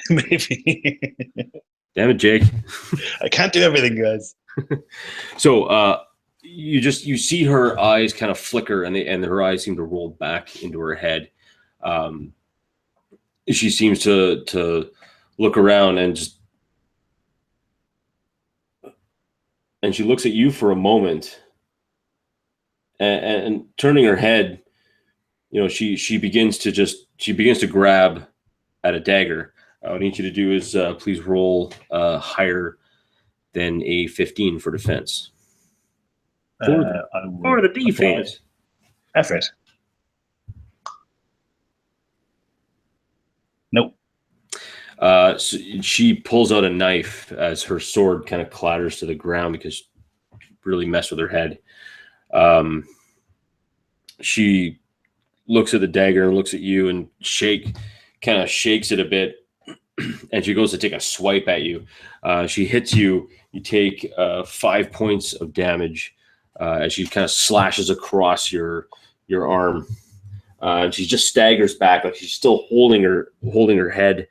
Speaker 2: Maybe.
Speaker 1: Damn it, Jake.
Speaker 2: I can't do everything, guys.
Speaker 1: So you see her eyes kind of flicker and her eyes seem to roll back into her head. She seems to look around and she looks at you for a moment and turning her head, you know, she begins to grab at a dagger. What I need you to do is please roll higher than a 15 for defense. For the defense.
Speaker 2: Effort. Nope.
Speaker 1: So she pulls out a knife as her sword kind of clatters to the ground because she really messed with her head. She looks at the dagger and looks at you and kind of shakes it a bit. And she goes to take a swipe at you. She hits you. You take 5 points of damage as she kind of slashes across your arm. And she just staggers back, like she's still holding her head,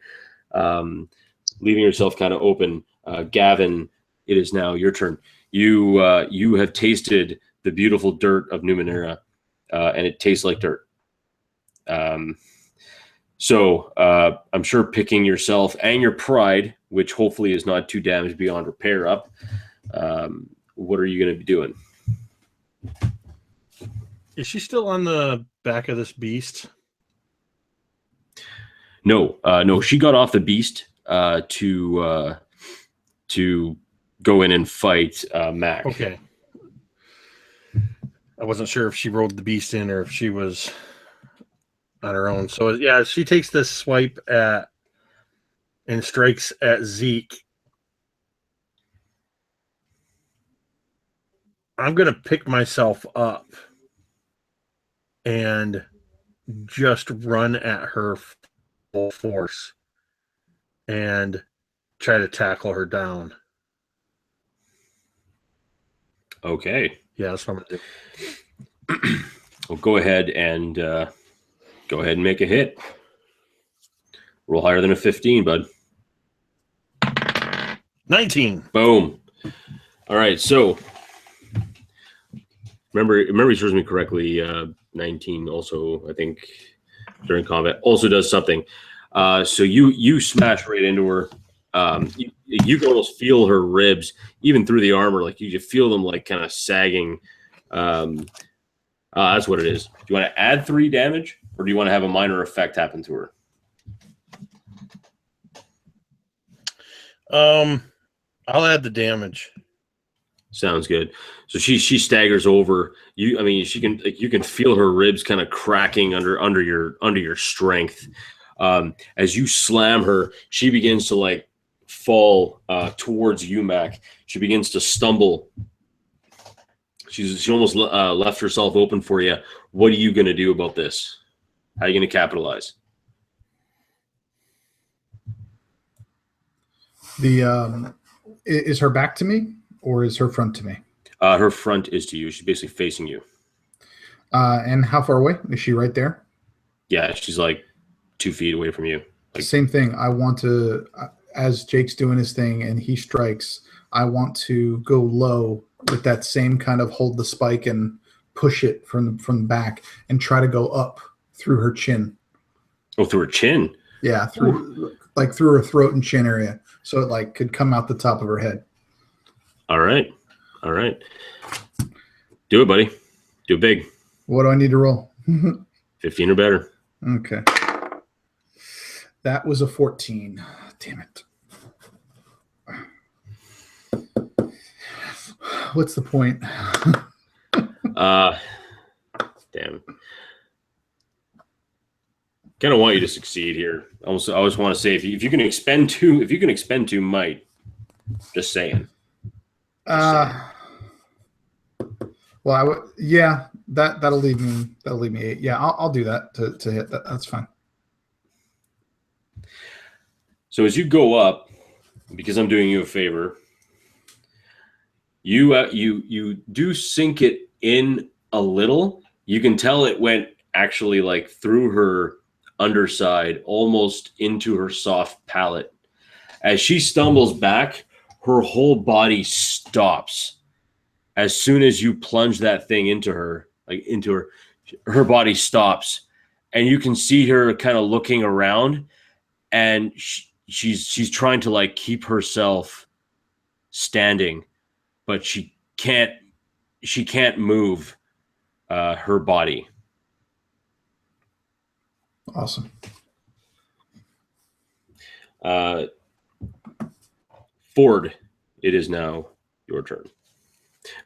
Speaker 1: leaving herself kind of open. Gavin, it is now your turn. You have tasted the beautiful dirt of Numenera, and it tastes like dirt. So I'm sure picking yourself and your pride, which hopefully is not too damaged beyond repair, up. What are you going to be doing?
Speaker 4: Is she still on the back of this beast?
Speaker 1: No, she got off the beast to go in and fight Mac.
Speaker 4: Okay. I wasn't sure if she rode the beast in or if she was on her own. So yeah, she takes this swipe at and strikes at Zeke. I'm gonna pick myself up and just run at her full force and try to tackle her down.
Speaker 1: Okay.
Speaker 4: Yeah, that's what I'm gonna do.
Speaker 1: Well, go ahead and make a hit. Roll higher than a 15, bud.
Speaker 4: 19.
Speaker 1: Boom. All right. So remember, he serves me correctly. 19 also, I think, during combat also does something. So you smash right into her. You can almost feel her ribs, even through the armor. Like you feel them like kind of sagging. That's what it is. Do you want to add 3 damage, or do you want to have a minor effect happen to her?
Speaker 4: I'll add the damage.
Speaker 1: Sounds good. So she staggers over you. I mean, you can feel her ribs kind of cracking under your strength. As you slam her, she begins to like fall towards you, Mac. She begins to stumble. She almost left herself open for you. What are you going to do about this? How are you going to capitalize?
Speaker 3: Is her back to me or is her front to me?
Speaker 1: Her front is to you. She's basically facing you.
Speaker 3: And how far away? Is she right there?
Speaker 1: Yeah, she's like 2 feet away from you. Like,
Speaker 3: same thing. I want to, as Jake's doing his thing and he strikes, I want to go low with that same kind of hold the spike and push it from the back and try to go up through her chin.
Speaker 1: Oh, through her chin?
Speaker 3: Yeah, through her throat and chin area, so it like could come out the top of her head.
Speaker 1: All right. Do it, buddy. Do it big.
Speaker 3: What do I need to roll?
Speaker 1: 15 or better.
Speaker 3: Okay. That was a 14. Damn it. What's the point?
Speaker 1: Damn. Kind of want you to succeed here. I always want to say if you can expend two might. Just saying.
Speaker 3: Well, yeah. That'll leave me 8. Yeah, I'll do that to hit that. That's fine.
Speaker 1: So as you go up, because I'm doing you a favor, you do sink it in a little. You can tell it went actually like through her underside, almost into her soft palate. As she stumbles back, her whole body stops. As soon as you plunge that thing into her, her body stops, and you can see her kind of looking around, and she's trying to like keep herself standing, but she can't move her body.
Speaker 3: Awesome.
Speaker 1: Ford, it is now your turn.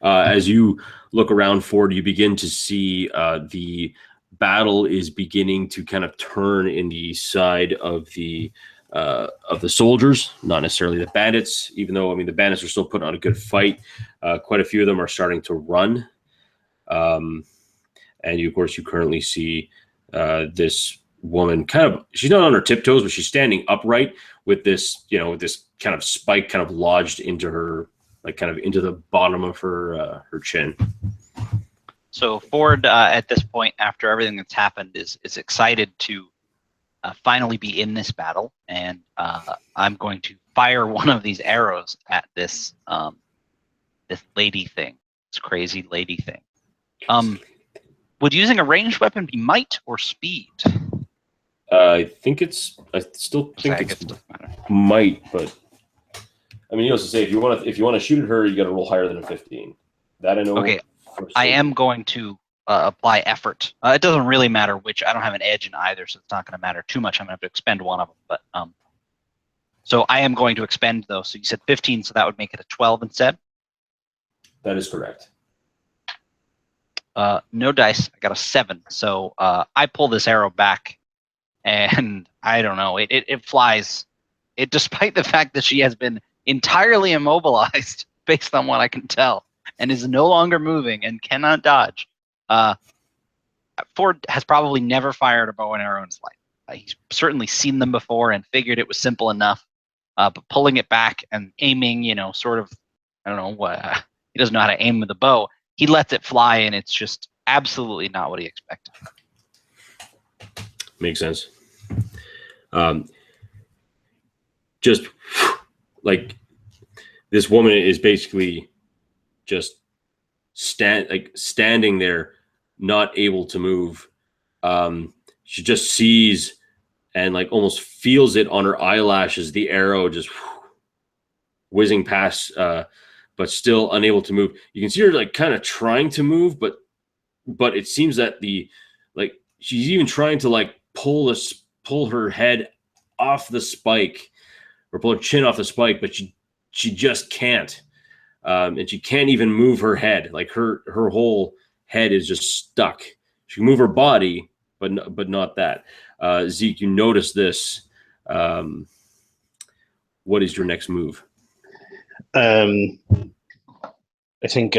Speaker 1: As you look around, Ford, you begin to see the battle is beginning to kind of turn in the side of the soldiers, not necessarily the bandits, even though, I mean, the bandits are still putting on a good fight. Quite a few of them are starting to run. And you, of course, you currently see this woman she's not on her tiptoes, but she's standing upright with this, this kind of spike kind of lodged into her, like kind of into the bottom of her chin.
Speaker 5: So Ford, at this point, after everything that's happened, is excited to finally be in this battle, and I'm going to fire one of these arrows at this this lady thing, this crazy lady thing. Would using a ranged weapon be might or speed?
Speaker 1: I still think it's might, but I mean, you also say if you want to shoot at her, you got to roll higher than a 15. That I know.
Speaker 5: Okay, I am going to apply effort. It doesn't really matter which. I don't have an edge in either, so it's not going to matter too much. I'm going to have to expend one of them, but so I am going to expend those. So you said 15, so that would make it a 12 instead.
Speaker 1: That is correct.
Speaker 5: No dice. I got a 7. So I pull this arrow back, and I don't know. It flies. Despite the fact that she has been entirely immobilized, based on what I can tell, and is no longer moving and cannot dodge. Ford has probably never fired a bow and arrow in his life. He's certainly seen them before and figured it was simple enough. But pulling it back and aiming, sort of, I don't know what. He doesn't know how to aim with a bow. He lets it fly, and it's just absolutely not what he expected.
Speaker 1: Makes sense. Just like this woman is basically just standing there, not able to move. She just sees and like almost feels it on her eyelashes, the arrow just whizzing past, but still unable to move. You can see her like kind of trying to move, but it seems that she's even trying to like pull her head off the spike or pull her chin off the spike, but she just can't. And she can't even move her head. Like her whole head is just stuck. She can move her body, but not that. Zeke, you notice this. what is your next move?
Speaker 2: I think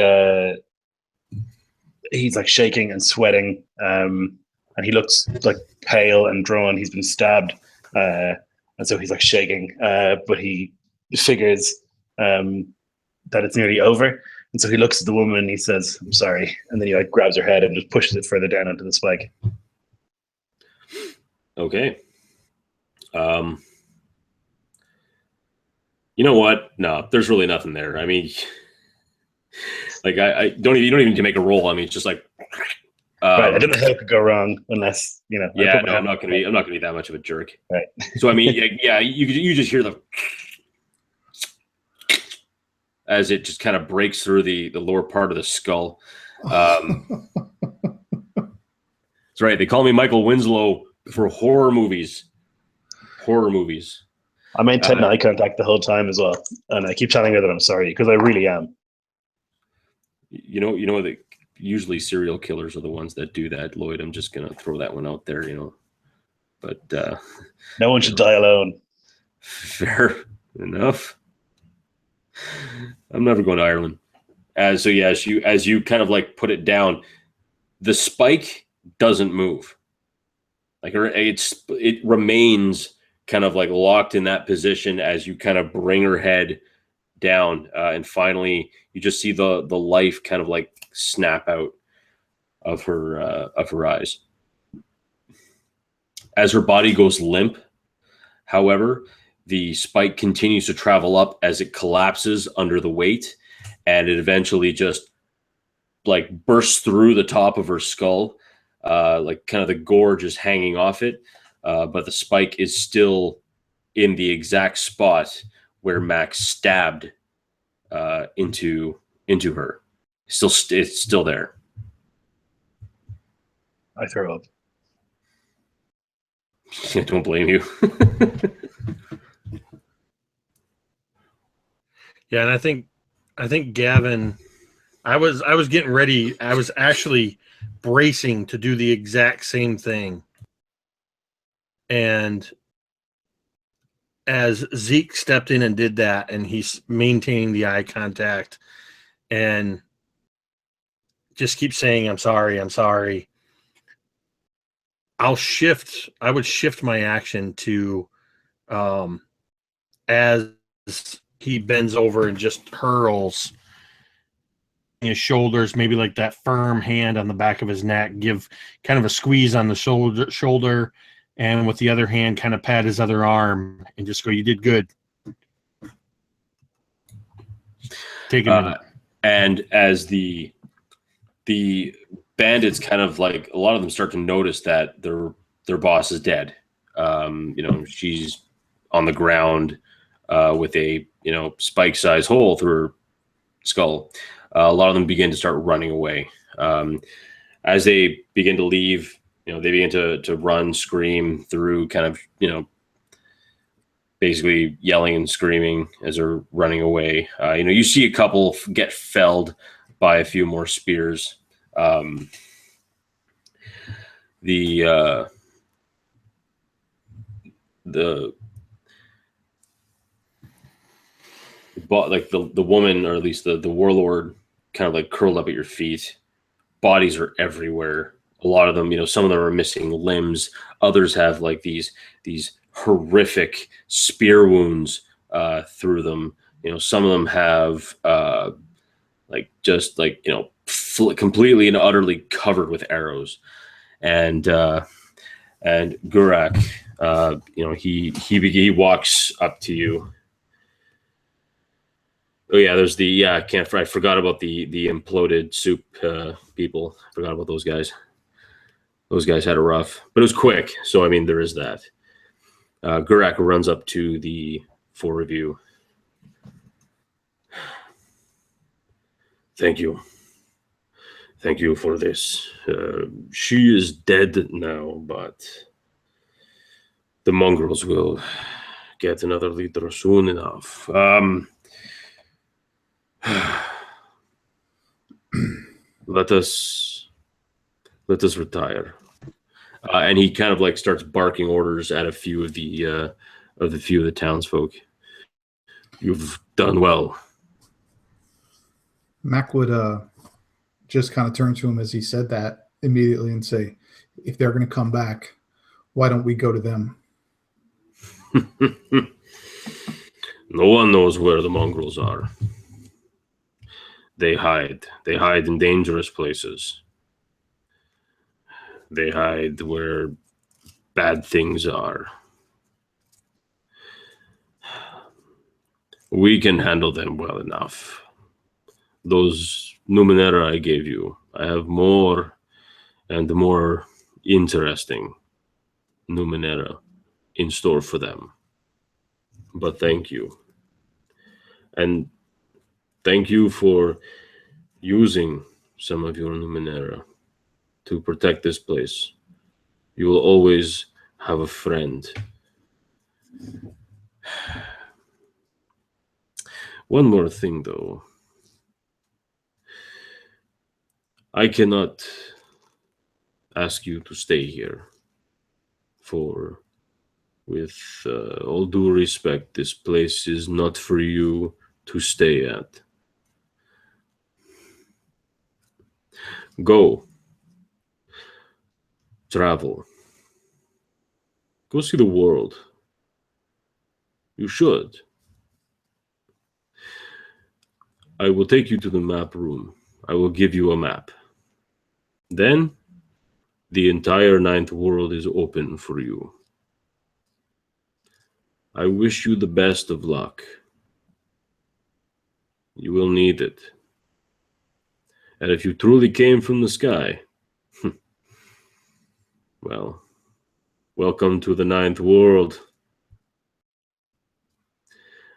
Speaker 2: he's like shaking and sweating, and he looks like pale and drawn. He's been stabbed, and so he's like shaking, but he figures that it's nearly over. And so he looks at the woman and he says, "I'm sorry," and then he like grabs her head and just pushes it further down onto the spike.
Speaker 1: Okay. You know what? No, there's really nothing there. I mean, like I don't even, you don't even need to make a roll. I mean, it's just like
Speaker 2: Right. I don't know how it could go wrong unless, you know.
Speaker 1: Yeah, no, I'm not gonna be that much of a jerk.
Speaker 2: Right.
Speaker 1: So I mean, yeah, you just hear the as it just kind of breaks through the lower part of the skull. That's right. They call me Michael Winslow for horror movies. Horror movies.
Speaker 2: I maintain eye contact the whole time as well, and I keep telling her that I'm sorry because I really am.
Speaker 1: You know that usually serial killers are the ones that do that, Lloyd. I'm just gonna throw that one out there, But
Speaker 2: no one should die alone.
Speaker 1: Fair enough. I'm never going to Ireland. As you kind of like put it down, the spike doesn't move. Like it remains kind of like locked in that position as you kind of bring her head down, and finally you just see the life kind of like snap out of her eyes. As her body goes limp, however, the spike continues to travel up as it collapses under the weight, and it eventually just like bursts through the top of her skull, like kind of the gore just hanging off it. But the spike is still in the exact spot where Max stabbed into her. It's still there.
Speaker 2: I throw up.
Speaker 1: I don't blame you.
Speaker 4: Yeah, and I think Gavin, I was getting ready. I was actually bracing to do the exact same thing. And as Zeke stepped in and did that, and he's maintaining the eye contact and just keeps saying, "I'm sorry, I'm sorry." I would shift my action to as he bends over and just hurls his shoulders, maybe like that firm hand on the back of his neck, give kind of a squeeze on the shoulder, and with the other hand kind of pat his other arm and just go, "You did good." Take a minute.
Speaker 1: And as the bandits kind of like, a lot of them start to notice that their boss is dead. She's on the ground with a spike-sized hole through her skull. A lot of them begin to start running away. As they begin to leave, they begin to run, scream through, kind of basically yelling and screaming as they're running away. You see a couple get felled by a few more spears. The woman, or at least the warlord, kind of like curled up at your feet. Bodies are everywhere. A lot of them, some of them are missing limbs. Others have like these horrific spear wounds through them. Some of them have completely and utterly covered with arrows. And Gurak, he walks up to you. Oh yeah, there's I forgot about the imploded soup people. I forgot about those guys. Those guys had it rough, but it was quick. So I mean, there is that. Gurak runs up to the four of you. Thank you for this. She is dead now, but the mongrels will get another leader soon enough. Let us retire. And he kind of like starts barking orders at a few of the townsfolk. You've done well.
Speaker 3: Mac would just kind of turn to him as he said that immediately and say, if they're going to come back, why don't we go to them?
Speaker 1: No one knows where the mongrels are. They hide. They hide in dangerous places. They hide where bad things are. We can handle them well enough. Those Numenera I gave you, I have more and more interesting Numenera in store for them. But thank you. And thank you for using some of your Numenera to protect this place. You will always have a friend. One more thing, though. I cannot ask you to stay here, for with all due respect, this place is not for you to stay at. Go. Travel. Go see the world. You should. I will take you to the map room. I will give you a map. Then, the entire ninth world is open for you. I wish you the best of luck. You will need it. And if you truly came from the sky, well, welcome to the ninth world.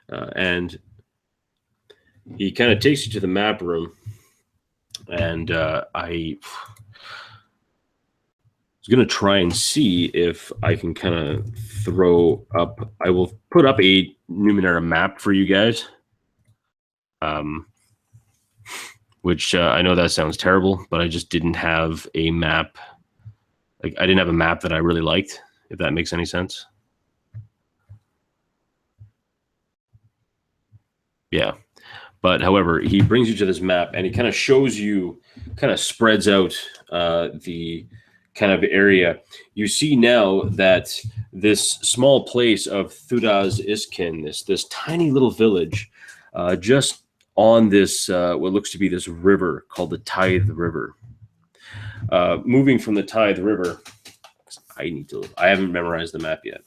Speaker 1: And he kind of takes you to the map room, and I was going to try and see if I can kind of throw up. I will put up a Numenera map for you guys. Which I know that sounds terrible, but I just didn't have a map. Like, I didn't have a map that I really liked, if that makes any sense. Yeah. But however, he brings you to this map and he kind of shows you, kind of spreads out the kind of area. You see now that this small place of Thudaz Iskin, this tiny little village, just on this, what looks to be this river called the Tithe River. Moving from the Tithe River, I haven't memorized the map yet.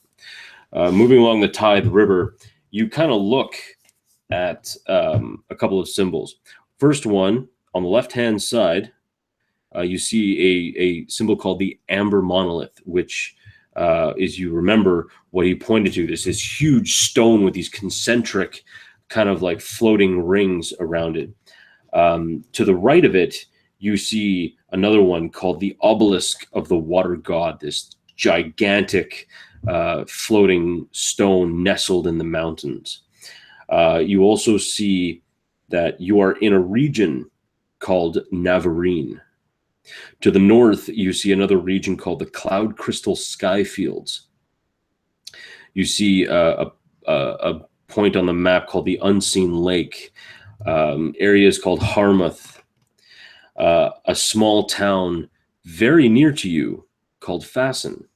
Speaker 1: Moving along the Tithe River, you kind of look at a couple of symbols. First one, on the left-hand side, you see a symbol called the Amber Monolith, which is, you remember what he pointed to, this huge stone with these concentric kind of like floating rings around it. To the right of it, you see another one called the Obelisk of the Water God, this gigantic floating stone nestled in the mountains. You also see that you are in a region called Navarine. To the north, you see another region called the Cloud Crystal Sky Fields. You see a point on the map called the Unseen Lake, areas called Harmuth, a small town very near to you called Fasten,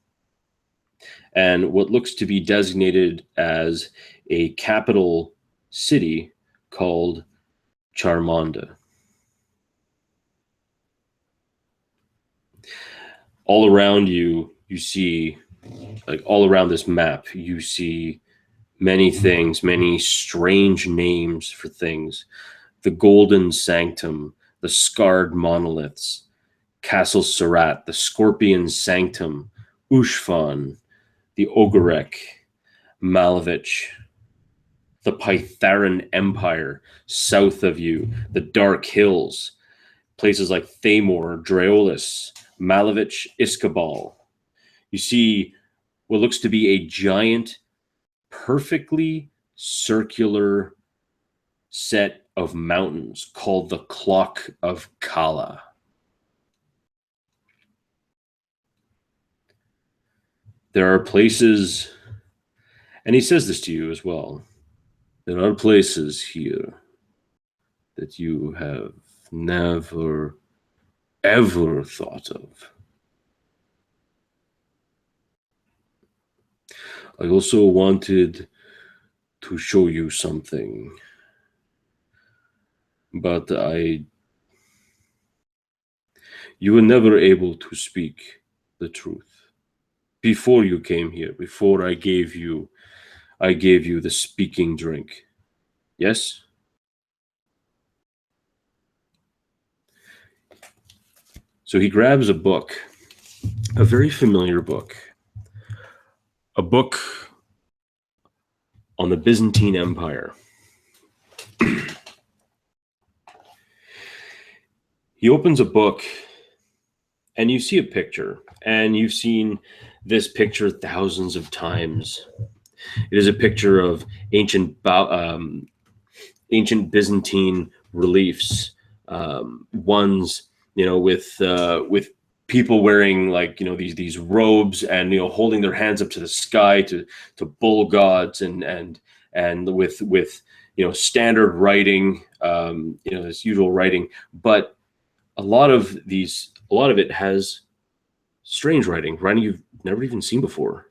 Speaker 1: and what looks to be designated as a capital city called Charmonda. All around you, you see, like all around this map, you see many things, many strange names for things. The Golden Sanctum, the Scarred Monoliths, Castle Surat, the Scorpion Sanctum, Ushfan, the Ogorek, Malavich, the Pytharan Empire, south of you, the Dark Hills, places like Thamor, Draeolus, Malavich, Iskabal. You see what looks to be a giant, perfectly circular set of mountains called the Clock of Kala. There are places, and he says this to you as well, There are places here that you have never, ever thought of. I also wanted to show you something, but you were never able to speak the truth. Before you came here, before I gave you the speaking drink. Yes? So he grabs a book, a very familiar book, a book on the Byzantine Empire. He opens a book and you see a picture, and you've seen this picture thousands of times. It is a picture of ancient Byzantine reliefs, ones, with people wearing these robes and holding their hands up to the sky to bull gods and with standard writing, this usual writing, but a lot of it has strange writing you've never even seen before.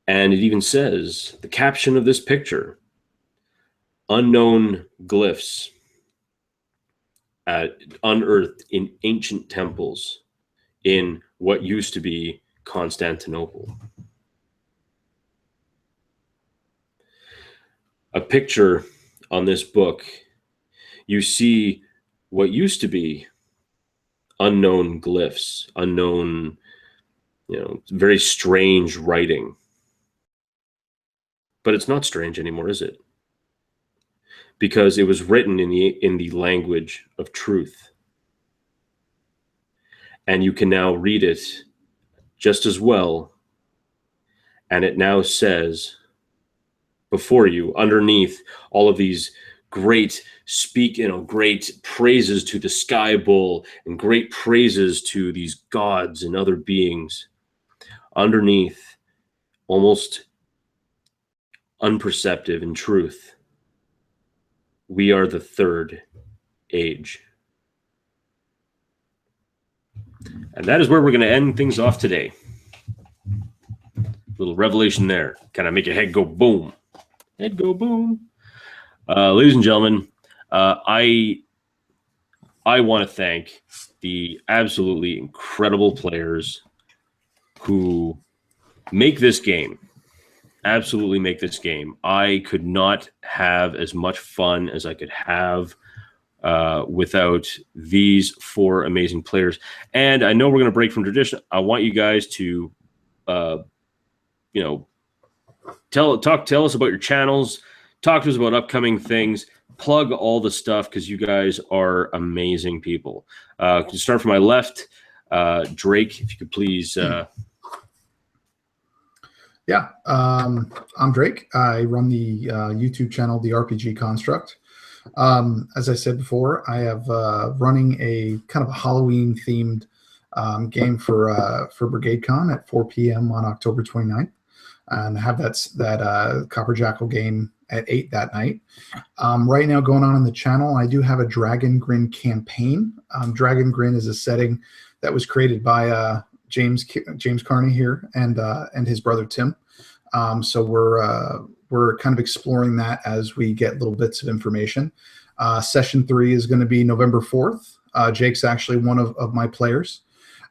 Speaker 1: And it even says, the caption of this picture, unknown glyphs unearthed in ancient temples in what used to be Constantinople. A picture on this book, you see what used to be unknown glyphs, unknown, very strange writing. But it's not strange anymore, is it? Because it was written in the language of truth. And you can now read it just as well. And it now says before you, underneath all of these great great praises to the sky bull and great praises to these gods and other beings, underneath, almost unperceptive in truth, we are the third age. And that is where we're going to end things off today. Little revelation there. Kind of make your head go boom. Head go boom. Ladies and gentlemen, I want to thank the absolutely incredible players who make this game. Absolutely make this game. I could not have as much fun as I could have without these four amazing players. And I know we're going to break from tradition. I want you guys to, tell us about your channels. Talk to us about upcoming things. Plug all the stuff because you guys are amazing people. To start from my left, Drake, if you could please.
Speaker 3: Yeah, I'm Drake. I run the YouTube channel, The RPG Construct. As I said before, I have running a kind of a Halloween-themed game for Brigade Con at 4 p.m. on October 29th. And I have that Copper Jackal game at 8 that night. Right now going on in the channel, I do have a Dragon Grin campaign. Dragon Grin is a setting that was created by James Carney here and his brother Tim. So we're kind of exploring that as we get little bits of information. Session 3 is going to be November 4th. Jake's actually one of my players.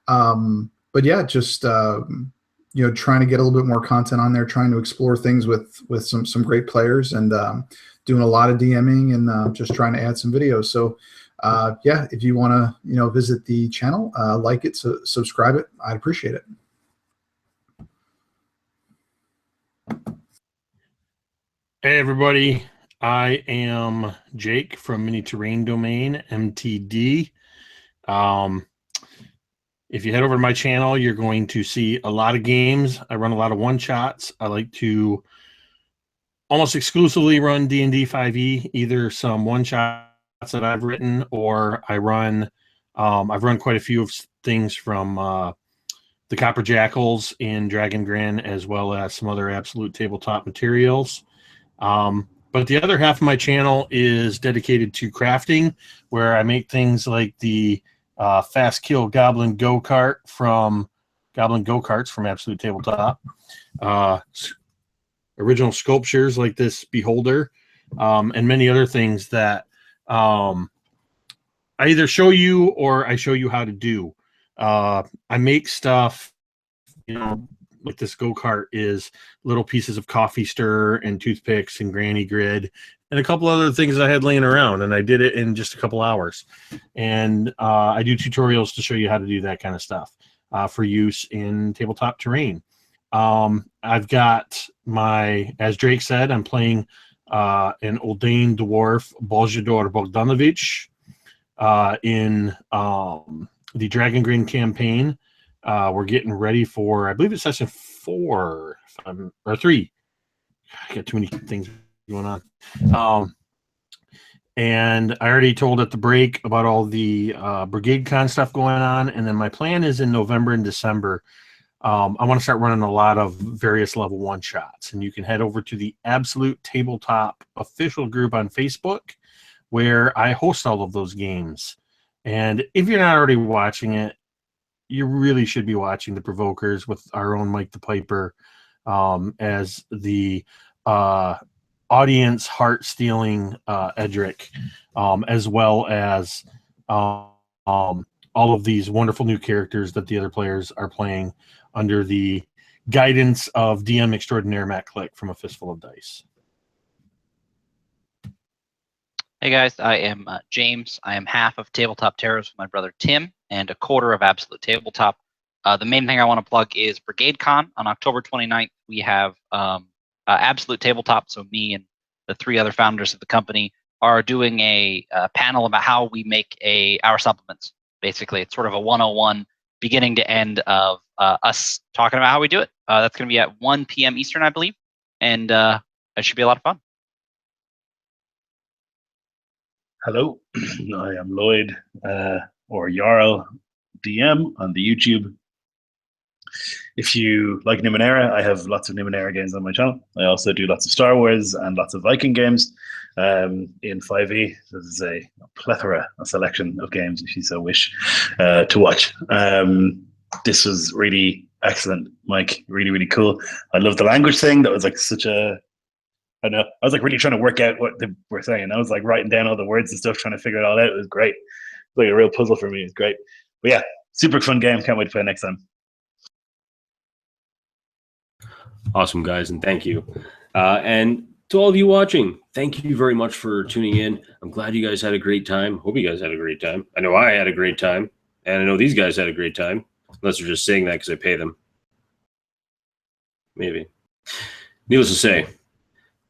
Speaker 3: But yeah, just trying to get a little bit more content on there, trying to explore things with some great players, and doing a lot of DMing and just trying to add some videos. So yeah, if you want to visit the channel, like it, subscribe it, I'd appreciate it.
Speaker 4: Hey everybody, I am Jake from Mini Terrain Domain, MTD. If you head over to my channel, you're going to see a lot of games. I run a lot of one-shots. I like to almost exclusively run D&D 5e, either some one-shots that I've written, or I run I've run quite a few of things from the Copper Jackals in Dragon Grin, as well as some other Absolute Tabletop materials. But the other half of my channel is dedicated to crafting, where I make things like the Fast Kill Goblin Go-Karts from Absolute Tabletop, original sculptures like this Beholder, and many other things that I either show you or I show you how to do. I make stuff, like this go-kart is little pieces of coffee stir and toothpicks and granny grid and a couple other things I had laying around, and I did it in just a couple hours. And I do tutorials to show you how to do that kind of stuff for use in tabletop terrain. I've got as Drake said, I'm playing an ordained dwarf, Boljador Bogdanovich, in the Dragon Grin campaign. We're getting ready for, I believe it's session 4 or 3. I got too many things going on. And I already told at the break about all the Brigade Con stuff going on. And then my plan is in November and December, I want to start running a lot of various level 1 shots. And you can head over to the Absolute Tabletop official group on Facebook, where I host all of those games. And if you're not already watching it, you really should be watching the Provokers with our own Mike the Piper as the audience heart-stealing Edric, as well as all of these wonderful new characters that the other players are playing under the guidance of DM extraordinaire Matt Click from A Fistful of Dice.
Speaker 5: Hey guys, I am James. I am half of Tabletop Terrors with my brother Tim and a quarter of Absolute Tabletop. The main thing I want to plug is Brigade Con on October 29th. We have Absolute Tabletop, so me and the 3 other founders of the company are doing a panel about how we make our supplements. Basically, it's sort of a 101 beginning to end of us talking about how we do it. That's going to be at 1 p.m. Eastern, I believe, and it should be a lot of fun.
Speaker 2: Hello, I am Lloyd, or Jarl DM on the YouTube. If you like Numenera, I have lots of Numenera games on my channel. I also do lots of Star Wars and lots of Viking games. In 5e, there's a plethora, a selection of games, if you so wish, to watch. This was really excellent, Mike. Really, really cool. I love the language thing. That was like such a, I don't know. I was like really trying to work out what they were saying. I was like writing down all the words and stuff, trying to figure it all out. It was great. It was like a real puzzle for me. It was great. But yeah, super fun game. Can't wait to play next time.
Speaker 1: Awesome, guys, and thank you. And to all of you watching, thank you very much for tuning in. I'm glad you guys had a great time. Hope you guys had a great time. I know I had a great time, and I know these guys had a great time, unless they're just saying that because I pay them. Maybe. Needless to say,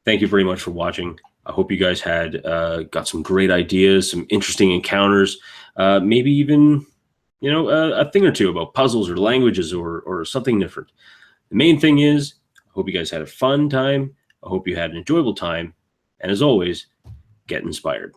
Speaker 1: thank you very much for watching. I hope you guys had got some great ideas, some interesting encounters, maybe even a thing or two about puzzles or languages or something different. The main thing is, I hope you guys had a fun time. I hope you had an enjoyable time. And as always, get inspired.